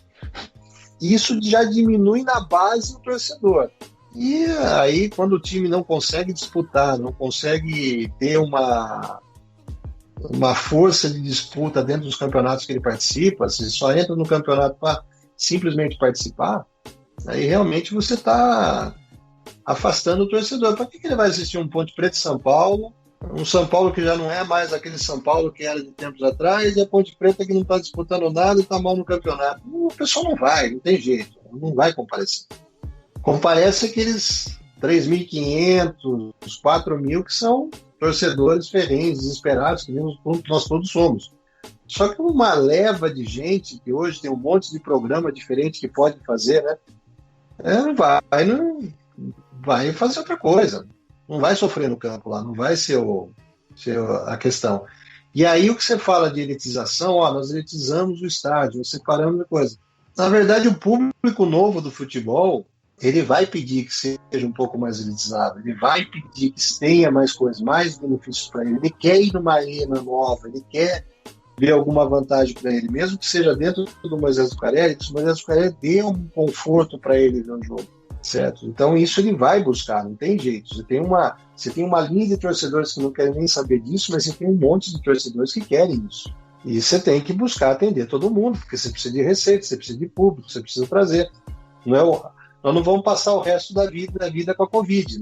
isso já diminui na base o torcedor. E aí, quando o time não consegue disputar, não consegue ter uma força de disputa dentro dos campeonatos que ele participa, se só entra no campeonato para simplesmente participar, aí realmente você está afastando o torcedor. Para que ele vai assistir um Ponte Preta e São Paulo, um São Paulo que já não é mais aquele São Paulo que era de tempos atrás, e a Ponte Preta que não está disputando nada e está mal no campeonato? O pessoal não vai, não tem jeito, não vai comparecer. Comparece aqueles 3.500, 4.000 que são torcedores ferrenhos, desesperados, que nós todos somos. Só que uma leva de gente que hoje tem um monte de programa diferente que pode fazer, né? Vai fazer outra coisa. Não vai sofrer no campo lá, não vai ser a questão. E aí o que você fala de elitização, nós elitizamos o estádio, nós separamos a coisa. Na verdade, o público novo do futebol, ele vai pedir que seja um pouco mais elitizado, ele vai pedir que tenha mais coisas, mais benefícios para ele quer ir numa arena nova, ele quer ver alguma vantagem para ele, mesmo que seja dentro do Moisés Zuccarelli, que o Moisés Zuccarelli dê um conforto para ele ver um jogo. Certo? Então isso ele vai buscar, não tem jeito. Você tem uma linha de torcedores que não querem nem saber disso, mas você tem um monte de torcedores que querem isso. E você tem que buscar atender todo mundo, porque você precisa de receita, você precisa de público, você precisa trazer. Nós não vamos passar o resto da vida com a Covid.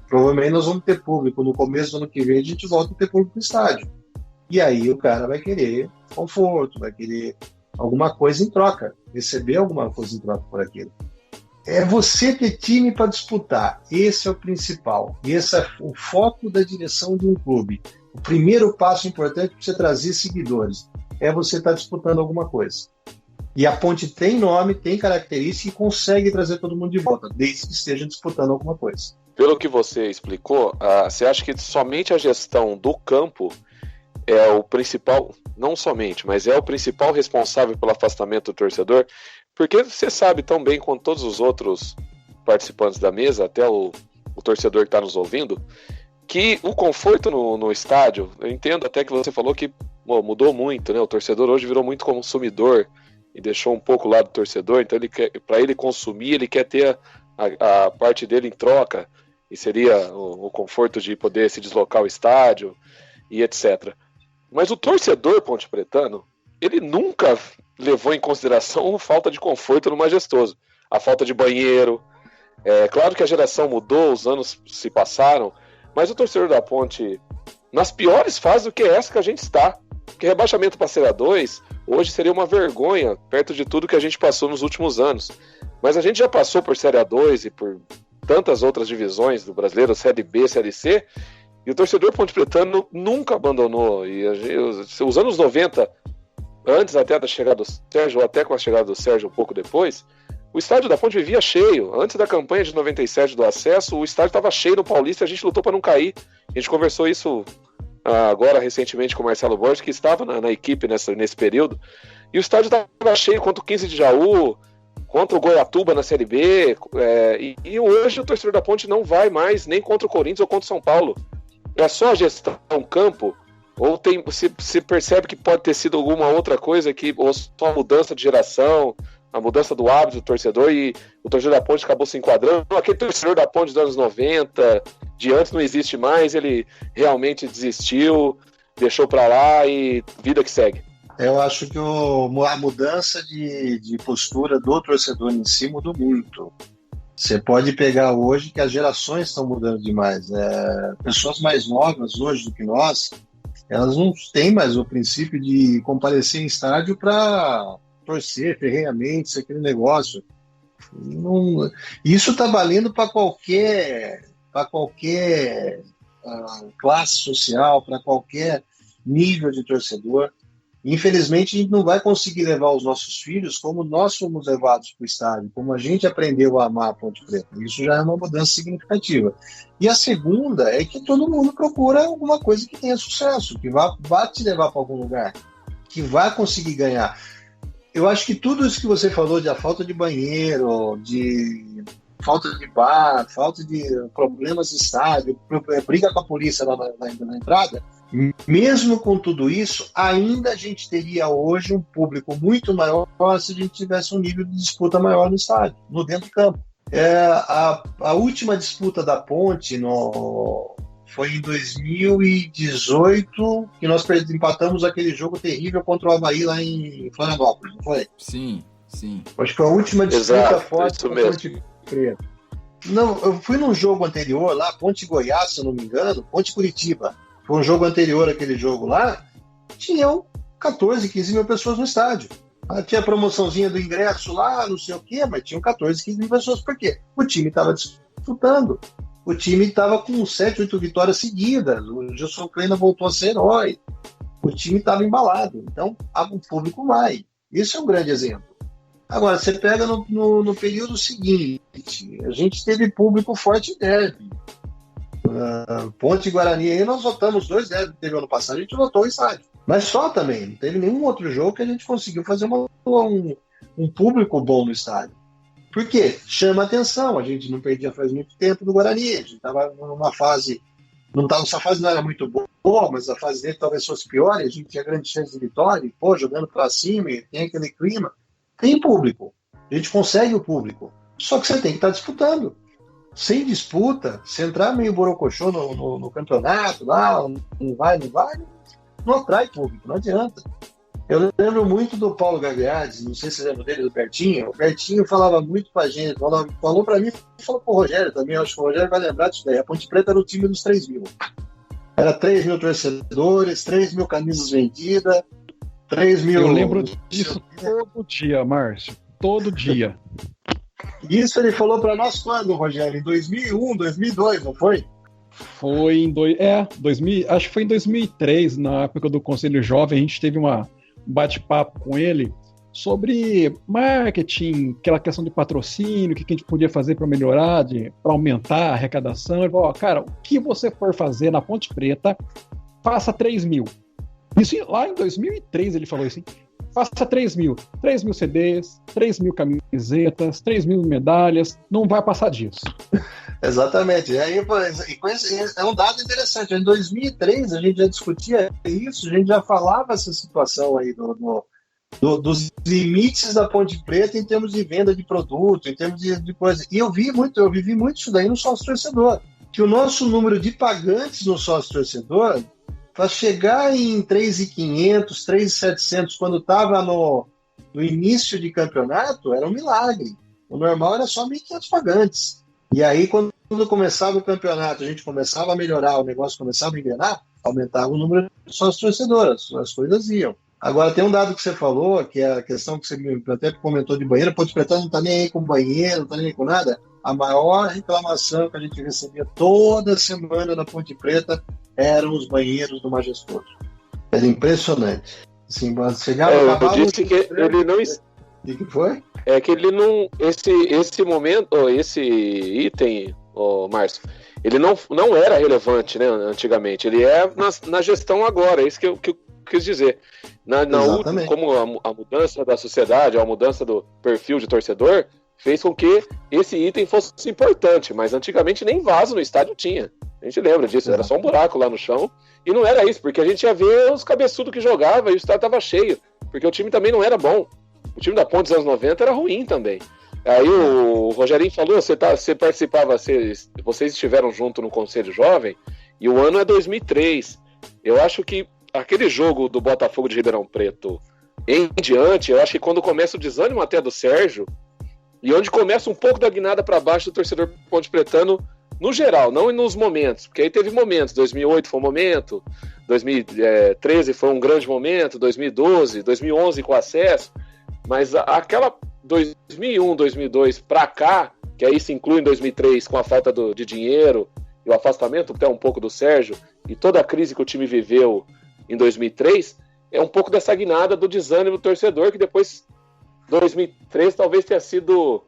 Provavelmente nós vamos ter público. No começo do ano que vem a gente volta a ter público no estádio. E aí o cara vai querer conforto, vai querer alguma coisa em troca, receber alguma coisa em troca por aquilo. É você ter time para disputar. Esse é o principal. E esse é o foco da direção de um clube. O primeiro passo importante para você trazer seguidores é você estar disputando alguma coisa. E a Ponte tem nome, tem característica e consegue trazer todo mundo de volta, desde que esteja disputando alguma coisa. Pelo que você explicou, você acha que somente a gestão do campo é o principal, não somente, mas é o principal responsável pelo afastamento do torcedor? Porque você sabe tão bem quanto todos os outros participantes da mesa, até o torcedor que está nos ouvindo, que o conforto no estádio, eu entendo até que você falou que mudou muito, né? O torcedor hoje virou muito consumidor e deixou um pouco o lado do torcedor, então para ele consumir, ele quer ter a parte dele em troca, e seria o conforto de poder se deslocar ao estádio e etc. Mas o torcedor pontepretano, ele nunca levou em consideração a falta de conforto no Majestoso, a falta de banheiro. É claro que a geração mudou, os anos se passaram, mas o torcedor da Ponte, nas piores fases do que essa que a gente está, porque rebaixamento para Série A2 hoje seria uma vergonha, perto de tudo que a gente passou nos últimos anos. Mas a gente já passou por Série A2 e por tantas outras divisões do brasileiro, Série B, Série C, e o torcedor pontepretano nunca abandonou. E os anos 90, antes até da chegada do Sérgio, ou até com a chegada do Sérgio um pouco depois, o estádio da Ponte vivia cheio. Antes da campanha de 97 do acesso, o estádio estava cheio no Paulista e a gente lutou para não cair. A gente conversou isso agora recentemente com o Marcelo Borges, que estava na equipe nesse período, e o estádio estava cheio contra o 15 de Jaú, contra o Goiatuba na Série B, e hoje o torcedor da Ponte não vai mais nem contra o Corinthians ou contra o São Paulo. É só a gestão campo, ou se percebe que pode ter sido alguma outra coisa, ou só a mudança de geração, a mudança do hábito do torcedor, e o torcedor da Ponte acabou se enquadrando. Aquele torcedor da Ponte dos anos 90, de antes, não existe mais, ele realmente desistiu, deixou pra lá e vida que segue. Eu acho que a mudança de postura do torcedor em si mudou muito. Você pode pegar hoje que as gerações estão mudando demais. Pessoas mais novas hoje do que nós, elas não têm mais o princípio de comparecer em estádio para torcer ferrenhamente, aquele negócio. Não, isso está valendo para qualquer classe social, para qualquer nível de torcedor. Infelizmente, a gente não vai conseguir levar os nossos filhos como nós fomos levados para o estádio, como a gente aprendeu a amar a Ponte Preta. Isso já é uma mudança significativa. E a segunda é que todo mundo procura alguma coisa que tenha sucesso, que vá te levar para algum lugar, que vá conseguir ganhar. Eu acho que tudo isso que você falou de a falta de banheiro, de falta de bar, falta de problemas de estádio, briga com a polícia lá na entrada, mesmo com tudo isso, ainda a gente teria hoje um público muito maior se a gente tivesse um nível de disputa maior no estádio, no dentro do campo. A última disputa da Ponte foi em 2018, que nós empatamos aquele jogo terrível contra o Avaí lá em Florianópolis, não foi? Sim. Acho que foi a última disputa forte da Ponte Preta. Não, eu fui num jogo anterior lá, Ponte Goiás, se eu não me engano, Ponte Curitiba. Foi um jogo anterior àquele jogo lá, tinham 14, 15 mil pessoas no estádio. Tinha a promoçãozinha do ingresso lá, não sei o quê, mas tinham 14, 15 mil pessoas. Por quê? O time estava disputando. O time estava com 7, 8 vitórias seguidas. O Gilson Kleina voltou a ser herói. O time estava embalado. Então, o público vai. Isso é um grande exemplo. Agora, você pega no período seguinte, a gente teve público forte em derby. Ponte e Guarani, aí nós votamos 2 derby que teve ano passado, a gente votou o estádio. Mas só também, não teve nenhum outro jogo que a gente conseguiu fazer um público bom no estádio. Por quê? Chama atenção, a gente não perdia faz muito tempo do Guarani, a gente estava numa fase, essa fase não era muito boa, mas a fase dele talvez fosse pior, e a gente tinha grande chance de vitória, e, jogando para cima, e tem aquele clima. Tem público, a gente consegue o público, só que você tem que estar disputando. Sem disputa, se entrar meio borocochô no campeonato, lá, não vai, não atrai público, não adianta. Eu lembro muito do Paulo Gagliardi, não sei se você lembra dele, do Bertinho. O Bertinho falava muito pra gente, falou pra mim, falou pro Rogério também, acho que o Rogério vai lembrar disso daí. A Ponte Preta era o time dos 3 mil. Era 3 mil torcedores, 3 mil camisas vendidas, 3 mil... Eu lembro disso todo dia, Márcio, todo dia. Isso ele falou para nós quando, Rogério? Em 2001, 2002, não foi? Foi em 2000, acho que foi em 2003, na época do Conselho Jovem, a gente teve um bate-papo com ele sobre marketing, aquela questão de patrocínio, o que a gente podia fazer para melhorar, para aumentar a arrecadação. Ele falou, cara, o que você for fazer na Ponte Preta, faça 3 mil. Isso lá em 2003 ele falou assim, faça 3 mil CDs, 3 mil camisetas, 3 mil medalhas, não vai passar disso. Exatamente. E aí, é um dado interessante. Em 2003 a gente já discutia isso, a gente já falava essa situação aí dos limites da Ponte Preta em termos de venda de produto, em termos de coisa. E eu vivi muito isso daí no sócio-torcedor. Que o nosso número de pagantes no sócio-torcedor, para chegar em 3.500, 3.700, quando estava no início de campeonato, era um milagre. O normal era só 1.500 pagantes. E aí, quando começava o campeonato, a gente começava a melhorar, o negócio começava a engrenar, aumentava o número de sócios-torcedores, as coisas iam. Agora, tem um dado que você falou, que é a questão que você até comentou de banheiro. A Ponte Preta não está nem aí com banheiro, não está nem aí com nada. A maior reclamação que a gente recebia toda semana na Ponte Preta eram os banheiros do Majestoso. Era impressionante. Assim, chegava eu disse que ele não... O que foi? É que ele não... Esse momento, esse item, Márcio, ele não era relevante, né, antigamente. Ele é na gestão agora, é isso que eu quis dizer. Como a mudança da sociedade, a mudança do perfil de torcedor, fez com que esse item fosse importante, mas antigamente nem vaso no estádio tinha. A gente lembra disso, era só um buraco lá no chão, e não era isso, porque a gente ia ver os cabeçudos que jogavam e o estádio estava cheio, porque o time também não era bom. O time da Ponte dos anos 90 era ruim também. Aí o Rogerinho falou, você participava, vocês estiveram junto no Conselho Jovem, e o ano é 2003. Eu acho que aquele jogo do Botafogo de Ribeirão Preto em diante, eu acho que quando começa o desânimo até do Sérgio, e onde começa um pouco da guinada para baixo do torcedor pontepretano, no geral, não nos momentos, porque aí teve momentos, 2008 foi um momento, 2013 foi um grande momento, 2012, 2011 com acesso, mas aquela 2001, 2002 para cá, que aí se inclui em 2003 com a falta de dinheiro e o afastamento até um pouco do Sérgio, e toda a crise que o time viveu em 2003, é um pouco dessa guinada do desânimo do torcedor, que depois, 2003, talvez tenha sido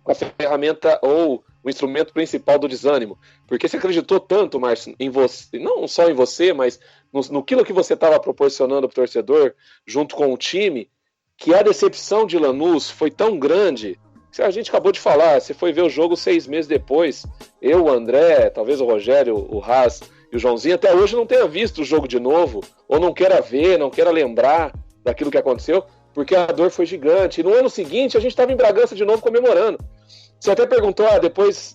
a ferramenta ou o instrumento principal do desânimo, porque você acreditou tanto, Márcio, em você, não só em você, mas no que você estava proporcionando para o torcedor, junto com o time, que a decepção de Lanús foi tão grande, que a gente acabou de falar, você foi ver o jogo 6 meses depois, eu, o André, talvez o Rogério, o Haas e o Joãozinho, até hoje não tenha visto o jogo de novo, ou não queira ver, não queira lembrar daquilo que aconteceu, porque a dor foi gigante, e no ano seguinte a gente estava em Bragança de novo comemorando. Você até perguntou, depois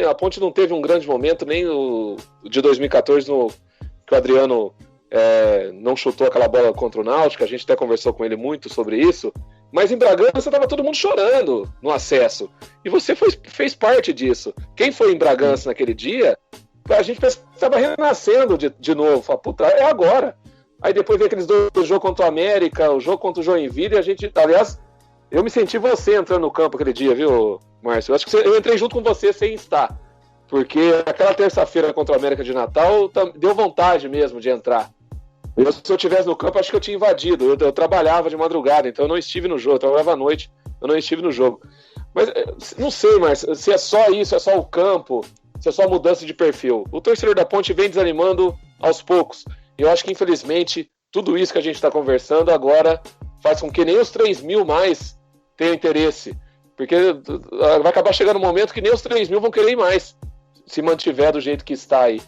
a Ponte não teve um grande momento, nem o de 2014, que o Adriano não chutou aquela bola contra o Náutico, a gente até conversou com ele muito sobre isso, mas em Bragança estava todo mundo chorando no acesso, e você fez parte disso. Quem foi em Bragança naquele dia, a gente estava renascendo de novo, falava, puta, é agora. Aí depois veio aqueles 2 jogos contra o América, o jogo contra o Joinville, e a gente, aliás, eu me senti você entrando no campo aquele dia, viu, Márcio? Eu acho que eu entrei junto com você sem estar, porque aquela terça-feira contra o América de Natal deu vontade mesmo de entrar. Se eu estivesse no campo, acho que eu tinha invadido. Eu trabalhava de madrugada, então eu não estive no jogo. Eu trabalhava à noite, eu não estive no jogo. Mas não sei, Márcio, se é só isso, é só o campo, se é só mudança de perfil. O torcedor da Ponte vem desanimando aos poucos. E eu acho que, infelizmente, tudo isso que a gente está conversando agora faz com que nem os 3 mil mais tenham interesse. Porque vai acabar chegando um momento que nem os 3 mil vão querer ir mais, se mantiver do jeito que está aí.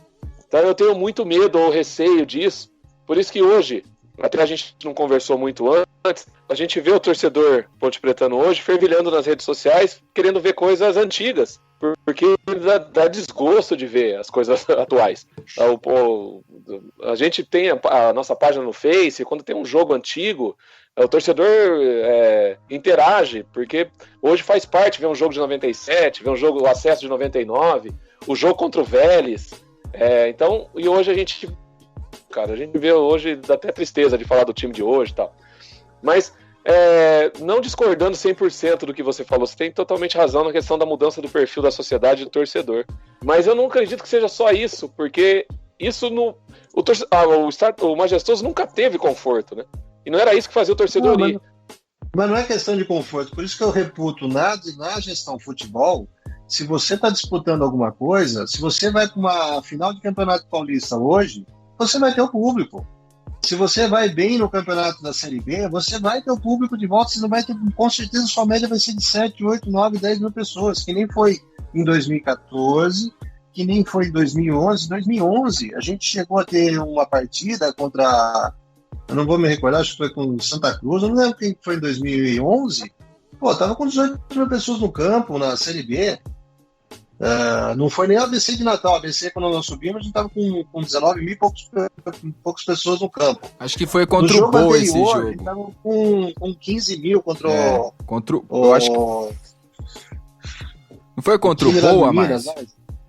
Então eu tenho muito medo ou receio disso. Por isso que hoje, até a gente não conversou muito antes, a gente vê o torcedor pontepretano hoje fervilhando nas redes sociais, querendo ver coisas antigas, porque dá desgosto de ver as coisas atuais. A gente tem a nossa página no Face, quando tem um jogo antigo, o torcedor interage, porque hoje faz parte ver um jogo de 97, ver o acesso de 99, o jogo contra o Vélez. Então, e hoje a gente vê hoje, dá até tristeza de falar do time de hoje e tal. Mas, não discordando 100% do que você falou, você tem totalmente razão na questão da mudança do perfil da sociedade e do torcedor. Mas eu não acredito que seja só isso, porque isso o Majestoso nunca teve conforto, né? E não era isso que fazia o torcedor ir. Mas não é questão de conforto, por isso que eu reputo na gestão futebol, se você está disputando alguma coisa, se você vai para uma final de Campeonato Paulista hoje, você vai ter o público. Se você vai bem no campeonato da Série B, você vai ter o público de volta, você não vai ter, com certeza sua média vai ser de 7, 8, 9, 10 mil pessoas, que nem foi em 2014, que nem foi em 2011. 2011, a gente chegou a ter uma partida contra, eu não vou me recordar, acho que foi com Santa Cruz, eu não lembro quem foi em 2011, tava com 18 mil pessoas no campo, na Série B. Não foi nem a ABC de Natal. A ABC, quando nós subimos, a gente estava com 19 mil e poucas pessoas no campo. Acho que foi contra o Boa esse jogo. A gente estava com 15 mil contra eu acho que... Não foi contra o Boa, mas...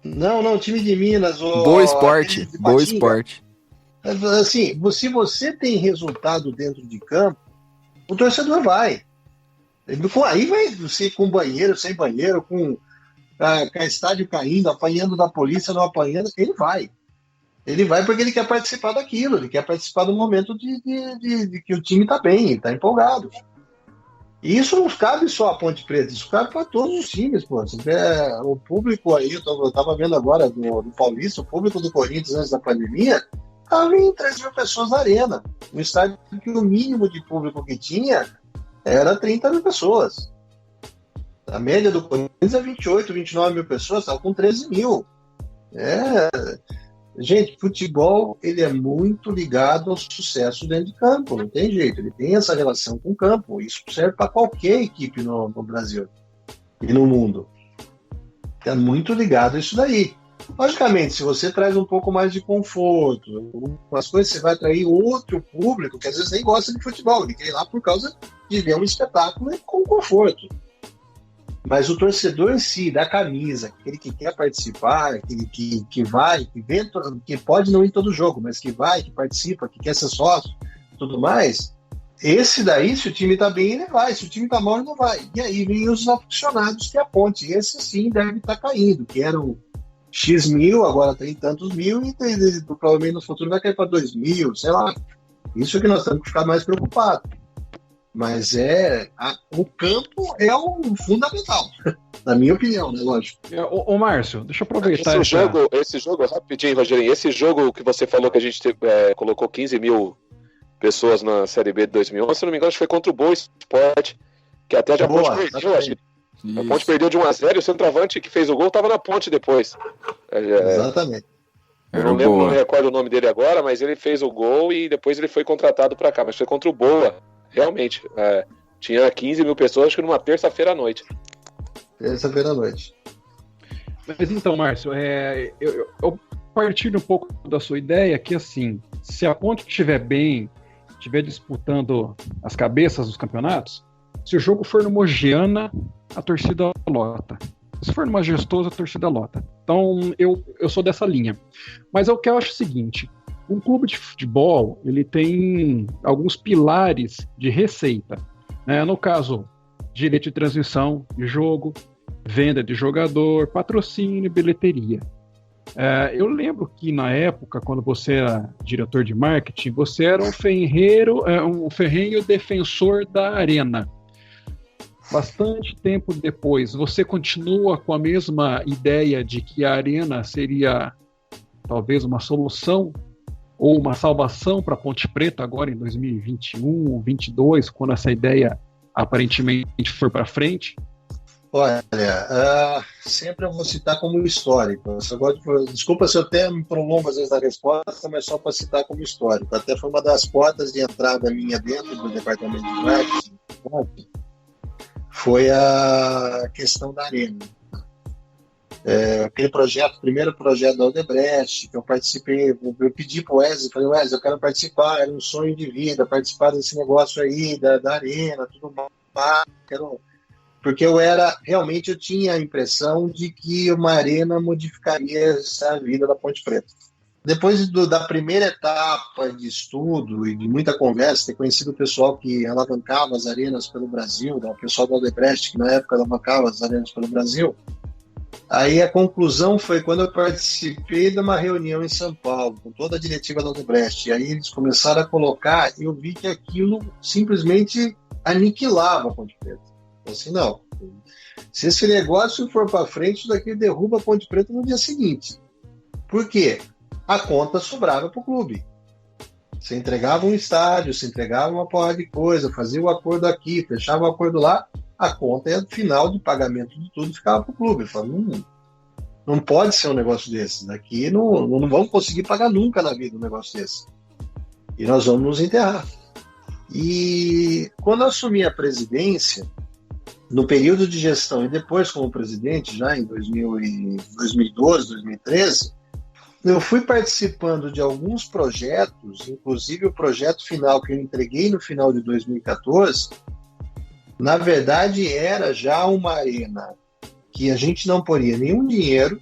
Não, o time de Minas. Boa Esporte. Boa Esporte. Assim, se você tem resultado dentro de campo, o torcedor vai. Aí vai você com banheiro, sem banheiro, com estádio caindo, apanhando da polícia, não apanhando, ele vai. Ele vai porque ele quer participar daquilo, ele quer participar do momento de que o time está bem, está empolgado. E isso não cabe só a Ponte Preta, isso cabe para todos os times, pô. O público aí, eu estava vendo agora do Paulista, o público do Corinthians antes da pandemia, estava em 3 mil pessoas na arena. Um estádio que o mínimo de público que tinha era 30 mil pessoas. A média do Corinthians é 28, 29 mil pessoas, estava com 13 mil. Gente, futebol ele é muito ligado ao sucesso dentro de campo, não tem jeito, ele tem essa relação com o campo. Isso serve para qualquer equipe no Brasil e no mundo. É muito ligado a isso daí. Logicamente, se você traz um pouco mais de conforto, algumas coisas, você vai atrair outro público que às vezes nem gosta de futebol, ele quer ir lá por causa de ver um espetáculo com conforto. Mas o torcedor em si, da camisa, aquele que quer participar, aquele que vai, que pode não ir em todo jogo, mas que vai, que participa, que quer ser sócio, tudo mais, esse daí, se o time tá bem, ele vai, se o time tá mal, ele não vai. E aí vem os aficionados, que é a ponte. Esse sim deve estar caindo, que eram X mil, agora tem tantos mil, e provavelmente no futuro vai cair para 2 mil, sei lá. Isso que nós temos que ficar mais preocupados. Mas o campo é o fundamental, na minha opinião, né? Lógico. Ô Márcio, deixa eu aproveitar esse jogo, rapidinho, Rogerinho, esse jogo que você falou que a gente colocou 15 mil pessoas na Série B de 2011, se não me engano, acho que foi contra o Boa Esporte, que até a Ponte perdeu, acho que a Ponte perdeu de 1-0 e o centroavante que fez o gol estava na Ponte depois. Exatamente. Eu não lembro, não recordo o nome dele agora, mas ele fez o gol e depois ele foi contratado para cá, mas foi contra o Boa, realmente. Tinha 15 mil pessoas, acho que numa terça-feira à noite. Terça-feira à noite. Mas então, Márcio, eu partilho um pouco da sua ideia que, assim, se a Ponte estiver bem, estiver disputando as cabeças dos campeonatos, se o jogo for no Mogiana, a torcida lota. Se for no Majestoso, a torcida lota. Então, eu sou dessa linha. Mas o que eu acho é o seguinte, um clube de futebol, ele tem alguns pilares de receita, né? No caso, direito de transmissão de jogo, venda de jogador, patrocínio, bilheteria. Eu lembro que na época, quando você era diretor de marketing, você era um ferrenho defensor da Arena. Bastante tempo depois, você continua com a mesma ideia de que a Arena seria talvez uma solução ou uma salvação para a Ponte Preta agora em 2021, 2022, quando essa ideia aparentemente for para frente? Olha, sempre eu vou citar como histórico. Desculpa se eu até me prolongo às vezes na resposta, mas só para citar como histórico. Até foi uma das portas de entrada minha dentro do departamento de marketing, foi a questão da Arena. Aquele primeiro projeto da Odebrecht, que eu participei, eu pedi para o Wesley, falei, Wesley, eu quero participar, era um sonho de vida, participar desse negócio aí, da Arena, tudo mais, porque realmente eu tinha a impressão de que uma Arena modificaria a vida da Ponte Preta. Depois da primeira etapa de estudo e de muita conversa, ter conhecido o pessoal que alavancava as arenas pelo Brasil, o pessoal da Odebrecht, que na época alavancava as arenas pelo Brasil, aí a conclusão foi quando eu participei de uma reunião em São Paulo, com toda a diretiva da Odebrecht, e aí eles começaram a colocar, eu vi que aquilo simplesmente aniquilava a Ponte Preta. Assim, não, se esse negócio for para frente, isso daqui derruba a Ponte Preta no dia seguinte. Por quê? A conta sobrava para o clube. Você entregava um estádio, você entregava uma porrada de coisa, fazia o acordo aqui, fechava o acordo lá, a conta final de pagamento de tudo ficava para o clube. Eu falo, não pode ser um negócio desse. Daqui não vamos conseguir pagar nunca na vida um negócio desse. E nós vamos nos enterrar. E quando eu assumi a presidência, no período de gestão e depois como presidente, já em 2012, 2013, eu fui participando de alguns projetos, inclusive o projeto final que eu entreguei no final de 2014, na verdade era já uma arena que a gente não poria nenhum dinheiro,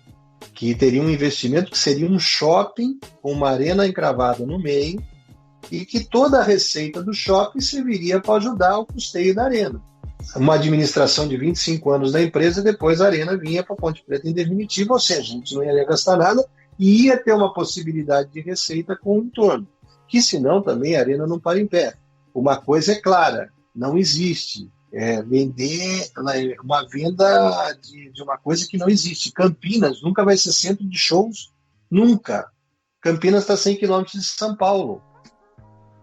que teria um investimento que seria um shopping com uma arena encravada no meio e que toda a receita do shopping serviria para ajudar o custeio da arena. Uma administração de 25 anos da empresa, depois a arena vinha para Ponte Preta em definitivo, ou seja, a gente não ia gastar nada e ia ter uma possibilidade de receita com o entorno, que senão também a arena não para em pé. Uma coisa é clara, não existe vender uma venda de uma coisa que não existe. Campinas nunca vai ser centro de shows, nunca. Campinas está a 100 km de São Paulo.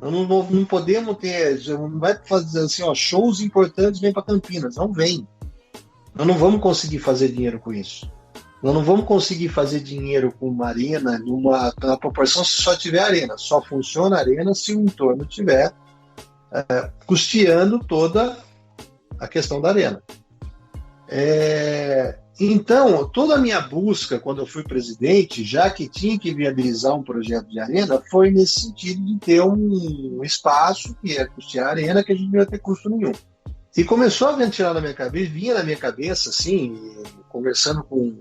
Não podemos ter, não vai fazer assim, shows importantes vêm para Campinas, não vem. Nós não vamos conseguir fazer dinheiro com isso. Nós não vamos conseguir fazer dinheiro com uma arena na proporção se só tiver arena. Só funciona a arena se o entorno tiver custeando toda a questão da arena. Então, toda a minha busca, quando eu fui presidente, já que tinha que viabilizar um projeto de arena, foi nesse sentido de ter um espaço que ia custear a arena, que a gente não ia ter custo nenhum. E começou a ventilar na minha cabeça, vinha na minha cabeça, assim, conversando com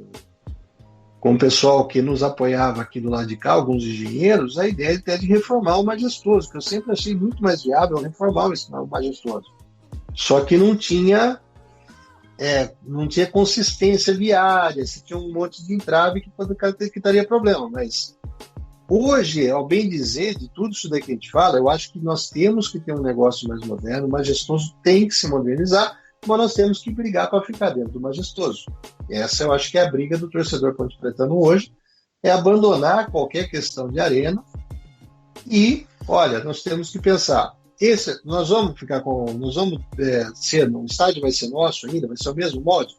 o pessoal que nos apoiava aqui do lado de cá, alguns engenheiros, a ideia até de reformar o Majestoso, que eu sempre achei muito mais viável reformar o Majestoso. Só que não tinha consistência viária, se tinha um monte de entrave que daria problema. Mas hoje, ao bem dizer, de tudo isso daqui que a gente fala, eu acho que nós temos que ter um negócio mais moderno, o Majestoso tem que se modernizar, mas nós temos que brigar para ficar dentro do Majestoso. Essa eu acho que é a briga do torcedor pontepretano hoje, é abandonar qualquer questão de arena e, olha, nós temos que pensar, nós vamos ser, o estádio vai ser nosso ainda, vai ser o mesmo molde?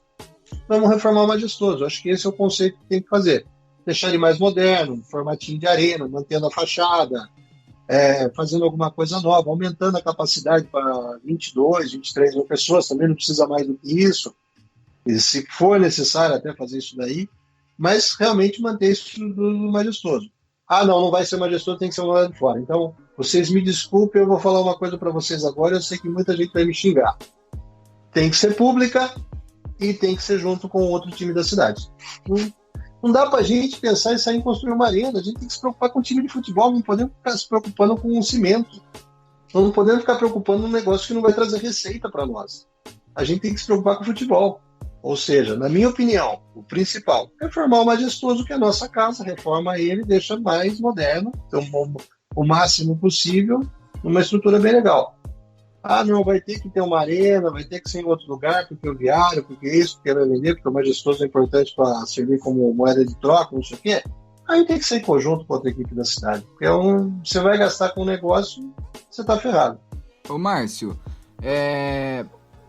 Vamos reformar o Majestoso, acho que esse é o conceito que tem que fazer. Deixar ele mais moderno, formatinho de arena, mantendo a fachada, fazendo alguma coisa nova, aumentando a capacidade para 22, 23 mil pessoas, também não precisa mais do que isso, e se for necessário até fazer isso daí, mas realmente manter isso do Majestoso. Não vai ser Majestoso, tem que ser um lado de fora. Então, vocês me desculpem, eu vou falar uma coisa para vocês agora, eu sei que muita gente vai me xingar. Tem que ser pública e tem que ser junto com outro time da cidade. Não dá pra gente pensar em sair e construir uma arena, a gente tem que se preocupar com o time de futebol, não podemos ficar se preocupando com um cimento, não podemos ficar preocupando num negócio que não vai trazer receita para nós. A gente tem que se preocupar com o futebol. Ou seja, na minha opinião, o principal é reformar o Majestoso, que é a nossa casa, reforma ele, deixa mais moderno, então, o máximo possível, numa estrutura bem legal. Não, vai ter que ter uma arena, vai ter que ser em outro lugar, porque o viário, porque isso, porque vai vender, porque o Majestoso é importante para servir como moeda de troca, não sei o quê. Aí tem que ser em conjunto com outra equipe da cidade, porque você vai gastar com um negócio, você tá ferrado. Ô Márcio,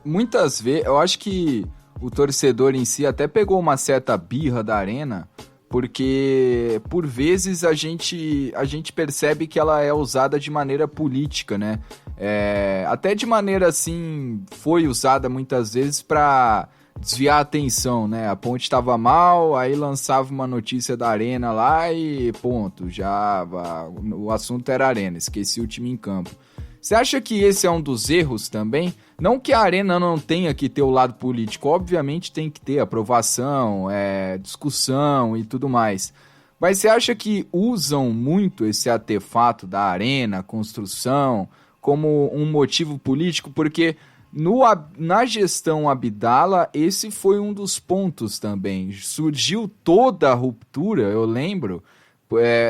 muitas vezes, eu acho que o torcedor em si até pegou uma certa birra da arena, porque por vezes a gente percebe que ela é usada de maneira política, né? Até de maneira assim, foi usada muitas vezes para desviar a atenção, né? A ponte estava mal, aí lançava uma notícia da arena lá e ponto, o assunto era arena, esqueci o time em campo. Você acha que esse é um dos erros também? Não que a arena não tenha que ter o lado político, obviamente tem que ter aprovação, discussão e tudo mais. Mas você acha que usam muito esse artefato da arena, construção, como um motivo político? Porque na gestão Abdala, esse foi um dos pontos também. Surgiu toda a ruptura, eu lembro,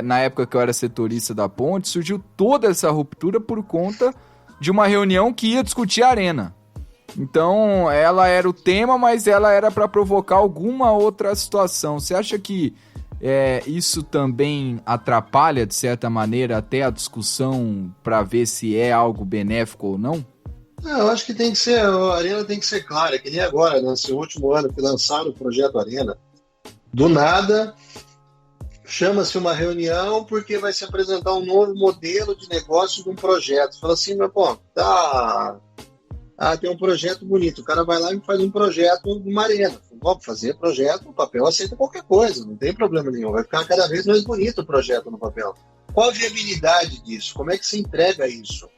na época que eu era setorista da ponte, surgiu toda essa ruptura por conta de uma reunião que ia discutir a arena. Então, ela era o tema, mas ela era para provocar alguma outra situação. Você acha que isso também atrapalha, de certa maneira, até a discussão para ver se é algo benéfico ou não? Eu acho que a arena tem que ser clara, que nem agora, nesse último ano que lançaram o projeto Arena. Do nada, chama-se uma reunião porque vai se apresentar um novo modelo de negócio de um projeto. Fala assim, tem um projeto bonito. O cara vai lá e faz um projeto de uma arena. Vamos fazer projeto, o papel aceita qualquer coisa, não tem problema nenhum. Vai ficar cada vez mais bonito o projeto no papel. Qual a viabilidade disso? Como é que se entrega isso?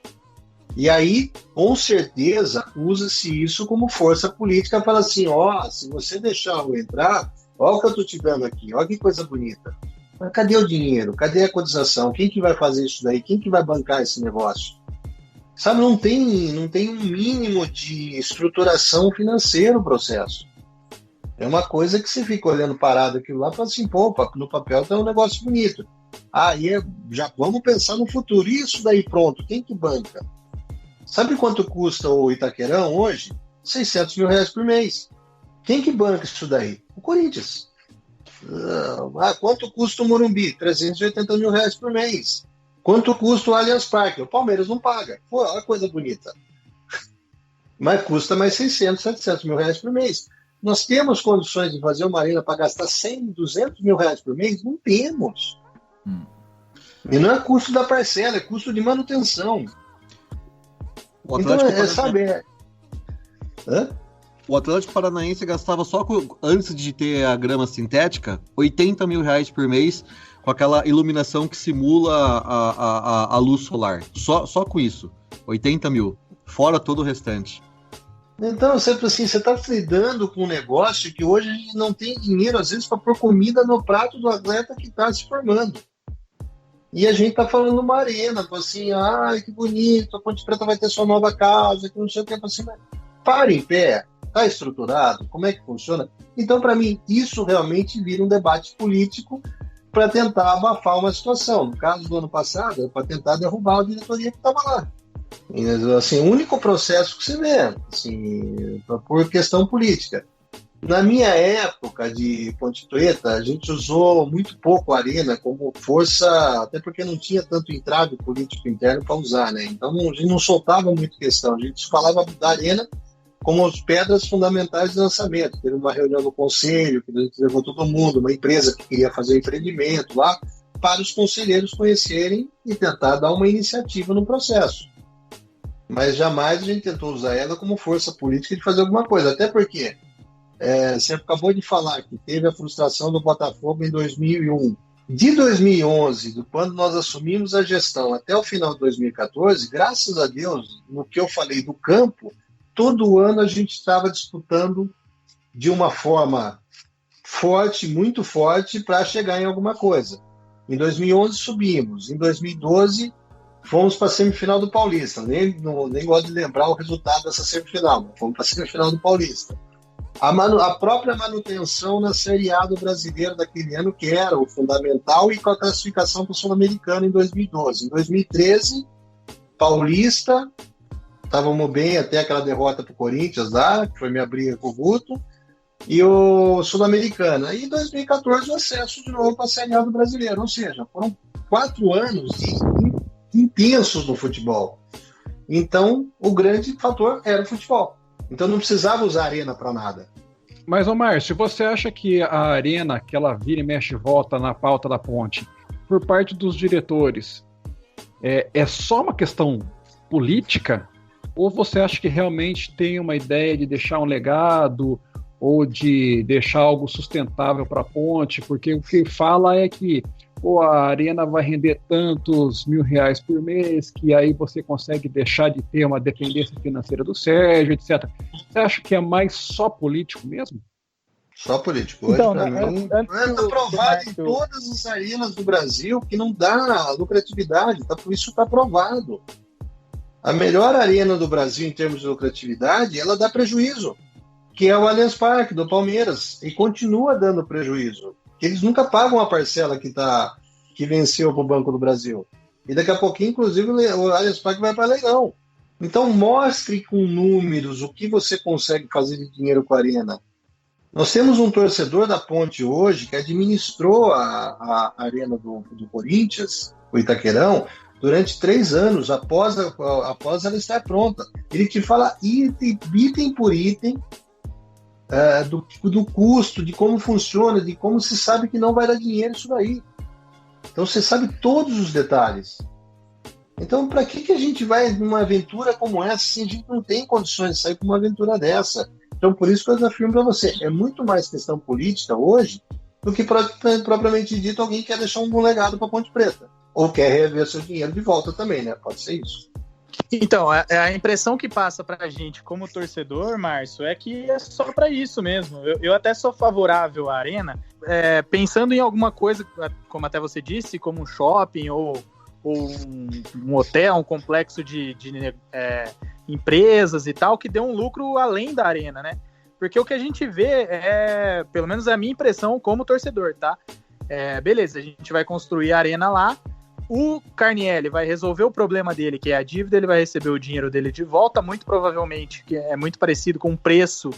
E aí, com certeza, usa-se isso como força política. Fala assim, se você deixar eu entrar, olha o que eu estou te dando aqui, olha que coisa bonita. Mas cadê o dinheiro? Cadê a cotização? Quem que vai fazer isso daí? Quem que vai bancar esse negócio? Sabe, não tem um mínimo de estruturação financeira o processo. É uma coisa que você fica olhando parado aquilo lá e fala assim, no papel tá um negócio bonito. Já vamos pensar no futuro. Isso daí pronto, quem que banca? Sabe quanto custa o Itaquerão hoje? R$600 mil por mês. Quem que banca isso daí? O Corinthians. Quanto custa o Morumbi? R$380 mil por mês. Quanto custa o Allianz Parque? O Palmeiras não paga. Olha que coisa bonita. Mas custa mais 600, 700 mil reais por mês. Nós temos condições de fazer uma arena para gastar 100, 200 mil reais por mês? Não temos. E não é custo da parcela, é custo de manutenção. Então, saber. O Atlético Paranaense gastava antes de ter a grama sintética, R$80 mil por mês, com aquela iluminação que simula a luz solar. Só com isso, 80 mil, fora todo o restante. Então, sempre assim, você está lidando com um negócio que hoje a gente não tem dinheiro, às vezes, para pôr comida no prato do atleta que está se formando. E a gente está falando uma arena, assim, ai, que bonito, a Ponte Preta vai ter sua nova casa, que não sei o que, assim, mas para em pé, está estruturado, como é que funciona? Então, para mim, isso realmente vira um debate político para tentar abafar uma situação. No caso do ano passado, é para tentar derrubar a diretoria que estava lá. E, assim, o único processo que se vê, assim, por questão política. Na minha época de Ponte Preta, a gente usou muito pouco a arena como força, até porque não tinha tanto entrave político interno para usar, né? Então a gente não soltava muito questão, a gente falava da arena como as pedras fundamentais de lançamento. Teve uma reunião no conselho, que a gente levou todo mundo, uma empresa que queria fazer empreendimento lá, para os conselheiros conhecerem e tentar dar uma iniciativa no processo. Mas jamais a gente tentou usar ela como força política de fazer alguma coisa, até porque você acabou de falar que teve a frustração do Botafogo em 2001. De 2011, quando nós assumimos a gestão, até o final de 2014, graças a Deus, no que eu falei do campo, todo ano a gente estava disputando de uma forma forte, muito forte, para chegar em alguma coisa. Em 2011 subimos, em 2012 fomos para a semifinal do Paulista. Nem gosto de lembrar o resultado dessa semifinal, fomos para a semifinal do Paulista. A própria manutenção na Série A do Brasileiro daquele ano, que era o fundamental, e com a classificação para o Sul-Americano em 2012. Em 2013, Paulista, estávamos bem até aquela derrota para o Corinthians lá, que foi minha briga com o Guto, e o Sul-Americano. E em 2014, o acesso de novo para a Série A do Brasileiro. Ou seja, foram 4 anos intensos no futebol. Então, o grande fator era o futebol. Então não precisava usar a arena para nada. Mas, Márcio, você acha que a arena, que ela vira e mexe e volta na pauta da Ponte, por parte dos diretores, é só uma questão política? Ou você acha que realmente tem uma ideia de deixar um legado ou de deixar algo sustentável para a Ponte? Porque o que fala é que a arena vai render tantos R$1.000 por mês, que aí você consegue deixar de ter uma dependência financeira do Sérgio, etc. Você acha que é mais só político mesmo? Só político. Hoje, então, para mim, está provado em todas as arenas do Brasil que não dá lucratividade. Isso está provado. A melhor arena do Brasil em termos de lucratividade, ela dá prejuízo, que é o Allianz Parque, do Palmeiras, e continua dando prejuízo. Eles nunca pagam a parcela que venceu para o Banco do Brasil. E daqui a pouquinho, inclusive, o Allianz Parque vai para leilão. Então, mostre com números o que você consegue fazer de dinheiro com a arena. Nós temos um torcedor da Ponte hoje que administrou a arena do Corinthians, o Itaquerão, durante 3 anos, após ela estar pronta. Ele te fala item por item, do custo, de como funciona, de como se sabe que não vai dar dinheiro isso daí. Então você sabe todos os detalhes. Então para que a gente vai numa aventura como essa se a gente não tem condições de sair com uma aventura dessa? Então por isso que eu desafio para você, é muito mais questão política hoje do que propriamente dito alguém quer deixar um bom legado para Ponte Preta, ou quer rever seu dinheiro de volta também, né? Pode ser isso. Então, a impressão que passa pra gente como torcedor, Márcio, é que é só pra isso mesmo. Eu até sou favorável à arena, pensando em alguma coisa, como até você disse, como um shopping ou um hotel, um complexo de empresas e tal, que dê um lucro além da arena, né? Porque o que a gente vê pelo menos é a minha impressão como torcedor, tá? Beleza, a gente vai construir a arena lá, o Carnielli vai resolver o problema dele, que é a dívida, ele vai receber o dinheiro dele de volta, muito provavelmente, que é muito parecido com o preço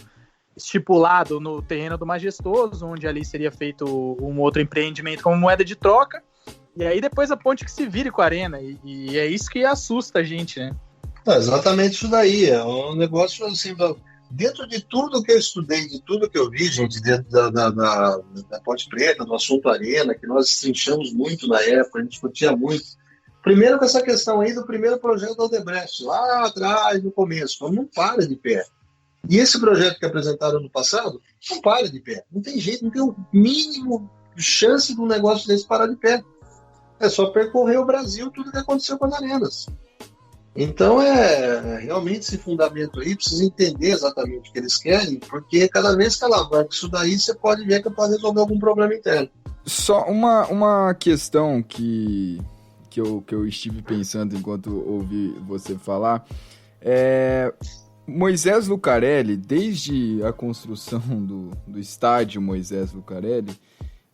estipulado no terreno do Majestoso, onde ali seria feito um outro empreendimento como moeda de troca, e aí depois a Ponte que se vire com a arena, e é isso que assusta a gente, né? Exatamente isso daí, é um negócio assim, dentro de tudo que eu estudei, de tudo que eu vi, gente, dentro da Ponte Preta, do assunto arena, que nós destrinchamos muito na época, a gente discutia muito. Primeiro com essa questão aí do primeiro projeto da Odebrecht, lá atrás, no começo, não para de pé. E esse projeto que apresentaram no passado não para de pé. Não tem jeito, não tem o mínimo chance de um negócio desse parar de pé. É só percorrer o Brasil, tudo que aconteceu com as arenas. Então, realmente esse fundamento aí precisa entender exatamente o que eles querem, porque cada vez que ela vai com isso daí, você pode ver que pode resolver algum problema interno. Só uma questão que eu estive pensando enquanto ouvi você falar. Moisés Lucarelli, desde a construção do estádio Moisés Lucarelli,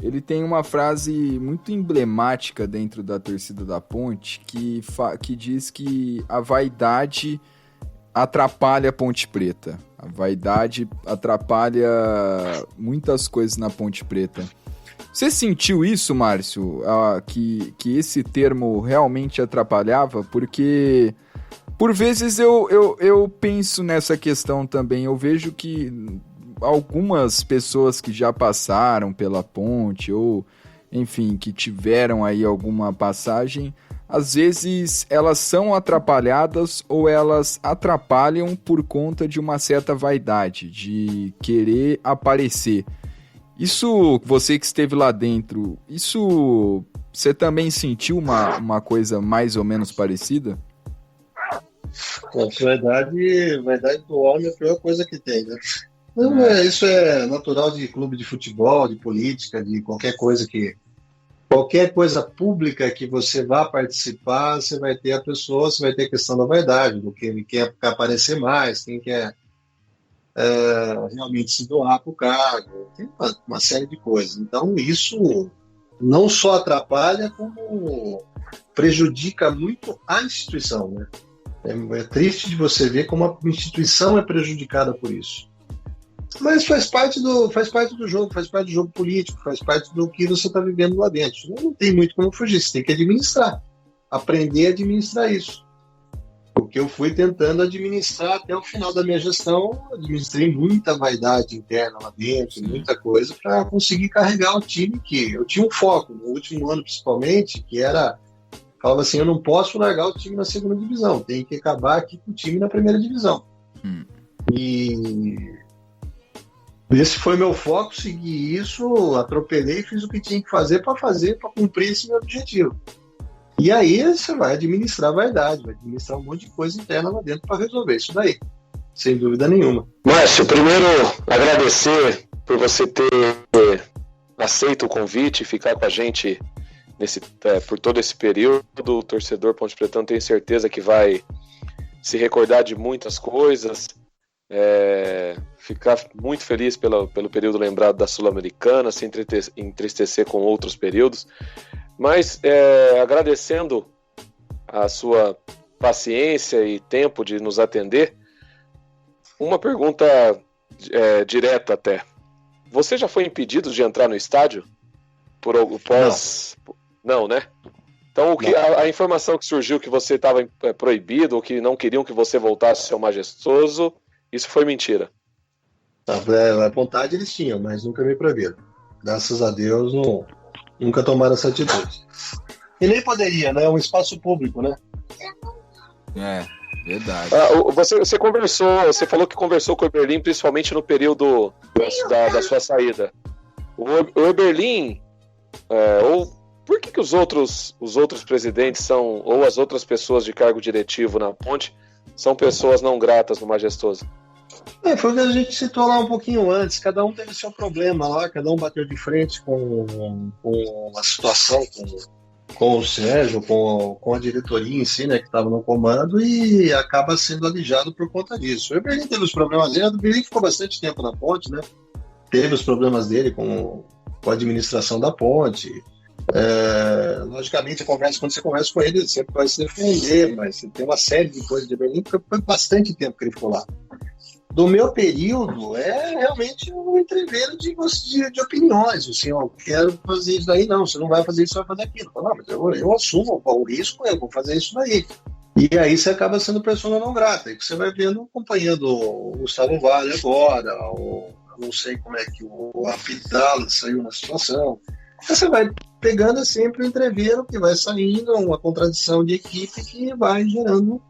ele tem uma frase muito emblemática dentro da torcida da Ponte que diz que a vaidade atrapalha a Ponte Preta. A vaidade atrapalha muitas coisas na Ponte Preta. Você sentiu isso, Márcio? Que esse termo realmente atrapalhava? Porque por vezes eu penso nessa questão também. Eu vejo que algumas pessoas que já passaram pela ponte ou, enfim, que tiveram aí alguma passagem, às vezes elas são atrapalhadas ou elas atrapalham por conta de uma certa vaidade, de querer aparecer. Isso, você que esteve lá dentro, isso você também sentiu uma coisa mais ou menos parecida? Vaidade do homem é a pior coisa que tem, né? Não, isso é natural de clube de futebol, de política, de qualquer coisa pública que você vá participar, você vai ter você vai ter a questão da vaidade, do que quer aparecer mais, quem quer realmente se doar para o cargo, tem uma série de coisas. Então isso não só atrapalha, como prejudica muito a instituição, né? É triste de você ver como a instituição é prejudicada por isso. Mas faz parte do jogo, faz parte do jogo político, faz parte do que você está vivendo lá dentro. Não tem muito como fugir, você tem que administrar, aprender a administrar isso. O que eu fui tentando administrar até o final da minha gestão, administrei muita vaidade interna lá dentro, muita coisa, para conseguir carregar o time que eu tinha um foco, no último ano principalmente, que era, falava assim, eu não posso largar o time na segunda divisão, tem que acabar aqui com o time na primeira divisão. E esse foi meu foco, segui isso, atropelei, fiz o que tinha que fazer para cumprir esse meu objetivo. E aí você vai administrar a vaidade, vai administrar um monte de coisa interna lá dentro para resolver isso daí, sem dúvida nenhuma. Márcio, primeiro agradecer por você ter aceito o convite e ficar com a gente por todo esse período. O torcedor Ponte Pretano tem certeza que vai se recordar de muitas coisas. Ficar muito feliz pelo período lembrado da Sul-Americana, se entristecer com outros períodos, mas agradecendo a sua paciência e tempo de nos atender, uma pergunta direta até. Você já foi impedido de entrar no estádio? Não, né? Então a informação que surgiu que você estava proibido ou que não queriam que você voltasse ao Majestoso, isso foi mentira. A vontade eles tinham, mas nunca me proibiram. Graças a Deus, nunca tomaram essa atitude. E nem poderia, né? É um espaço público, né? Verdade. Você falou que conversou com o Eberlin, principalmente no período da sua saída. O Eberlin, por que os outros presidentes são, ou as outras pessoas de cargo diretivo na Ponte, são pessoas não gratas no Majestoso? Foi o que a gente citou lá um pouquinho antes. Cada um teve seu problema lá, cada um bateu de frente com a situação, com o Sérgio, com a diretoria em si, né, que estava no comando, e acaba sendo alijado por conta disso. O Eberlin teve os problemas dele, o Eberlin ficou bastante tempo na Ponte, né? Teve os problemas dele com a administração da Ponte. Logicamente, quando você conversa com ele sempre vai se defender, mas tem uma série de coisas de Berlim, porque foi bastante tempo que ele ficou lá. Do meu período, é realmente um entreveiro de opiniões, assim, eu quero fazer isso daí, não, você não vai fazer isso, você vai fazer aquilo. Não, mas eu assumo o risco, eu vou fazer isso daí. E aí você acaba sendo persona não grata, e você vai vendo, acompanhando o Gustavo Vale agora, não sei como é que o Apidala saiu na situação. Você vai pegando sempre um entreveiro que vai saindo, uma contradição de equipe que vai gerando.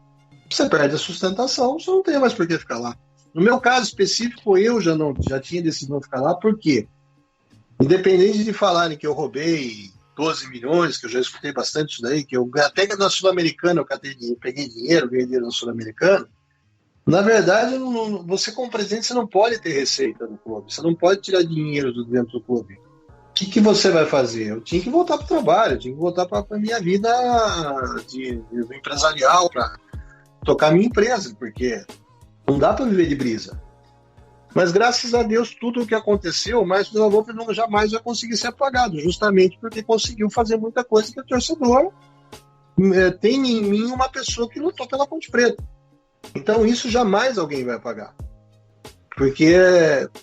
Você perde a sustentação, você não tem mais por que ficar lá. No meu caso específico, eu já tinha decidido não ficar lá, por quê? Independente de falarem que eu roubei 12 milhões, que eu já escutei bastante isso daí, que eu até que na Sul-Americana eu peguei dinheiro, ganhei dinheiro na Sul-Americana. Na verdade, você como presidente, você não pode ter receita no clube, você não pode tirar dinheiro do dentro do clube. O que você vai fazer? Eu tinha que voltar para o trabalho, eu tinha que voltar para a minha vida de empresarial, para tocar a minha empresa, porque não dá para viver de brisa. Mas graças a Deus, tudo o que aconteceu, o Márcio Della Volpe jamais vai conseguir ser apagado, justamente porque conseguiu fazer muita coisa que o torcedor tem em mim uma pessoa que lutou pela Ponte Preta. Então isso jamais alguém vai apagar. Porque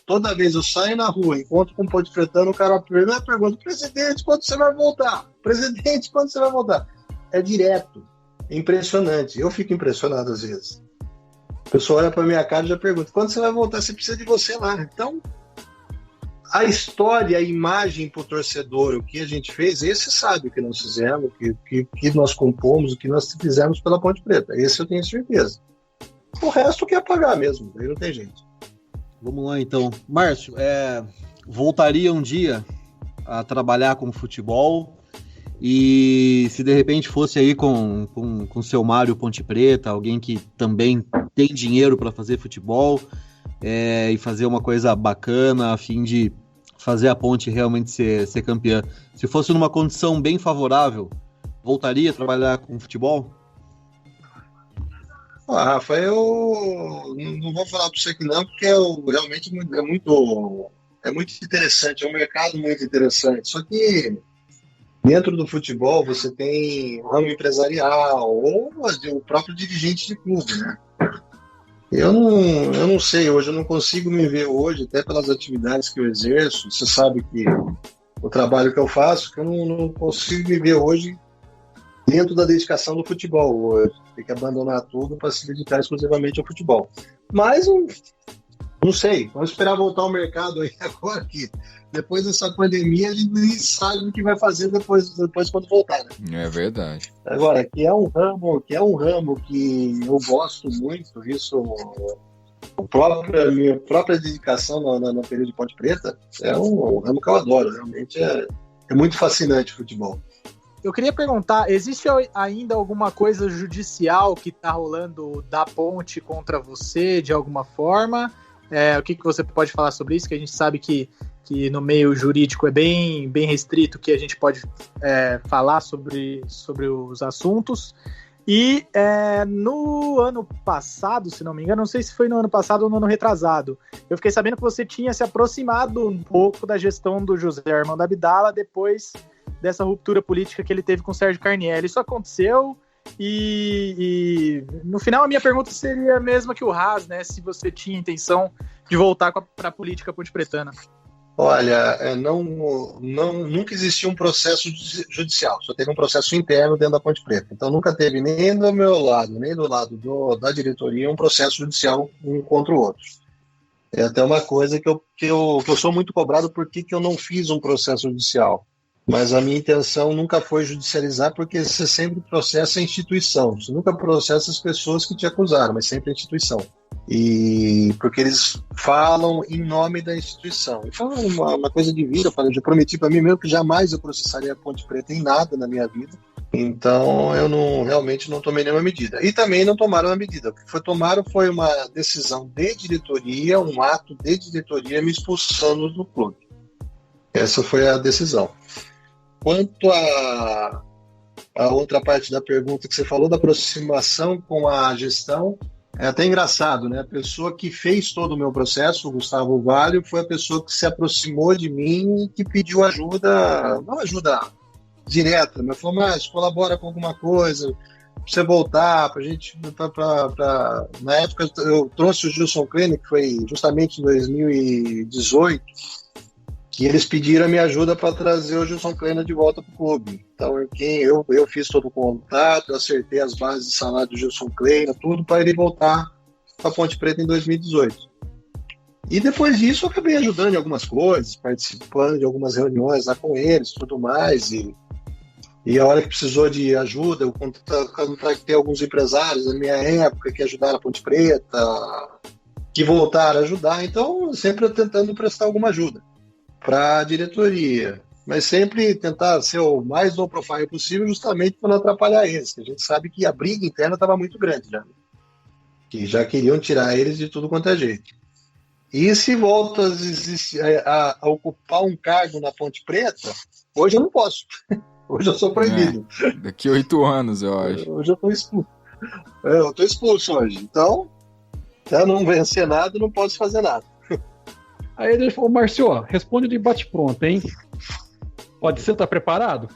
toda vez eu saio na rua, encontro com um Ponte Pretano, o cara pergunta, presidente, quando você vai voltar? Presidente, quando você vai voltar? É direto, é impressionante. Eu fico impressionado às vezes. A pessoa olha para minha cara e já pergunta, quando você vai voltar? Você precisa de você lá. Então, a história, a imagem para o torcedor, o que a gente fez, esse sabe o que nós fizemos, o que nós compomos, o que nós fizemos pela Ponte Preta. Esse eu tenho certeza. O resto quer pagar mesmo, aí não tem jeito. Vamos lá então. Márcio, voltaria um dia a trabalhar com futebol e se de repente fosse aí com seu Mário Ponte Preta, alguém que também tem dinheiro para fazer futebol e fazer uma coisa bacana a fim de fazer a Ponte realmente ser campeã. Se fosse numa condição bem favorável, voltaria a trabalhar com futebol? Rafa, eu não vou falar para você que não, porque realmente é muito interessante, é um mercado muito interessante. Só que dentro do futebol você tem o ramo empresarial ou o próprio dirigente de clube, né? Eu não sei, hoje eu não consigo me ver hoje, até pelas atividades que eu exerço. Você sabe que o trabalho que eu faço, que eu não consigo me ver hoje dentro da dedicação do futebol hoje. Tem que abandonar tudo para se dedicar exclusivamente ao futebol. Mas não sei, vamos esperar voltar ao mercado aí agora, que depois dessa pandemia a gente nem sabe o que vai fazer depois quando voltar, né? É verdade. Agora, que é um ramo que eu gosto muito, isso, a minha própria dedicação no período de Ponte Preta, é um ramo que eu adoro, realmente é muito fascinante o futebol. Eu queria perguntar, existe ainda alguma coisa judicial que está rolando da Ponte contra você, de alguma forma? O que você pode falar sobre isso? Que a gente sabe que no meio jurídico é bem restrito que a gente pode falar sobre os assuntos. E no ano passado, se não me engano, não sei se foi no ano passado ou no ano retrasado, eu fiquei sabendo que você tinha se aproximado um pouco da gestão do José Armando Abdala depois dessa ruptura política que ele teve com o Sérgio Carnielli. Isso aconteceu e no final a minha pergunta seria a mesma que o Haas, né? Se você tinha intenção de voltar para a política ponte-pretana. Olha, nunca existiu um processo judicial, só teve um processo interno dentro da Ponte Preta. Então nunca teve nem do meu lado, nem do lado da diretoria um processo judicial um contra o outro. É até uma coisa que eu sou muito cobrado por que eu não fiz um processo judicial. Mas a minha intenção nunca foi judicializar, porque você sempre processa a instituição. Você nunca processa as pessoas que te acusaram, mas sempre a instituição. E porque eles falam em nome da instituição. E foi uma coisa de vida. Eu já prometi para mim mesmo que jamais eu processaria a Ponte Preta em nada na minha vida. Então eu realmente não tomei nenhuma medida. E também não tomaram uma medida. O que tomaram foi uma decisão de diretoria, um ato de diretoria me expulsando do clube. Essa foi a decisão. Quanto a outra parte da pergunta que você falou, da aproximação com a gestão, é até engraçado, né? A pessoa que fez todo o meu processo, o Gustavo Valho, foi a pessoa que se aproximou de mim e que pediu ajuda, não ajuda direta, mas falou, mas colabora com alguma coisa, pra você voltar, pra gente... Na época eu trouxe o Gilson Kleiner, que foi justamente em 2018, que eles pediram a minha ajuda para trazer o Gilson Kleiner de volta para o clube. Então eu fiz todo o contato, eu acertei as bases de salário do Gilson Kleiner, tudo para ele voltar para a Ponte Preta em 2018. E depois disso eu acabei ajudando em algumas coisas, participando de algumas reuniões lá com eles, tudo mais, e a hora que precisou de ajuda, eu contratei alguns empresários da minha época que ajudaram a Ponte Preta, que voltaram a ajudar, então sempre tentando prestar alguma ajuda para a diretoria, mas sempre tentar ser o mais low profile possível, justamente para não atrapalhar eles, que a gente sabe que a briga interna estava muito grande já, que já queriam tirar eles de tudo quanto é jeito. E se volto a ocupar um cargo na Ponte Preta, hoje eu não posso. Hoje eu sou proibido. Daqui 8 anos, eu acho. Hoje eu tô expulso. Eu tô expulso hoje. Então, se eu não vencer nada, eu não posso fazer nada. Aí ele falou, Márcio, responde de bate-pronto, hein? Pode ser, tá preparado?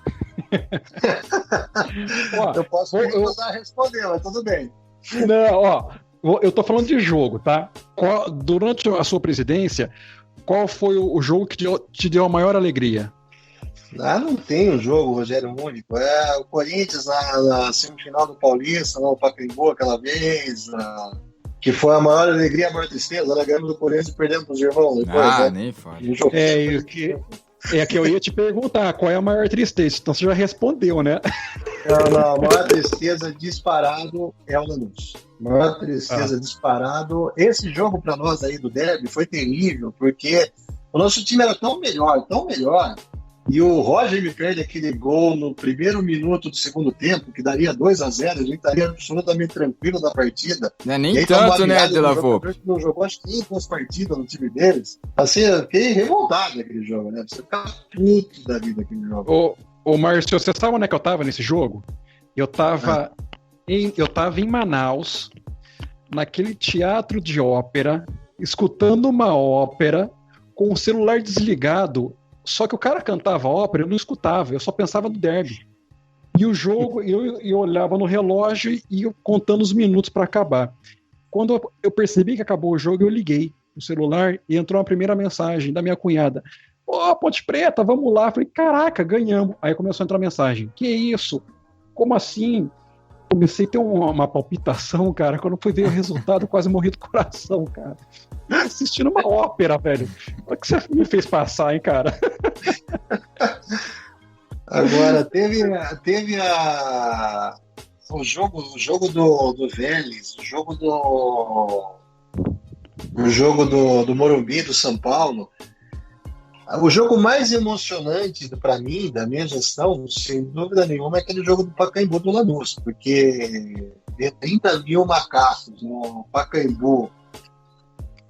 Eu posso recusar responder, mas tudo bem. Não, eu tô falando de jogo, tá? Durante a sua presidência, qual foi o jogo que te deu a maior alegria? Não tem um jogo, Rogério, único. É o Corinthians na semifinal do Paulista, lá no Pacaembu aquela vez, que foi a maior alegria, a maior tristeza, né? Ganhamos do Corinthians e perdemos para os irmãos. Depois, né? Nem fala. É que eu ia te perguntar, qual é a maior tristeza? Então você já respondeu, né? Não, a maior tristeza disparado é o Lanús. Maior tristeza disparado. Esse jogo para nós aí do derby foi terrível, porque o nosso time era tão melhor, e o Roger me perde aquele gol no primeiro minuto do segundo tempo, que daria 2-0, a gente estaria absolutamente tranquilo da partida. Não é nem tanto, né, De La Volpe? Não jogou, acho que 2 partidas no time deles. Assim, eu fiquei revoltado naquele jogo, né? Você ficar puto da vida aquele jogo. Ô Márcio, você sabe onde é que eu tava nesse jogo? Eu tava em Manaus, naquele teatro de ópera, escutando uma ópera, com o celular desligado. Só que o cara cantava ópera, eu não escutava, eu só pensava no derby. E o jogo, eu olhava no relógio e eu contando os minutos para acabar. Quando eu percebi que acabou o jogo, eu liguei o celular e entrou a primeira mensagem da minha cunhada. Ponte Preta, vamos lá. Eu falei, caraca, ganhamos. Aí começou a entrar a mensagem. Que isso? Como assim? Comecei a ter uma palpitação, cara. Quando fui ver o resultado, quase morri do coração, cara. Assistindo uma ópera, velho. O que você me fez passar, hein, cara? Agora, teve o jogo do Vélez, o jogo do Morumbi, do São Paulo. O jogo mais emocionante para mim, da minha gestão, sem dúvida nenhuma, é aquele jogo do Pacaembu do Lanús, porque ver 30 mil macacos no Pacaembu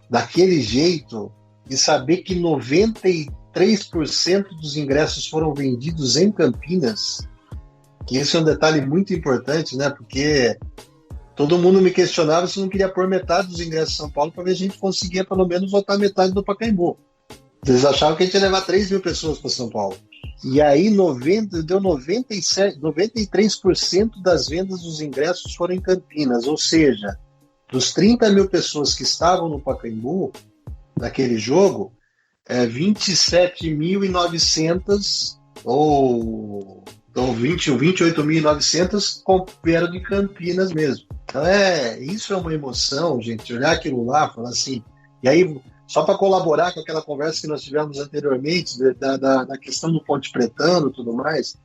daquele jeito e saber que 93% dos ingressos foram vendidos em Campinas, que esse é um detalhe muito importante, né? Porque todo mundo me questionava se não queria pôr metade dos ingressos em São Paulo para ver se a gente conseguia pelo menos votar metade do Pacaembu. Eles achavam que a gente ia levar 3 mil pessoas para São Paulo. E aí deu 93% das vendas dos ingressos foram em Campinas. Ou seja, dos 30 mil pessoas que estavam no Pacaembu, naquele jogo, 27.900 ou 28.900 vieram de Campinas mesmo. Então isso é uma emoção, gente, olhar aquilo lá, falar assim, e aí, só para colaborar com aquela conversa que nós tivemos anteriormente, da questão do Ponte Pretano e tudo mais,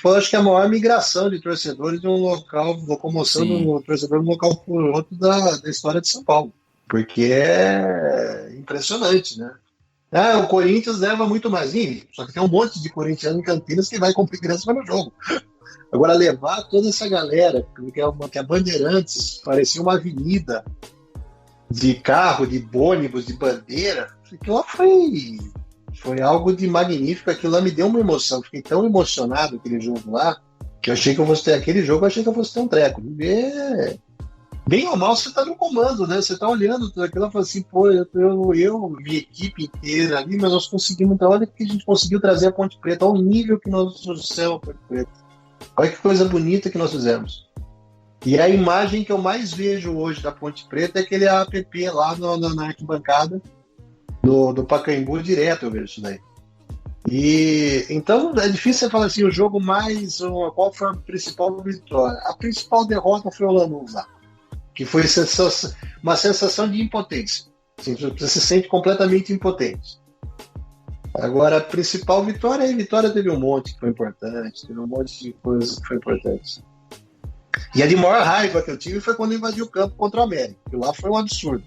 foi, acho que, a maior migração de torcedores de um local, locomoção do torcedor de um local por outro da história de São Paulo. Porque é impressionante, né? O Corinthians leva muito mais, só que tem um monte de corintianos em Campinas que vai comprar ingresso para o jogo. Agora, levar toda essa galera, que a Bandeirantes parecia uma avenida de carro, de ônibus, de bandeira, aquilo lá foi algo de magnífico. Aquilo lá me deu uma emoção. Fiquei tão emocionado aquele jogo lá, que eu achei que eu fosse ter aquele jogo, eu achei que eu fosse ter um treco. Bem ou mal, você tá no comando, né? Você tá olhando tudo aquilo e fala assim, pô, eu, minha equipe inteira ali, mas nós conseguimos, então olha que a gente conseguiu trazer a Ponte Preta ao nível que nós trouxemos a Ponte Preta. Olha que coisa bonita que nós fizemos. E a imagem que eu mais vejo hoje da Ponte Preta é aquele app lá na arquibancada do Pacaembu direto, eu vejo isso daí. E então é difícil você falar assim, o jogo mais, qual foi a principal vitória? A principal derrota foi o Lanús lá, que foi uma sensação de impotência. Assim, você se sente completamente impotente. Agora, a principal vitória, a vitória teve um monte que foi importante, teve um monte de coisas que foi importante. E a de maior raiva que eu tive foi quando invadiu o campo contra o América, que lá foi um absurdo.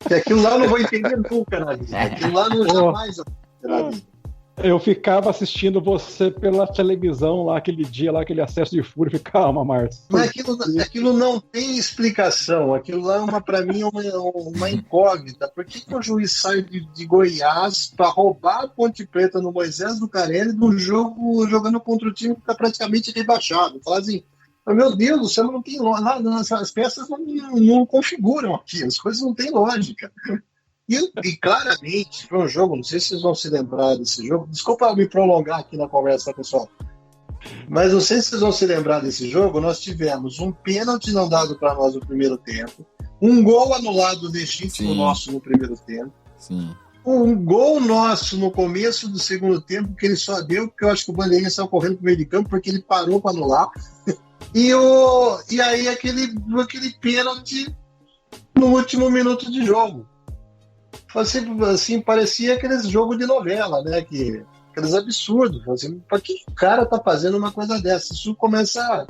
Que aquilo lá eu não vou entender nunca na vida. Aquilo lá não jamais eu vou entender na vida. Eu ficava assistindo você pela televisão lá, aquele dia lá, aquele acesso de fúria. Calma, Márcio. Mas aquilo não tem explicação. Aquilo lá, para mim, é uma incógnita. Por que o juiz sai de Goiás para roubar a Ponte Preta no Moisés do Carelli do jogo jogando contra o time que está praticamente rebaixado? Fala assim, meu Deus do céu, não tem lógica. As peças não configuram aqui. As coisas não têm lógica. E claramente foi um jogo, não sei se vocês vão se lembrar desse jogo, desculpa me prolongar aqui na conversa, pessoal, mas não sei se vocês vão se lembrar desse jogo. Nós tivemos um pênalti não dado para nós no primeiro tempo, um gol anulado legítimo nosso no primeiro tempo, um gol nosso no começo do segundo tempo, que ele só deu porque eu acho que o Bandeirinha saiu correndo pro meio de campo porque ele parou para anular, e aí aquele pênalti no último minuto de jogo. Assim, parecia aqueles jogos de novela, né? Aqueles absurdos. Assim, para que o cara tá fazendo uma coisa dessa? Isso começa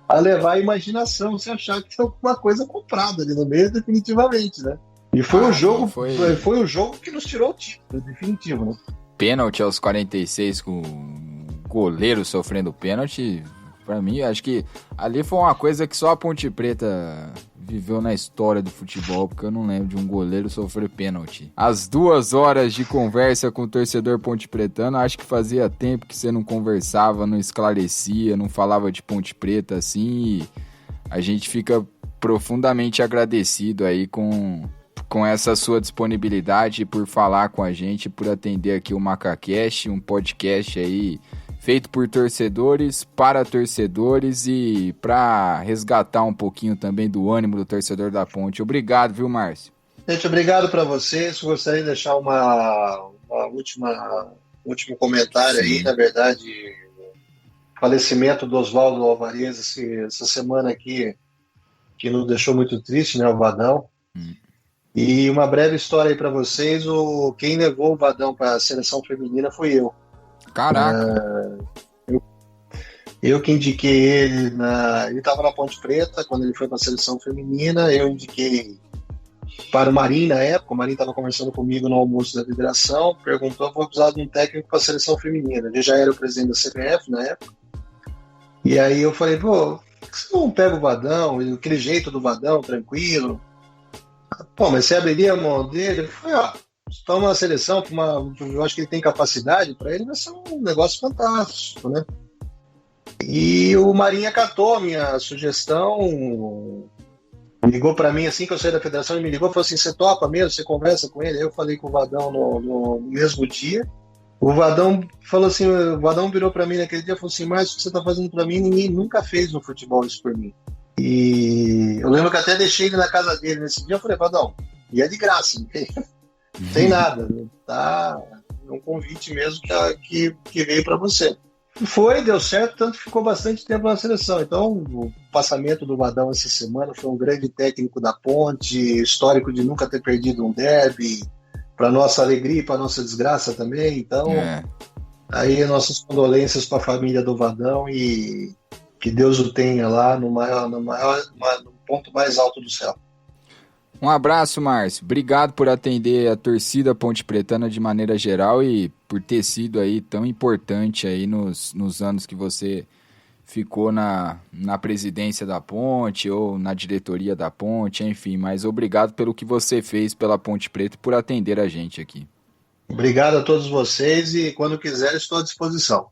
a levar a imaginação, você achar que tem alguma coisa comprada ali no meio, definitivamente, né? E foi o jogo, foi o jogo que nos tirou o título, definitivo, né? Pênalti aos 46 com o goleiro sofrendo pênalti. Pra mim, acho que ali foi uma coisa que só a Ponte Preta viveu na história do futebol, porque eu não lembro de um goleiro sofrer pênalti. As 2 horas de conversa com o torcedor Ponte Pretano, acho que fazia tempo que você não conversava, não esclarecia, não falava de Ponte Preta assim, e a gente fica profundamente agradecido aí com essa sua disponibilidade por falar com a gente, por atender aqui o MacaCast, um podcast aí feito por torcedores, para torcedores e para resgatar um pouquinho também do ânimo do torcedor da Ponte. Obrigado, viu, Márcio? Gente, obrigado para vocês. Gostaria de deixar um último comentário aí. Na verdade, o falecimento do Oswaldo Alvarez essa semana aqui, que nos deixou muito triste, né, o Vadão. E uma breve história aí para vocês. Quem levou o Vadão para a seleção feminina foi eu. Caraca! Eu que indiquei ele, ele estava na Ponte Preta quando ele foi para a seleção feminina. Eu indiquei para o Marinho na época. O Marinho estava conversando comigo no almoço da federação, perguntou: vou precisar de um técnico para a seleção feminina. Ele já era o presidente da CBF na época. E aí eu falei: pô, por que você não pega o Vadão, aquele jeito do Vadão, tranquilo? Pô, mas você abriria a mão dele? Eu falei: está uma seleção, eu acho que ele tem capacidade, para ele vai ser um negócio fantástico, né? E o Marinho acatou a minha sugestão, ligou para mim assim que eu saí da federação, ele me ligou e falou assim: você topa mesmo, você conversa com ele? Aí eu falei com o Vadão no mesmo dia. O Vadão falou assim, o Vadão virou para mim naquele dia e falou assim: Márcio, o que você está fazendo para mim, ninguém nunca fez no futebol isso por mim. E eu lembro que até deixei ele na casa dele nesse dia. Eu falei: Vadão, e é de graça, não tem nada, tá? É um convite mesmo que veio para você. Deu certo, tanto que ficou bastante tempo na seleção. Então, o passamento do Vadão essa semana foi um grande técnico da Ponte, histórico de nunca ter perdido um derby, para nossa alegria e para nossa desgraça também. Então, aí nossas condolências para a família do Vadão e que Deus o tenha lá no ponto mais alto do céu. Um abraço, Márcio. Obrigado por atender a torcida Ponte Pretana de maneira geral e por ter sido aí tão importante aí nos anos que você ficou na presidência da Ponte ou na diretoria da Ponte, enfim. Mas obrigado pelo que você fez pela Ponte Preta e por atender a gente aqui. Obrigado a todos vocês e quando quiser estou à disposição.